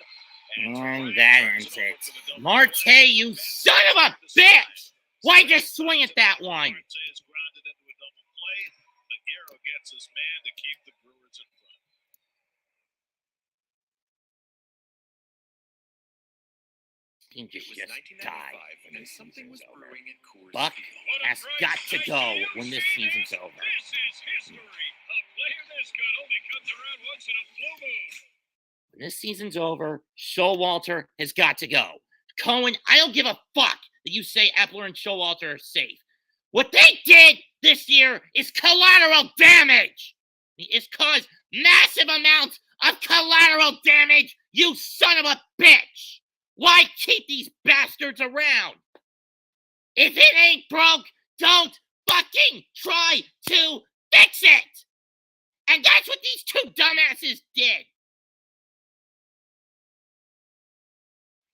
And that ends it. Marte, you son of a bitch! Why'd you swing at that one? Marte is grounded into a double play. Figueroa gets his man to keep the Brewers in front. Team just It was died 1995 when and this something season's was over. brewing at Coors Buck Field. has got to go when this season's over. This is history. A player this good only comes around once in a blue moon. When this season's over, Showalter has got to go. Cohen, I don't give a fuck that you say Epler and Showalter are safe. What they did this year is collateral damage. It's caused massive amounts of collateral damage, you son of a bitch. Why keep these bastards around? If it ain't broke, don't fucking try to fix it. And that's what these 2 dumbasses did.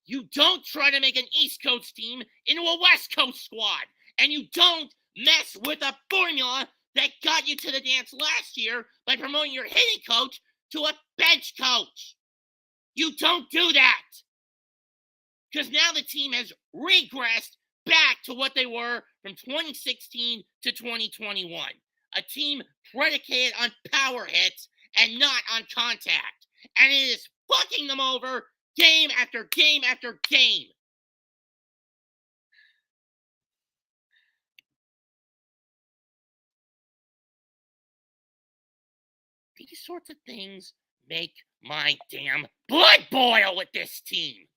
You don't try to make an East Coast team into a West Coast squad. And you don't mess with a formula that got you to the dance last year by promoting your hitting coach to a bench coach. You don't do that. Because now the team has regressed back to what they were from 2016 to 2021. A team predicated on power hits and not on contact. And it is fucking them over game after game after game. These sorts of things make my damn blood boil with this team.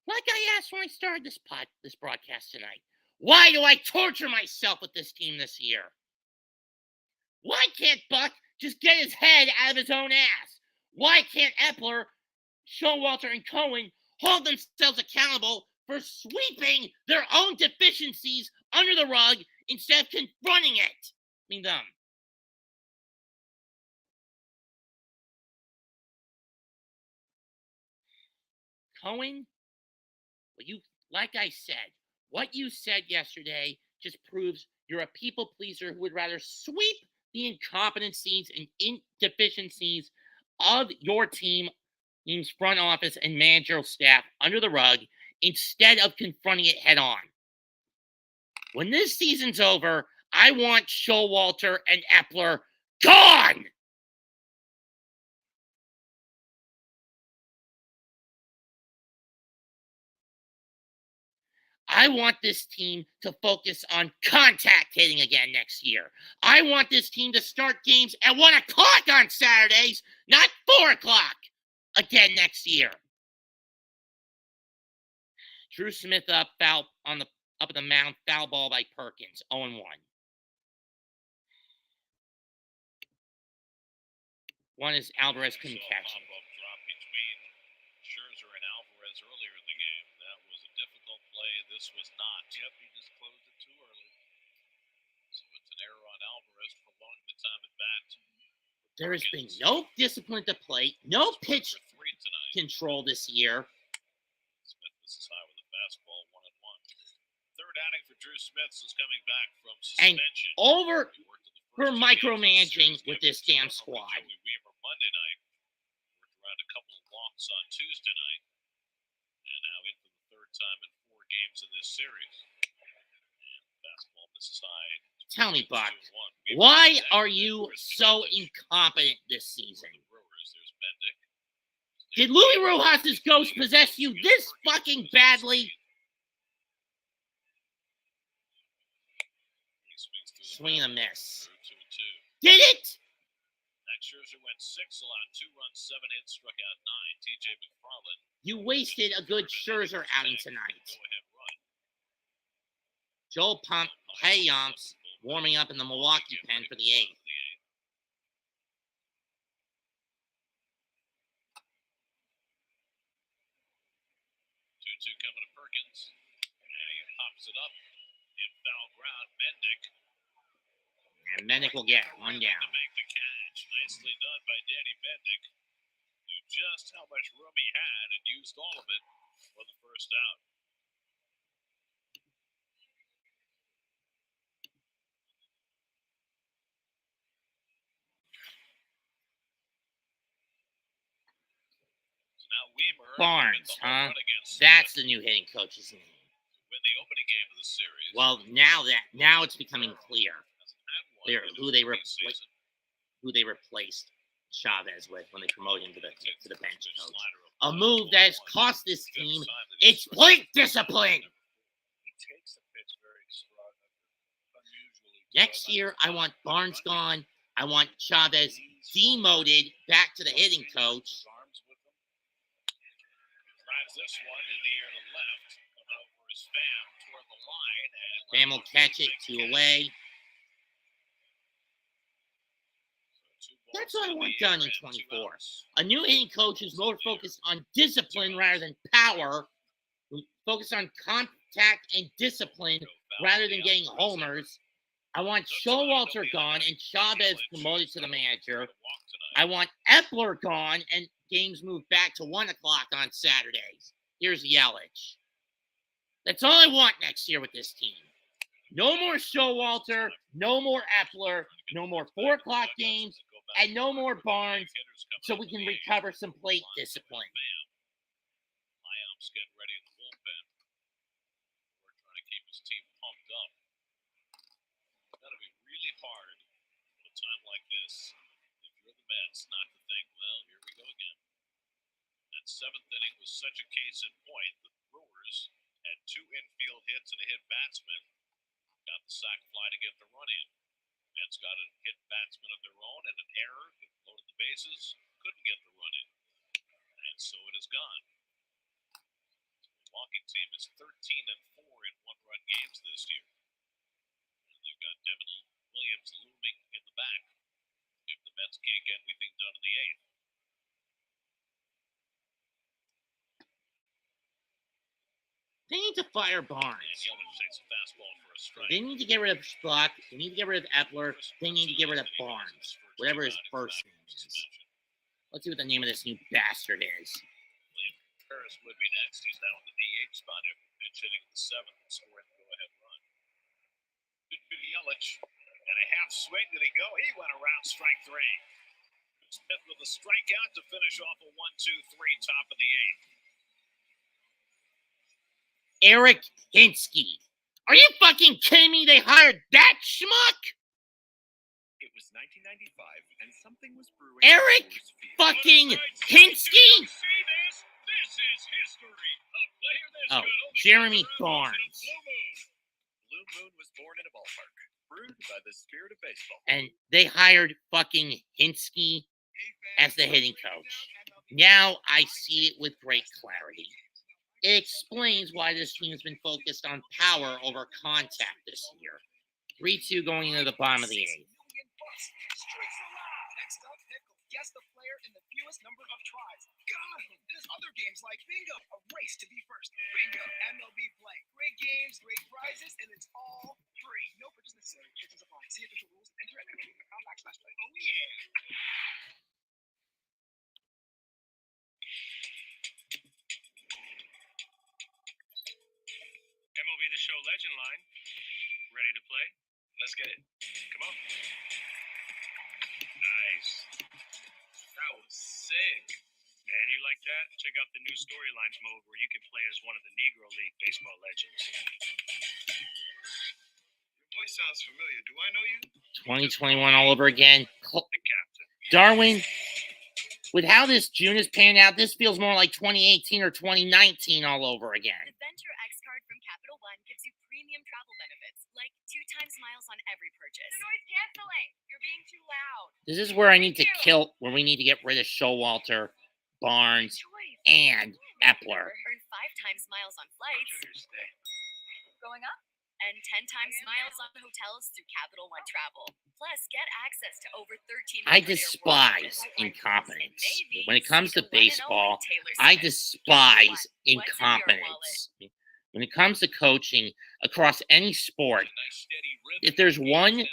Like I asked when I started this broadcast tonight, why do I torture myself with this team this year? Why can't Buck just get his head out of his own ass? Why can't Epler, Showalter, and Cohen hold themselves accountable for sweeping their own deficiencies under the rug instead of confronting it? I mean, them. Cohen, what you said yesterday just proves you're a people pleaser who would rather sweep the incompetencies and indeficiencies of your team's front office and managerial staff under the rug instead of confronting it head on. When this season's over, I want Showalter and Epler gone! I want this team to focus on contact hitting again next year. I want this team to start games at 1 o'clock on Saturdays, not 4 o'clock again next year. Drew Smith up at the mound, foul ball by Perkins, 0-1. One is Alvarez couldn't catch it. Drop between Scherzer and Alvarez earlier in the game. That was a difficult play. This was not. Yep, he just closed it too early. So it's an error on Alvarez for prolonging the time at bat. There has been no discipline to plate, no pitch control this year. Smith misses high with a fastball, 1-1. Third outing for Drew Smith is coming back from suspension. And over for micromanaging with this damn squad. Joey Weaver Monday night. Worked around a couple of walks on Tuesday night. And now in for the third time in 4 games in this series. And fastball misses high. Tell me, Buck, why are you so incompetent this season? Did Louis Rojas' ghost possess you this fucking badly? Swing and a miss. Did it? Max Scherzer went 6, allowed 2 runs, 7 hits, struck out 9. TJ McFarland. You wasted a good Scherzer outing tonight. Joel Payamps warming up in the Milwaukee pen for the 8th. 2-2 coming to Perkins. And he pops it up. In foul ground, Mendick. And Mendick will get it, 1 down. To make the catch. Nicely done by Danny Mendick. Knew just how much room he had and used all of it for the first out. So now Weaver Barnes, huh? That's the new hitting coach's name. Win the opening game of the series. Well, now it's becoming clear who they replaced Chavez with when they promoted him to the bench coach. A move that has cost this team its plate discipline. Next year, I want Barnes gone. I want Chavez demoted back to the hitting coach. Drives this one in the air to left. Coming over his Pham toward the line. Pham will catch it 2 away. That's what I want done in 24. A new hitting coach who's more focused on discipline rather than power. Focused on contact and discipline rather than getting homers. I want Showalter gone and Chavez promoted to the manager. I want Epler gone and games moved back to 1 o'clock on Saturdays. Here's Yelich. That's all I want next year with this team. No more Showalter, no more Epler, no more 4 o'clock games, and no more Barnes so we can recover some plate discipline. Lyons getting ready in the bullpen. We're trying to keep his team pumped up. It's got to be really hard at a time like this, if you're the Mets, not to think, well, here we go again. That 7th inning was such a case in point. The Brewers had 2 infield hits and a hit batsman. Got the sac fly to get the run in. Mets got a hit batsman of their own and an error. It loaded the bases, couldn't get the run in. And so it is gone. The Milwaukee team is 13-4 in 1-run games this year. And they've got Devin Williams looming in the back if the Mets can't get anything done in the 8th. They need to fire Barnes. Yelich takes a fastball for a strike. They need to get rid of Schluck. They need to get rid of Epler. They need to get rid of Barnes. Whatever his first name is. Let's see what the name of this new bastard is. William Paris would be next. He's now in the DH spot after pitch hitting the 7th and scoring the go-ahead run. Yelich and a half swing. Did he go? He went around strike 3. Smith with a strikeout to finish off a 1-2-3 top of the 8th. Eric Hinsky. Are you fucking kidding me? They hired that schmuck? It was 1995, and something was brewing. Eric fucking Hinsky? This is history. A player this good Jeremy Barnes. Blue Moon was born in a ballpark, brewed by the spirit of baseball. And they hired fucking Hinsky as the hitting coach. Now I see it with great clarity. It explains why this team has been focused on power over contact this year. 3-2 going into the bottom of the eighth. Next up, Pickle. Guess the player in the fewest number of tries. God, there's other games like Bingo, a race to be first. Bingo, MLB Play. Great games, great prizes, and it's all free. No purchase necessary. Purchase apply. See official rules. Enter at MLB.com/play. Oh yeah. MLB The Show Legend line. Ready to play? Let's get it. Come on. Nice. That was sick. Man, you like that? Check out the new storylines mode where you can play as one of the Negro League baseball legends. Your voice sounds familiar. Do I know you? 2021 all over again. The captain. Darwin, with how this June has panned out, this feels more like 2018 or 2019 all over again. The Venture X card from Capital One gives you premium travel benefits, like 2 times miles on every purchase. The noise canceling. You're being too loud. This is where I need to where we need to get rid of Showalter, Barnes, and Epler. Earn 5 times miles on flights. Going up? And 10 times miles on hotels through Capital One Travel. Plus, get access to over 13. I despise incompetence. When it comes to baseball, I despise incompetence. When it comes to coaching across any sport, if there's one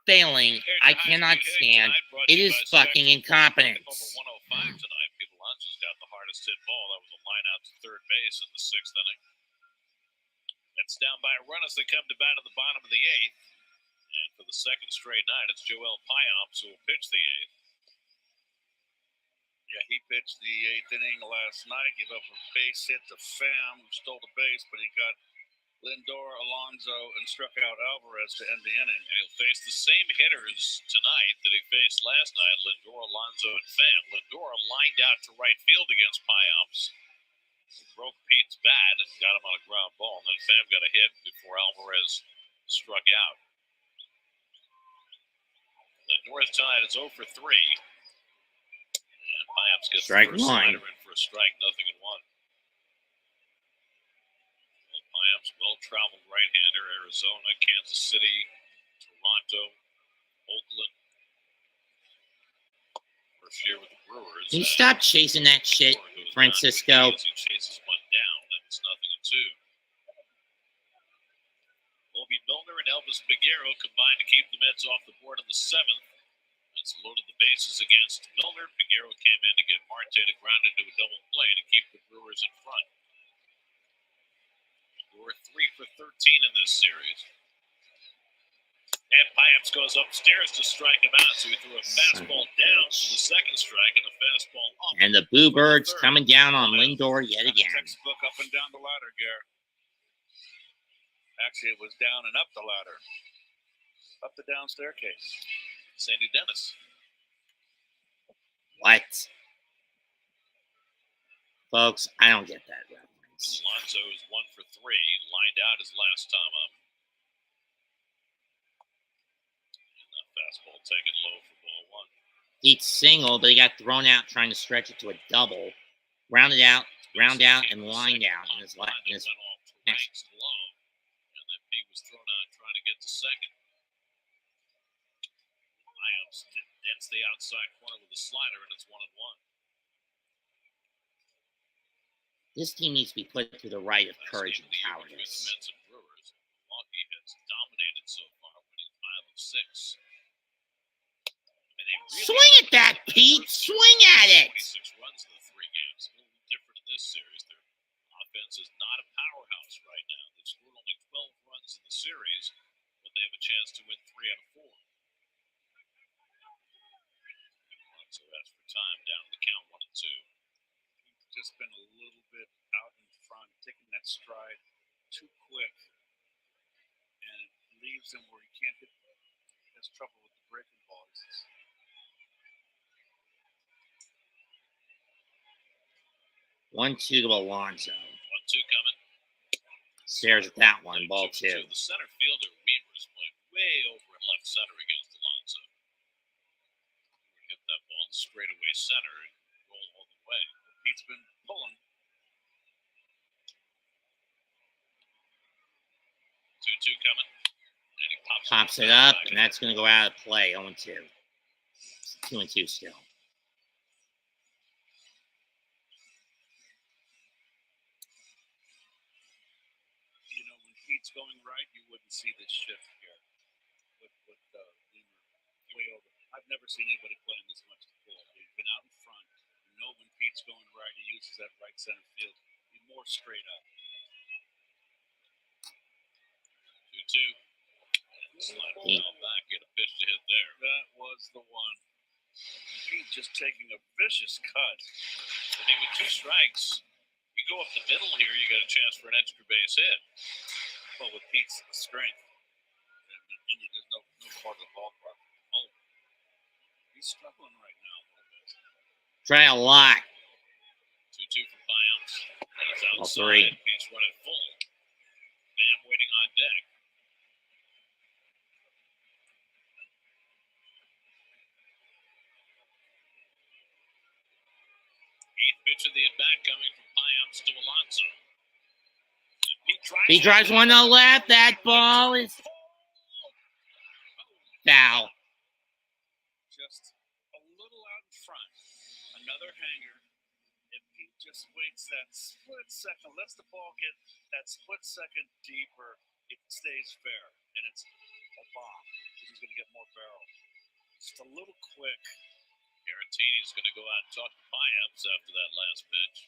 failing I cannot stand, it is fucking incompetence. Over 105 tonight. Peter Alonso's got the hardest hit ball. That was a line out to third base in the 6th inning. That's down by a run as they come to bat at the bottom of the 8th. And for the second straight night, it's Joel Payamps who will pitch the 8th. Yeah, he pitched the 8th inning last night, gave up a base hit to Pham, who stole the base, but he got Lindor, Alonso, and struck out Alvarez to end the inning. And he'll face the same hitters tonight that he faced last night, Lindor, Alonso, and Pham. Lindor lined out to right field against Payamps. Broke Pete's bat and got him on a ground ball. And then Pham got a hit before Alvarez struck out. Lindor tonight is 0 for 3. And Payamps gets Strike the first one. slider in for a strike, 0-1. Payamps, well-traveled right-hander. Arizona, Kansas City, Toronto, Oakland. First year with the Brewers. Can you stop chasing that shit, Francisco? He chases one down, and it's 0-2. Bobby Milner and Elvis Peguero combined to keep the Mets off the board in the 7th. Mets loaded the bases against Milner. Peguero came in to get Marte to ground into a double play to keep the Brewers in front. We're 3 for 13 in this series. And Payamps goes upstairs to strike him out, so he threw a fastball down for the second strike and a fastball up. And the Boo Birds coming down on Lindor yet again. Textbook up and down the ladder, Garrett. Actually, it was down and up the ladder. Up the down staircase. Sandy Dennis. What? Folks, I don't get that reference. Alonso is 1 for 3. Lined out his last time up. And that fastball taken low for ball 1. He's single, but he got thrown out trying to stretch it to a double. Rounded out, ground out, and lined out in his left. Went off Frank's glove. And then Pete was thrown out trying to get to second. Payamps dents the outside corner with a slider, and it's 1-1. This team needs to be put through the rite of courage and Between cowardice. the Mets and Brewers, Milwaukee has dominated so far, winning 5 of 6. And they really Swing at that, Pete! Swing at it! 26 runs in the 3 games. A little different in this series. Their offense is not a powerhouse right now. They've scored only 12 runs in the series, but they have a chance to win 3 out of 4. So as for time, down the count 1-2. Just been a little bit out in front, taking that stride too quick, and it leaves him where he can't hit. He has trouble with the breaking balls. 1-2 to Alonso. 1-2 coming. Stares at that one. Ball 2. The center fielder, Weaver's played way over in left center against Alonso. Hit that ball straight away center and roll all the way. Pete's been pulling. 2-2 coming. And he Pops it up, and that's going to go out of play. 0-2. 2-2 still. You know, when Pete's going right, you wouldn't see this shift here with Weaver way over. I've never seen anybody playing this much to pull. He's been out in front. You know, when Pete's going right, he uses that right center field. Be more straight up. 2-2. Slide it back. Get a pitch to hit there. That was the one. Pete just taking a vicious cut. I think with 2 strikes, you go up the middle here, you got a chance for an extra base hit. Well, with Pete's strength, there's no part of the ballpark. Oh, he's struggling right now a little bit. Try a lot. 2-2 from Payams. He's Ball outside. 3. Pete's running full. Bam waiting on deck. Eighth pitch of the at-bat coming from Payams to Alonso. He drives one to the left. That ball is foul. Just a little out in front. Another hanger. If Pete just waits that split second, lets the ball get that split second deeper, it stays fair. And it's a bomb. He's going to get more barrel. Just a little quick. Caratini's going to go out and talk to Payams after that last pitch.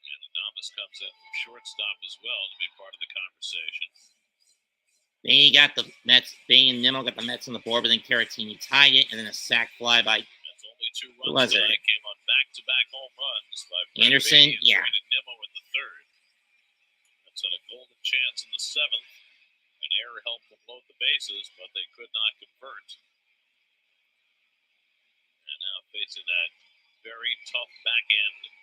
And Adames comes in from shortstop as well to be part of the conversation. Bain got the Mets. Bain and Nimmo got the Mets on the board, but then Caratini tied it, and then a sack fly by. That's only 2 runs. Who was it? Came on back-to-back home runs by Brett Anderson. Bain and Yeah. traded Nimmo in the 3rd. That's a golden chance in the 7th. An error helped them load the bases, but they could not convert. And now facing that very tough back end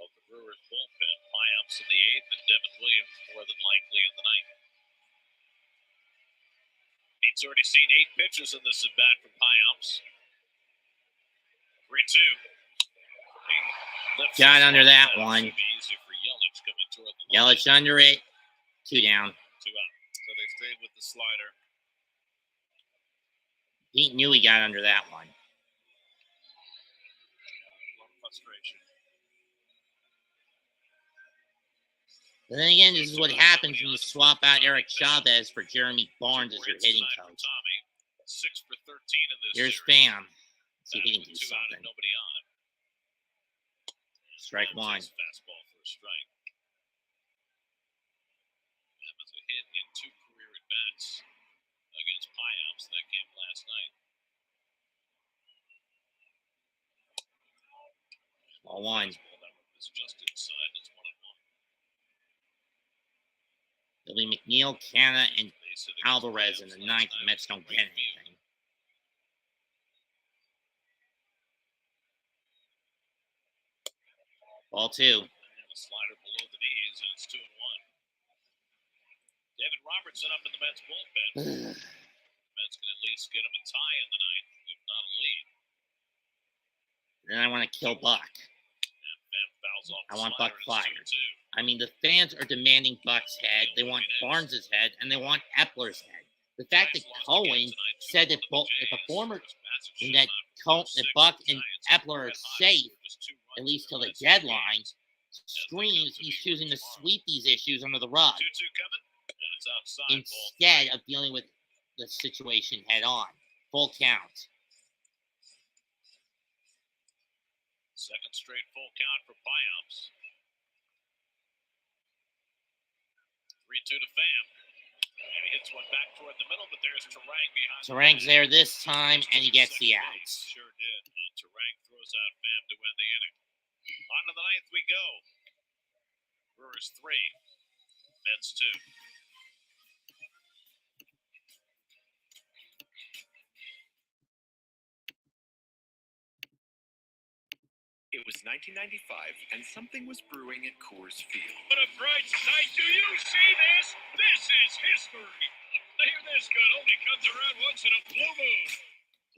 of the Brewers bullpen, Payams in the 8th and Devin Williams more than likely in the 9th. Pete's already seen 8 pitches in this at-bat from Payams. 3-2. Got under that one. Should be easy for Yelich coming toward the line. Yelich under it. 2 down. 2 out. So they stayed with the slider. He knew he got under that one. A lot of frustration. But then again, this is what happens when you swap out Eric Chavez for Jeremy Barnes as your hitting coach. Tommy, 6 for 13 in this Here's series. Pham. See if he can do 2 out and something. nobody on. Strike Pham 1. takes a fastball for a strike. That was a hit in 2 career at-bats against Payams that game last night. Ball 1. Fastball, that one was just inside. That's 1-1. It'll be McNeil, Canna, and Base hit against Alvarez in Payams the last 9th. The night Mets was don't right get field. anything. Ball 2. And a slider below the knees, and it's 2-1. David Robertson up in the Mets bullpen. Mets can at least get him a tie in the 9th, if not a lead. Then I want to kill Buck. And Pham fouls off I the want slider, Buck and it's 2-2. I mean, the fans are demanding Buck's head. They want Barnes' head, and they want Epler's head. The fact that Cohen said that if a former that Buck and Epler are safe, at least till the deadline, screams he's choosing to sweep these issues under the rug 2-2 coming, and it's outside. Ball instead of dealing with the situation head on. Full count. Second straight full count for Payams. 3-2 to Pham. And he hits one back toward the middle, but there's Terang behind. Terang's there this time, and he gets the Second outs. base, sure did. And Terang throws out Pham to win the inning. On to the 9th we go. Brewers 3, Mets 2. It It was 1995, and something was brewing at Coors Field. What a bright sight. Do you see this? This is history. A player this good only comes around once in a blue moon.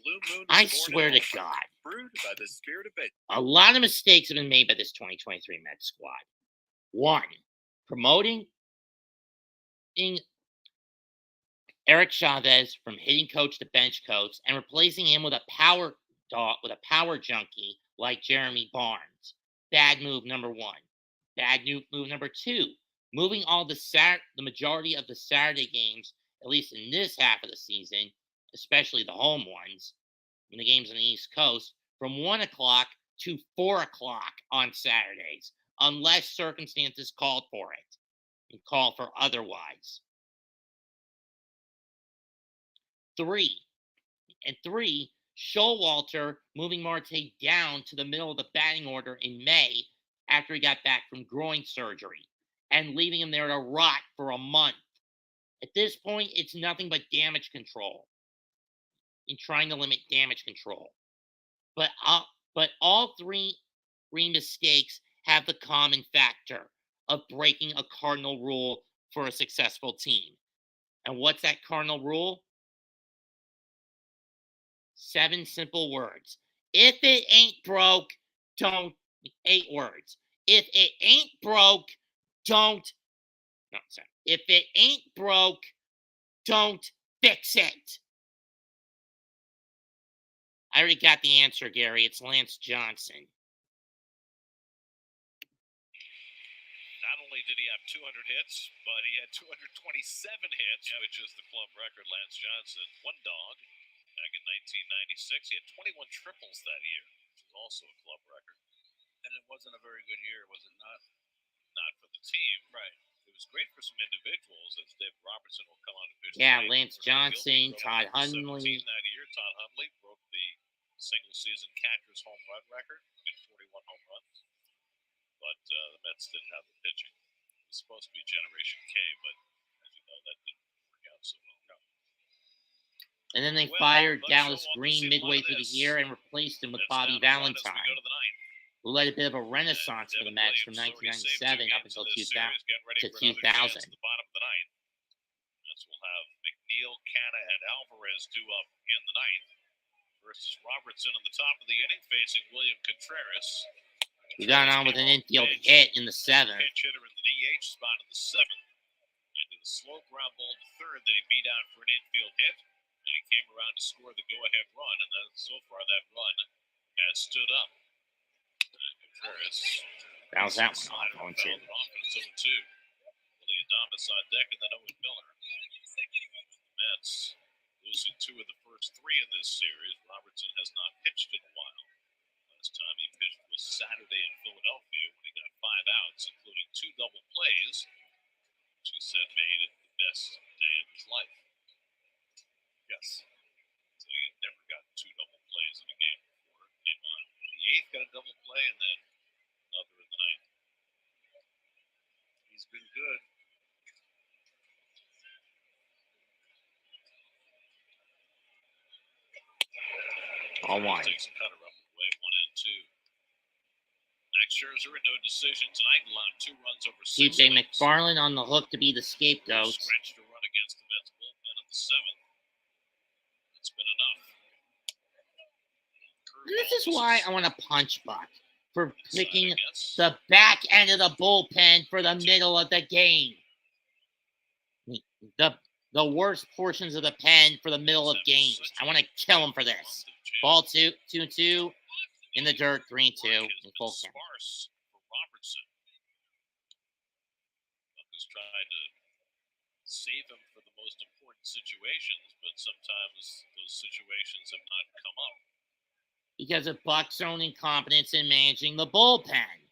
Blue Moon was I born swear in to Auburn, God, brewed by the spirit of a lot of mistakes have been made by this 2023 Mets squad. One, promoting Eric Chavez from hitting coach to bench coach and replacing him with a power junkie like Jeremy Barnes. Bad move number one. Bad move number two. Moving all the majority of the Saturday games, at least in this half of the season, especially the home ones, when the games on the East Coast, from 1 o'clock to 4 o'clock on Saturdays, unless circumstances called for it and call for otherwise. Three, Showalter moving Marte down to the middle of the batting order in May after he got back from groin surgery and leaving him there to rot for a month. At this point, it's nothing but damage control in trying to limit damage control. But all three mistakes have the common factor of breaking a cardinal rule for a successful team. And what's that cardinal rule? 7 simple words. If it ain't broke, don't. 8 words. If it ain't broke, don't. No, sorry. If it ain't broke, don't fix it. I already got the answer, Gary. It's Lance Johnson. Not only did he have 200 hits, but he had 227 hits, which is the club record. Lance Johnson, one dog. Back in 1996, he had 21 triples that year, which is also a club record. And it wasn't a very good year, was it not? Not for the team. Right. It was great for some individuals, as Dave Robertson will come on and pitch. Yeah, Lance Johnson, Todd Hundley. That year, Todd Hundley broke the single-season catcher's home run record, did 41 home runs. But the Mets didn't have the pitching. It was supposed to be Generation K, but as you know, that didn't work out so well. No. And then they fired Dallas Green midway through the year and replaced him with Bobby Valentine, who led a bit of a renaissance for the Mets from 1997 up until 2000. To the bottom of the ninth. Mets will have McNeil, Canna, and Alvarez due up in the ninth versus Robertson in the top of the inning facing William Contreras. He got on with an infield hit in the 7th. Pinch hitter in the DH spot in the 7th. Into the slow ground ball to third that he beat out for an infield hit. And he came around to score the go-ahead run, and then so far that run has stood up. Contreras. That was that one. Off in 0-2. Willie Adames on deck, and then Owen Miller. Mets losing 2 of the first 3 in this series. Robertson has not pitched in a while. Last time he pitched was Saturday in Philadelphia when he got 5 outs, including 2 double plays, which he said made it the best day of his life. Yes. So he had never gotten 2 double plays in a game before. Came on in the 8th, got a double play, and then another in the 9th. He's been good. All one. Takes a cutter up the way, 1-2. Max Scherzer, no decision tonight, allowed 2 runs over 6 TJ innings. McFarland on the hook to be the scapegoat. Scratched a run against the Mets bullpen in the 7th. It's been enough. This is why I want to punch Buck for picking the back end of the bullpen for the middle of the game. The worst portions of the pen for the middle of games. I want to kill him for this. Ball 2-2 in the dirt, 3-2 in full count. Sparse for Robertson. Buck has tried to save him for the most important situations, but sometimes those situations have not come up. Because of Buck's own incompetence in managing the bullpen.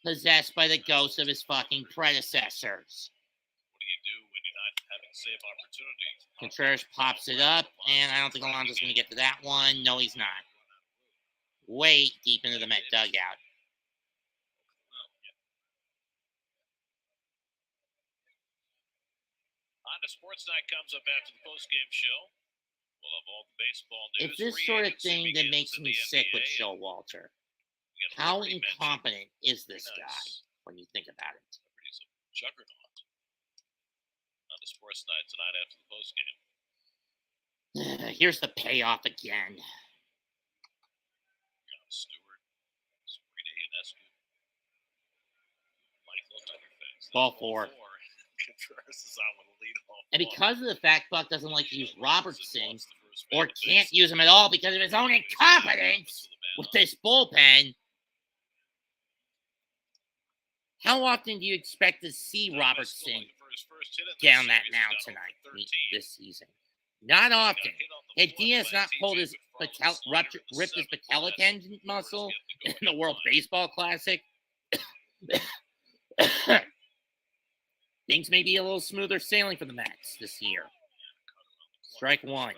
Possessed by the ghosts of his fucking predecessors. What do you do when you're not having save opportunities? Contreras pops it up, and I don't think Alonso's going to get to that one. No, he's not. Way deep into the Met dugout. On to Sports Night comes up after the postgame show. Well, of all the baseball news, It's this free sort of agency thing that begins makes in me the sick with NBA, and Showalter. we got How Liberty mentioned. incompetent is this Very guy nice. when you think about it? Liberty's a juggernaut on the sports night tonight after the postgame. Here's the payoff again. John Stewart, Sabrina Ionescu, Mike looked on your face. Ball four. Contreras is on with a leadoff. And because of the fact Buck doesn't like to use Robertson, Lost the first or man can't base. use him at all because of his own incompetence with this bullpen, how often do you expect to see Robertson down that mound tonight this season? Not often. Had Diaz not pulled his ripped his patella tendon muscle in the World Baseball Classic, things may be a little smoother sailing for the Mets this year. Strike one.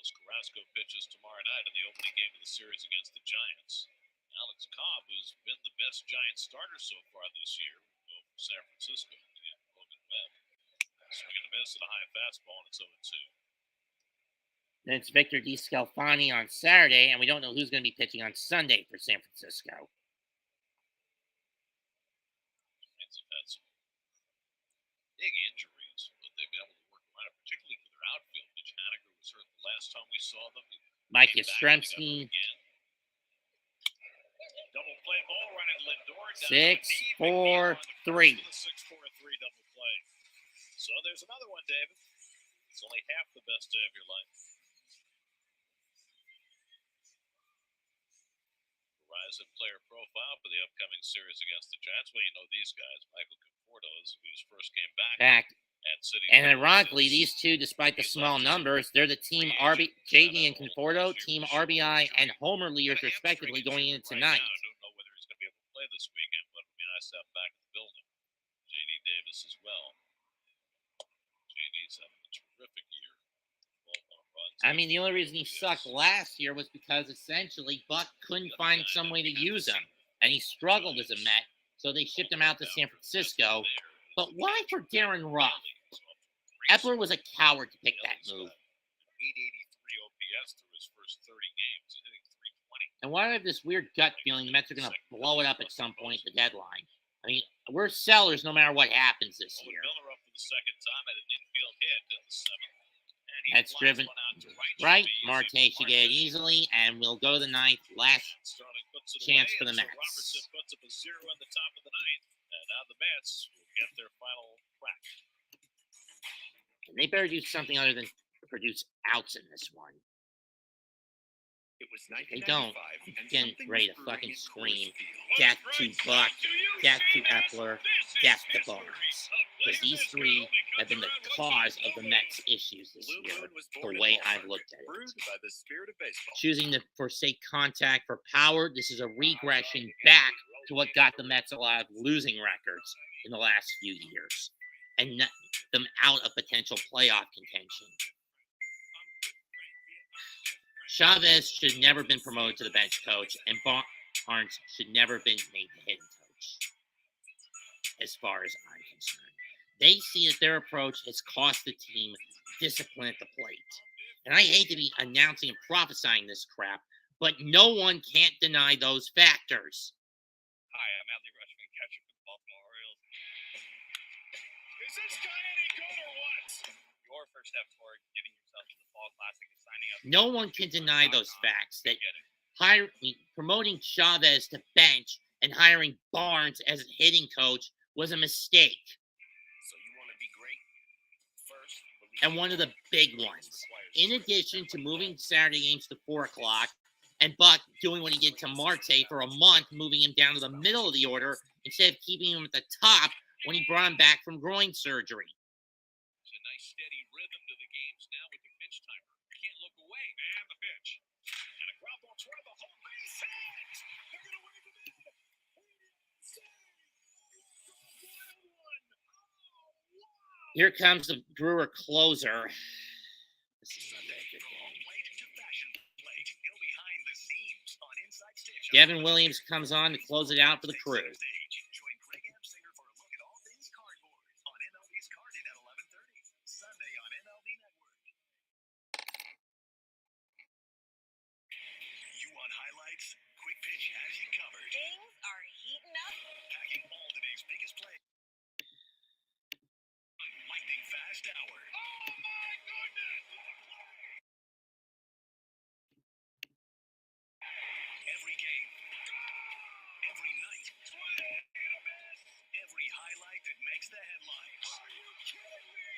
Carrasco pitches tomorrow night in the opening game of the series against the Giants. Alex Cobb, who's been the best Giants starter so far this year, will go from San Francisco to Logan Webb. Swing and a miss at a high fastball, and it's 0-2. Then it's Victor DeScalfani on Saturday, and we don't know who's going to be pitching on Sunday for San Francisco. Giants have had some big injuries, but they've been able to work around it, particularly for their outfield. Mitch Haniger was hurt the last time we saw them. Mike Yastrzemski. Double play ball running Lindor. 6-4-3. 6-4-3 double play. So there's another one, David. It's only half the best day of your life. Verizon player profile for the upcoming series against the Giants. Well, you know these guys. Michael Conforto is who his first came back at City. And ironically, these two, despite the small numbers, they're the team JD and Conforto, team RBI and homer leaders respectively going into tonight. I don't know whether he's going to be able to play this weekend, but it'll be nice to have him back in the building. JD Davis as well. JD's having a terrific year. 12 home runs. I mean, the only reason he sucked last year was because essentially Buck couldn't find some way to use him, and he struggled as a Met, so they shipped him out to San Francisco. But why for Darren Ruff? Epler was a coward to pick that move. 883 OPS through his first 30 games. He's hitting 320. And why do I have this weird gut feeling the Mets are going to blow it up at some point at the deadline? I mean, we're sellers no matter what happens this year. Miller up for the second time at an infield hit in the seventh. That's driven right. Marte should get it easily, and we'll go to the ninth. Last chance for the Mets. Robertson puts up a 0 in the top of the ninth, and now the Mets will get their final crack. And they better do something other than produce outs in this one. It was They don't. 1995, and Getting something ready was to brewing fucking at Coors scream. Field. Death to Buck, death to Epler, death to Barnes. Because these three have been the cause of the Mets' issues this Blue year, Moon was the born in way Baltimore, I've looked at brewed it. by the spirit of baseball. Choosing to forsake contact for power, this is a regression back to what got the Mets a lot of losing records in the last few years and them out of potential playoff contention. Chavez should never have been promoted to the bench coach, and Barnes should never have been made the hitting coach, as far as I'm concerned. They see that their approach has cost the team discipline at the plate. And I hate to be announcing and prophesying this crap, but no one can't deny those factors. Hi, I'm Adley Rushman, catcher for the Baltimore Orioles. Is this guy any good or what? Your first step toward getting yourself to the Fall Classic is signing up. No one can deny those facts that promoting Chavez to bench and hiring Barnes as a hitting coach was a mistake. So you want to be great first? And one of the big ones. In addition to moving Saturday games to 4 o'clock, and Buck doing what he did to Marte for a month, moving him down to the middle of the order instead of keeping him at the top when he brought him back from groin surgery. It's a nice steady rhythm to the games now with the pitch timer. Can't look away. And the pitch. And a ground ball toward the home base hit. They're going to wave him in. Here comes the Brewer closer. This is not that good game. Devin Williams comes on to close it out for the Crew. Every game. Every night. Every highlight that makes the headlines. Are you kidding me?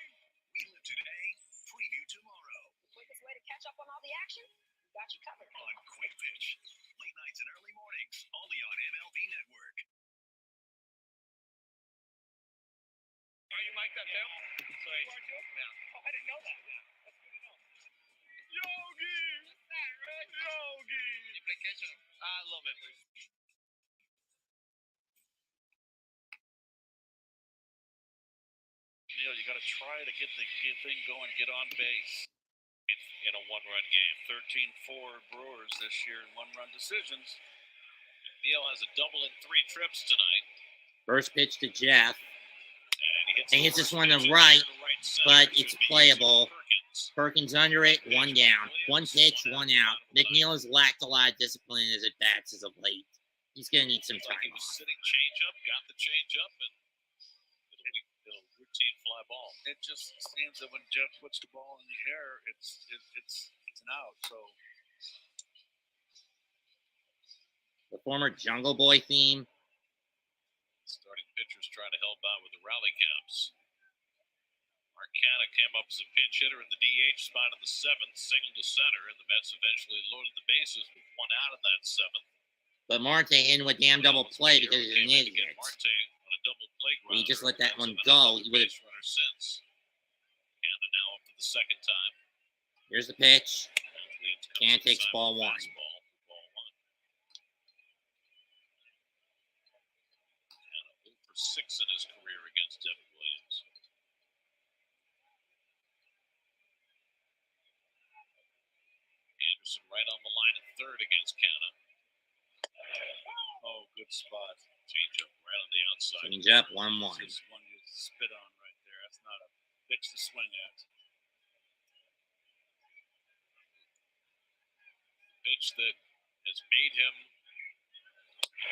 We live today, preview tomorrow. The quickest way to catch up on all the action? We got you covered. On Quick Pitch. Late nights and early mornings. Only on MLB Network. Are you mic'd up too? So you are too? Yeah. Oh, I didn't know that. Yeah. That's good to know. Yogi! What's that, Rick? Yogi! You play catcher? A little bit, please. Neil, you got to try to get the thing going, get on base in a one-run game. 13-4 Brewers this year in one-run decisions. Neil has a double in 3 trips tonight. First pitch to Jeff. And he hits this one to right, but it's playable. Perkins under it, 1 down. 1 pitch, 1 out. McNeil has lacked a lot of discipline in his at-bats as of late. He's going to need some time He was off. sitting change-up, got the change-up, and it'll routine fly ball. It just seems that when Jeff puts the ball in the air, it's an out. So The former Jungle Boy theme. starting pitchers trying to help out with the rally caps. Marcana came up as a pinch hitter in the DH spot in the 7th, single to center, and the Mets eventually loaded the bases with 1 out in that 7th. But Marte in with damn double play because he's an idiot. Marte on a double play If he just grounder, let that one and go, another he would have. base runner since. And now up to the 2nd time. Here's the pitch. Williams comes Can't takes inside ball with a 1. fastball for ball 1. And a 0 for 6 in his career against Devin Williams. Anderson right on the line at 3rd against Canna. Oh, good spot. Change up right on the outside. Change up, 1-1. This one you spit on right there. That's not a pitch to swing at. Pitch that has made him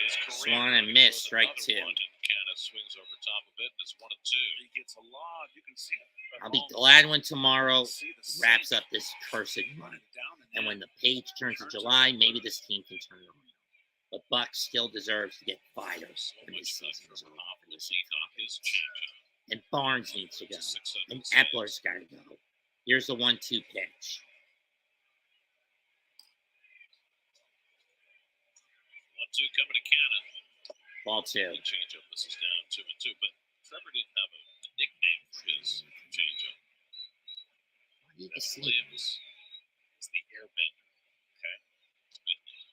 his career. Swung and missed, strike 2. And Canna swings over top of it, and it's 1-2. He gets a lot. You can see it. I'll be glad when tomorrow wraps up this cursed month. And when the page turns to July, maybe this team can turn it around. But Buck still deserves to get fired when his season is over. And Barnes needs to go. And Epler's got to go. Here's the 1-2 pitch. 1-2 coming to Canna. Ball 2. Changeup. This is down 2-2. But Trevor didn't have a nickname for his changeup. Williams is the airbender. Okay. Good name.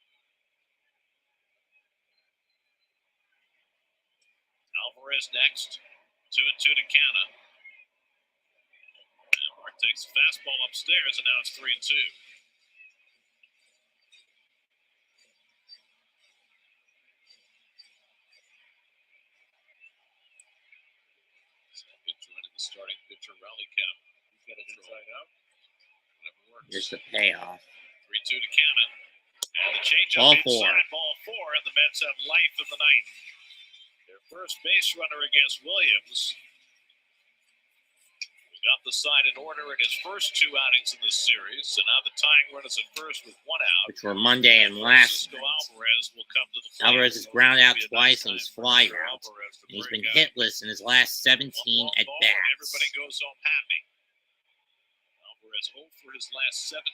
Alvarez next. 2-2 to Canna. And Mark takes a fastball upstairs, and now it's 3-2. Joining the starting pitcher rally cap. He's got it inside out. Whatever works. Here's the payoff. 3-2 to Canna. And the changeup Ball inside 4. ball 4, and the Mets have life in the 9th. Their first base runner against Williams. We got the side in order in his first 2 outings in this series, and now the tying run is at first with 1 out. Which were Monday and last Francisco night. Alvarez will come to the plate. Alvarez has ground out It'll be a twice nice and he's time for fly Mr. out. Alvarez to And he's break been out. hitless in his last 17 One at ball, and bats. everybody goes home happy. Alvarez 0 for his last 17.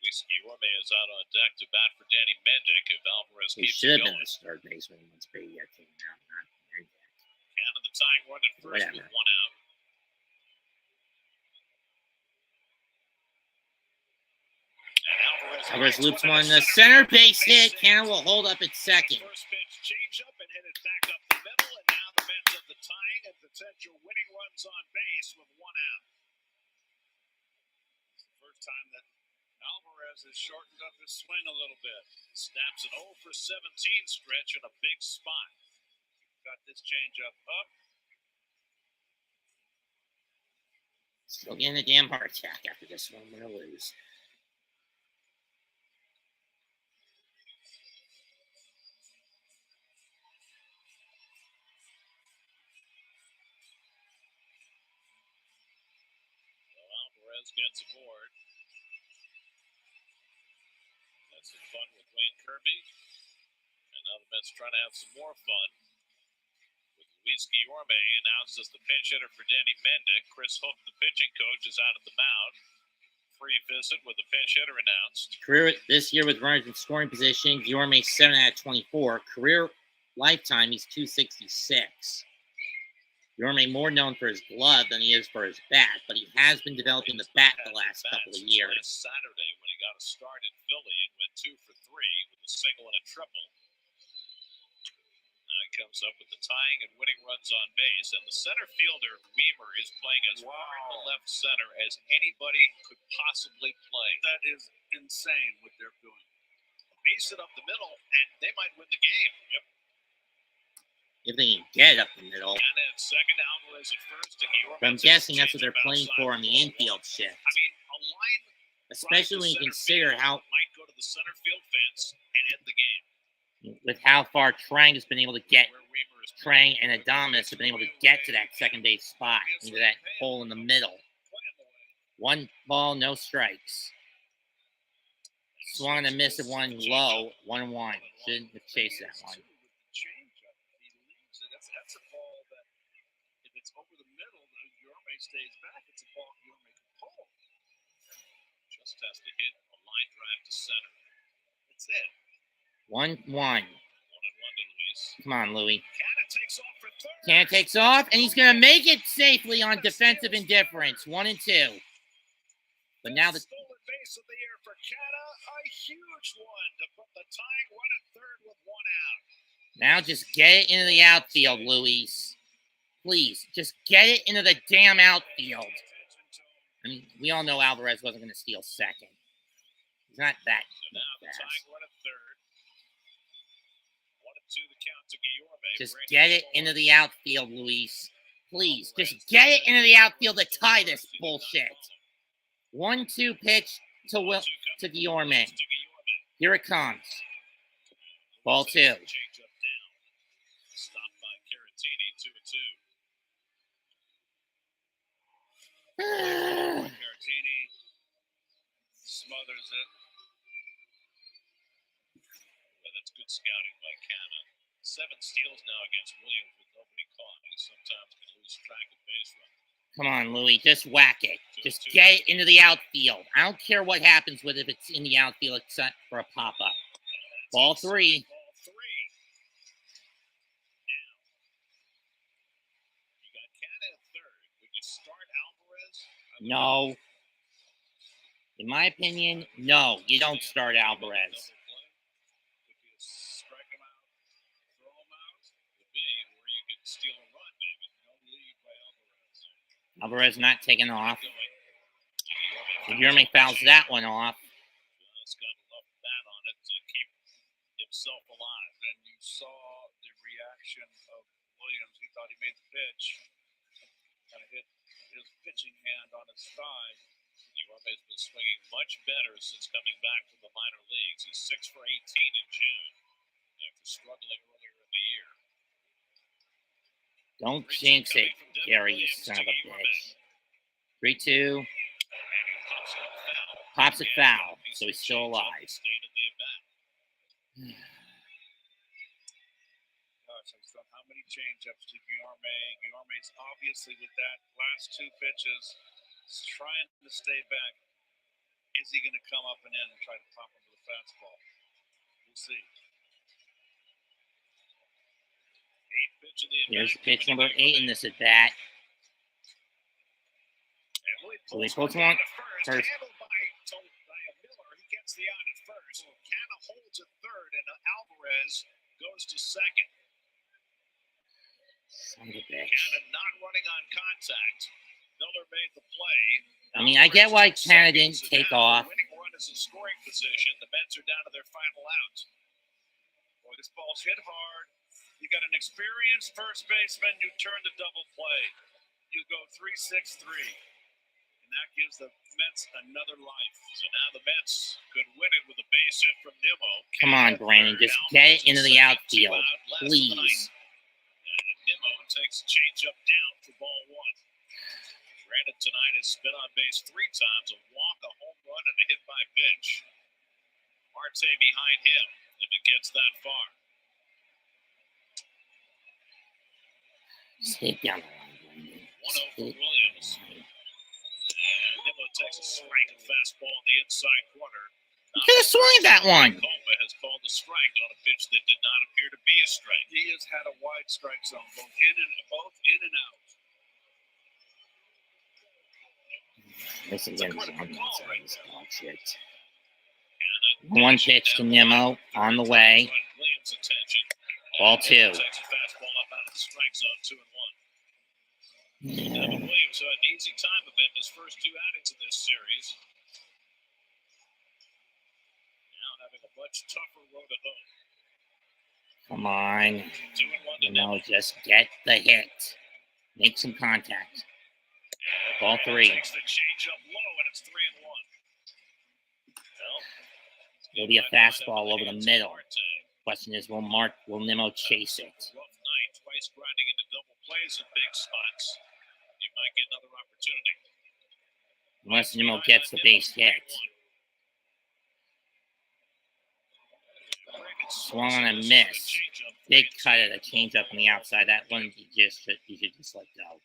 Luis Guillorme is out on deck to bat for Danny Mendick if Alvarez He keeps should have going. been the third baseman once Badia came out. Not Mendick. Count of the tying run at first with Whatever. 1 out. And Alvarez loops into one. The center base hit. Cannon will hold up at second. First pitch change up and hit it back up the middle, and now the Mets have the tying and potential winning runs on base with 1 out. It's the first time that Alvarez has shortened up his swing a little bit. Snaps an 0 for 17 stretch in a big spot. Got this change up. Still getting a damn heart attack after this one. We're going to lose. Alvarez gets aboard. That's some fun with Wayne Kirby. And now the Mets trying to have some more fun. With Luis Guillorme announced as the pinch hitter for Danny Mendick. Chris Hook, the pitching coach, is out of the mound. Free visit with the pinch hitter announced. Career this year with runners in scoring position, Guillorme 7 out of 24. Career lifetime, he's 266. Guillorme more known for his glove than he is for his bat, but he has been developing the bat the last couple of years. Last Saturday when he got a start in Philly and went 2 for 3 with a single and a triple. Now he comes up with the tying and winning runs on base, and the center fielder, Weimer, is playing as far in the left center as anybody could possibly play. That is insane what they're doing. Base it up the middle, and they might win the game. Yep. If they can get it up the middle. And then second, Alvarez at first, and But I'm guessing that's what they're playing for on the infield shift. I mean, a line, especially when you consider how might go to the center field fence and end the game. With how far Trang has been able to get, Trang and Adames have been able to get to that second base spot, into that hole in the middle. 1 ball, no strikes. Swung and a miss at one low, 1-1. Shouldn't have chased that one. That's a ball that, if it's over the middle, Guillorme stays back. It's a ball Guillorme can pull. Just has to hit a line drive to center. That's it. 1-1. 1-1 to Luis. Come on, Louie. Canna takes off for third. Canna takes off, and he's going to make it safely on defensive indifference. 1-2. But now the stolen base of the year for Canna, a huge one to put the tying run at third with 1 out. now just get it into the outfield, Luis. Please, just get it into the damn outfield. I mean, we all know Alvarez wasn't going to steal second. He's not that fast. Just get it into the outfield, Luis. Please, just get it into the outfield to tie this bullshit. 1-2 pitch to Guillorme. Here it comes. Ball 2. Stopped by Caratini, 2-2. Caratini smothers it. But that's good scouting by Canna. 7 steals now against Williams with nobody caught. He sometimes can lose track of base running. Come on, Louie. Just whack it. Just get it into the outfield. I don't care what happens with it if it's in the outfield except for a pop-up. Ball 3. Ball 3. Now, you got Canna at third. Would you start Alvarez? No. In my opinion, no. You don't start Alvarez. Strike him out, throw him out. Could be, or you could steal a run, maybe. No lead by Alvarez. Alvarez not taking off. Guillorme fouls that one off. Just got enough bat on it to keep himself alive. And you saw the reaction of Williams. He thought he made the pitch. Kind of hit his pitching hand on his thigh. Guillorme's been swinging much better since coming back from the minor leagues. He's 6 for 18 in June after struggling earlier in the year. Don't jinx it, Gary, you son of a bitch. 3-2. Pops a foul, so he's still alive. Gosh, I've thought how many change-ups to Guillorme. Guillorme's obviously with that last 2 pitches is trying to stay back. Is he going to come up and in and try to pop him with a fastball? We'll see. Here's pitch number 8 in this at-bat. So they pull one first. Handled by Miller. He gets the out at first. Canna holds at third, and Alvarez goes to second. Son of a bitch. Canna not running on contact. Miller made the play. I mean, I get why Canna didn't take off. The winning run is in scoring position. The Mets are down to their final out. Boy, this ball's hit hard. You got an experienced first baseman. You turn to double play. You go 3-6-3. And that gives the Mets another life. So now the Mets could win it with a base hit from Nimmo. Come on, Brandon. Just get it into the outfield. Please. And Nimmo takes a changeup down for ball 1. Granted, tonight has been on base 3 times, a walk, a home run, and a hit by pitch. Marte behind him if it gets that far. Just hit down the line. 1-0 for Williams. And Nimmo takes a strike, a fastball in the inside corner. You could have swung at that one. Copa has called a strike on a pitch that did not appear to be a strike. He has had a wide strike zone, both in and out. This again is on shit. One pitch to Nimmo on the way. Williams' attention. Ball 2. Takes a fastball up out of the strike zone, 2-1. Devin Williams had an easy time of it in his first 2 outings in this series. Now having a much tougher road to hoe. Come on. 2-1 to Nimmo, just get the hit. Make some contact. Ball 3. Takes the change up low, and it's 3-1. Well, It'll be a fastball over the middle. Question is, will Nimmo chase it? Rough night, twice grinding into double plays in big spots. You might get another opportunity. Unless Nimmo gets the base hit. Swung on a miss. Big cut at a changeup on the outside. That one you should just let go.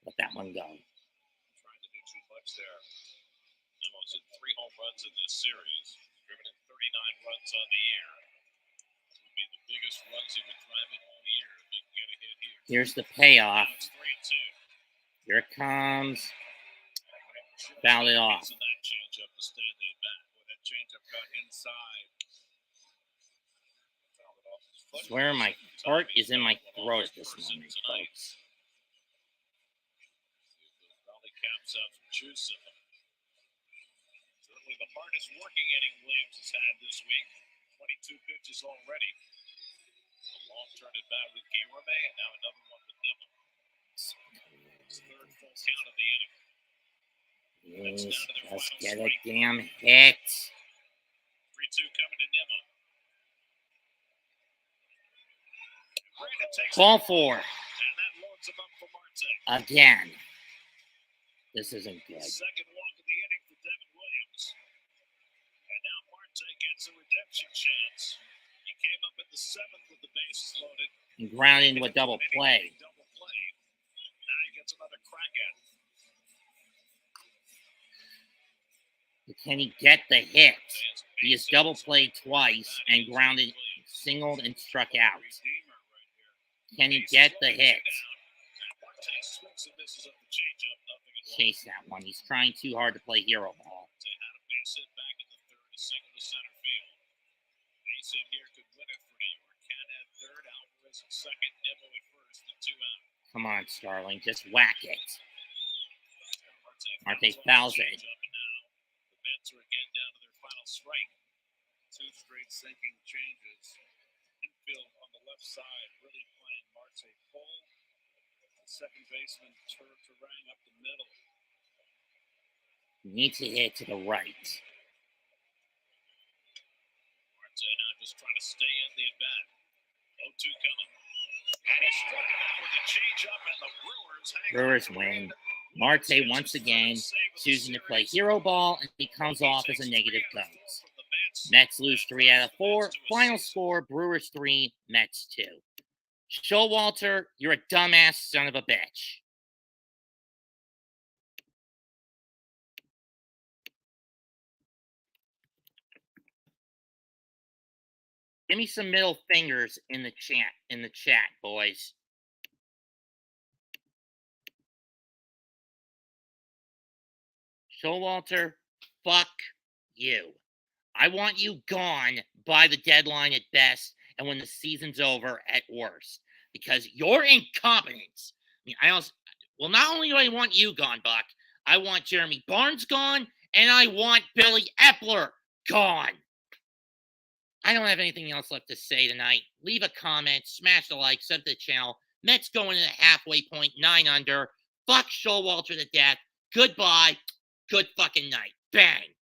Let that one go. Trying to do too much there. Nimmo's hit 3 home runs in this series. Driven in 39 runs on the year. This would be the biggest runs he would drive in all year if he can get a hit here. Here's the payoff. It's 3-2. Here it comes. Fouled it off. That changeup to stay in the at-bat. When that changeup got inside. Fouled it off his foot. I swear my heart is in my throat at this moment, folks. Caps out from Chusa. Certainly the hardest working inning Williams has had this week. 22 pitches already. A long turn at bat with Guillerme, and now another one with Nimmo. His 3rd full count of the inning. Please, just get a damn hit. 3-2 coming to Nimmo. Ball 4. And that loads him up for Marte. Again. This isn't good. Second walk of the inning for Devin Williams. And now Marte gets a redemption chance. He came up at the 7th with the bases loaded. And ground into a double play. Now he gets another crack at it. Can he get the hit? He has double played twice and grounded, singled, and struck out. Can he get the hit? Chase that one. He's trying too hard to play hero ball. Come on, Starling. Just whack it. Marte fouls it. The Mets are again down to their final strike. 2 straight sinking changes. Infield on the left side really playing Marte full. The second baseman Turang up the middle. He needs to hit to the right. Marte now just trying to stay in the at-bat. 0-2 coming. And he struck him out with a change-up, and the Brewers win. Marte once again choosing to play hero ball, and he comes off as a negative ghost. Mets lose 3 out of 4. Final score, Brewers 3, Mets 2. Showalter, you're a dumbass son of a bitch. Give me some middle fingers in the chat, boys. Showalter, fuck you. I want you gone by the deadline at best, and when the season's over at worst. Because your incompetence. Not only do I want you gone, Buck, I want Jeremy Barnes gone, and I want Billy Epler gone. I don't have anything else left to say tonight. Leave a comment, smash the like, sub to the channel. Mets going to the halfway point, 9 under. Fuck Showalter to death. Goodbye. Good fucking night. Bang.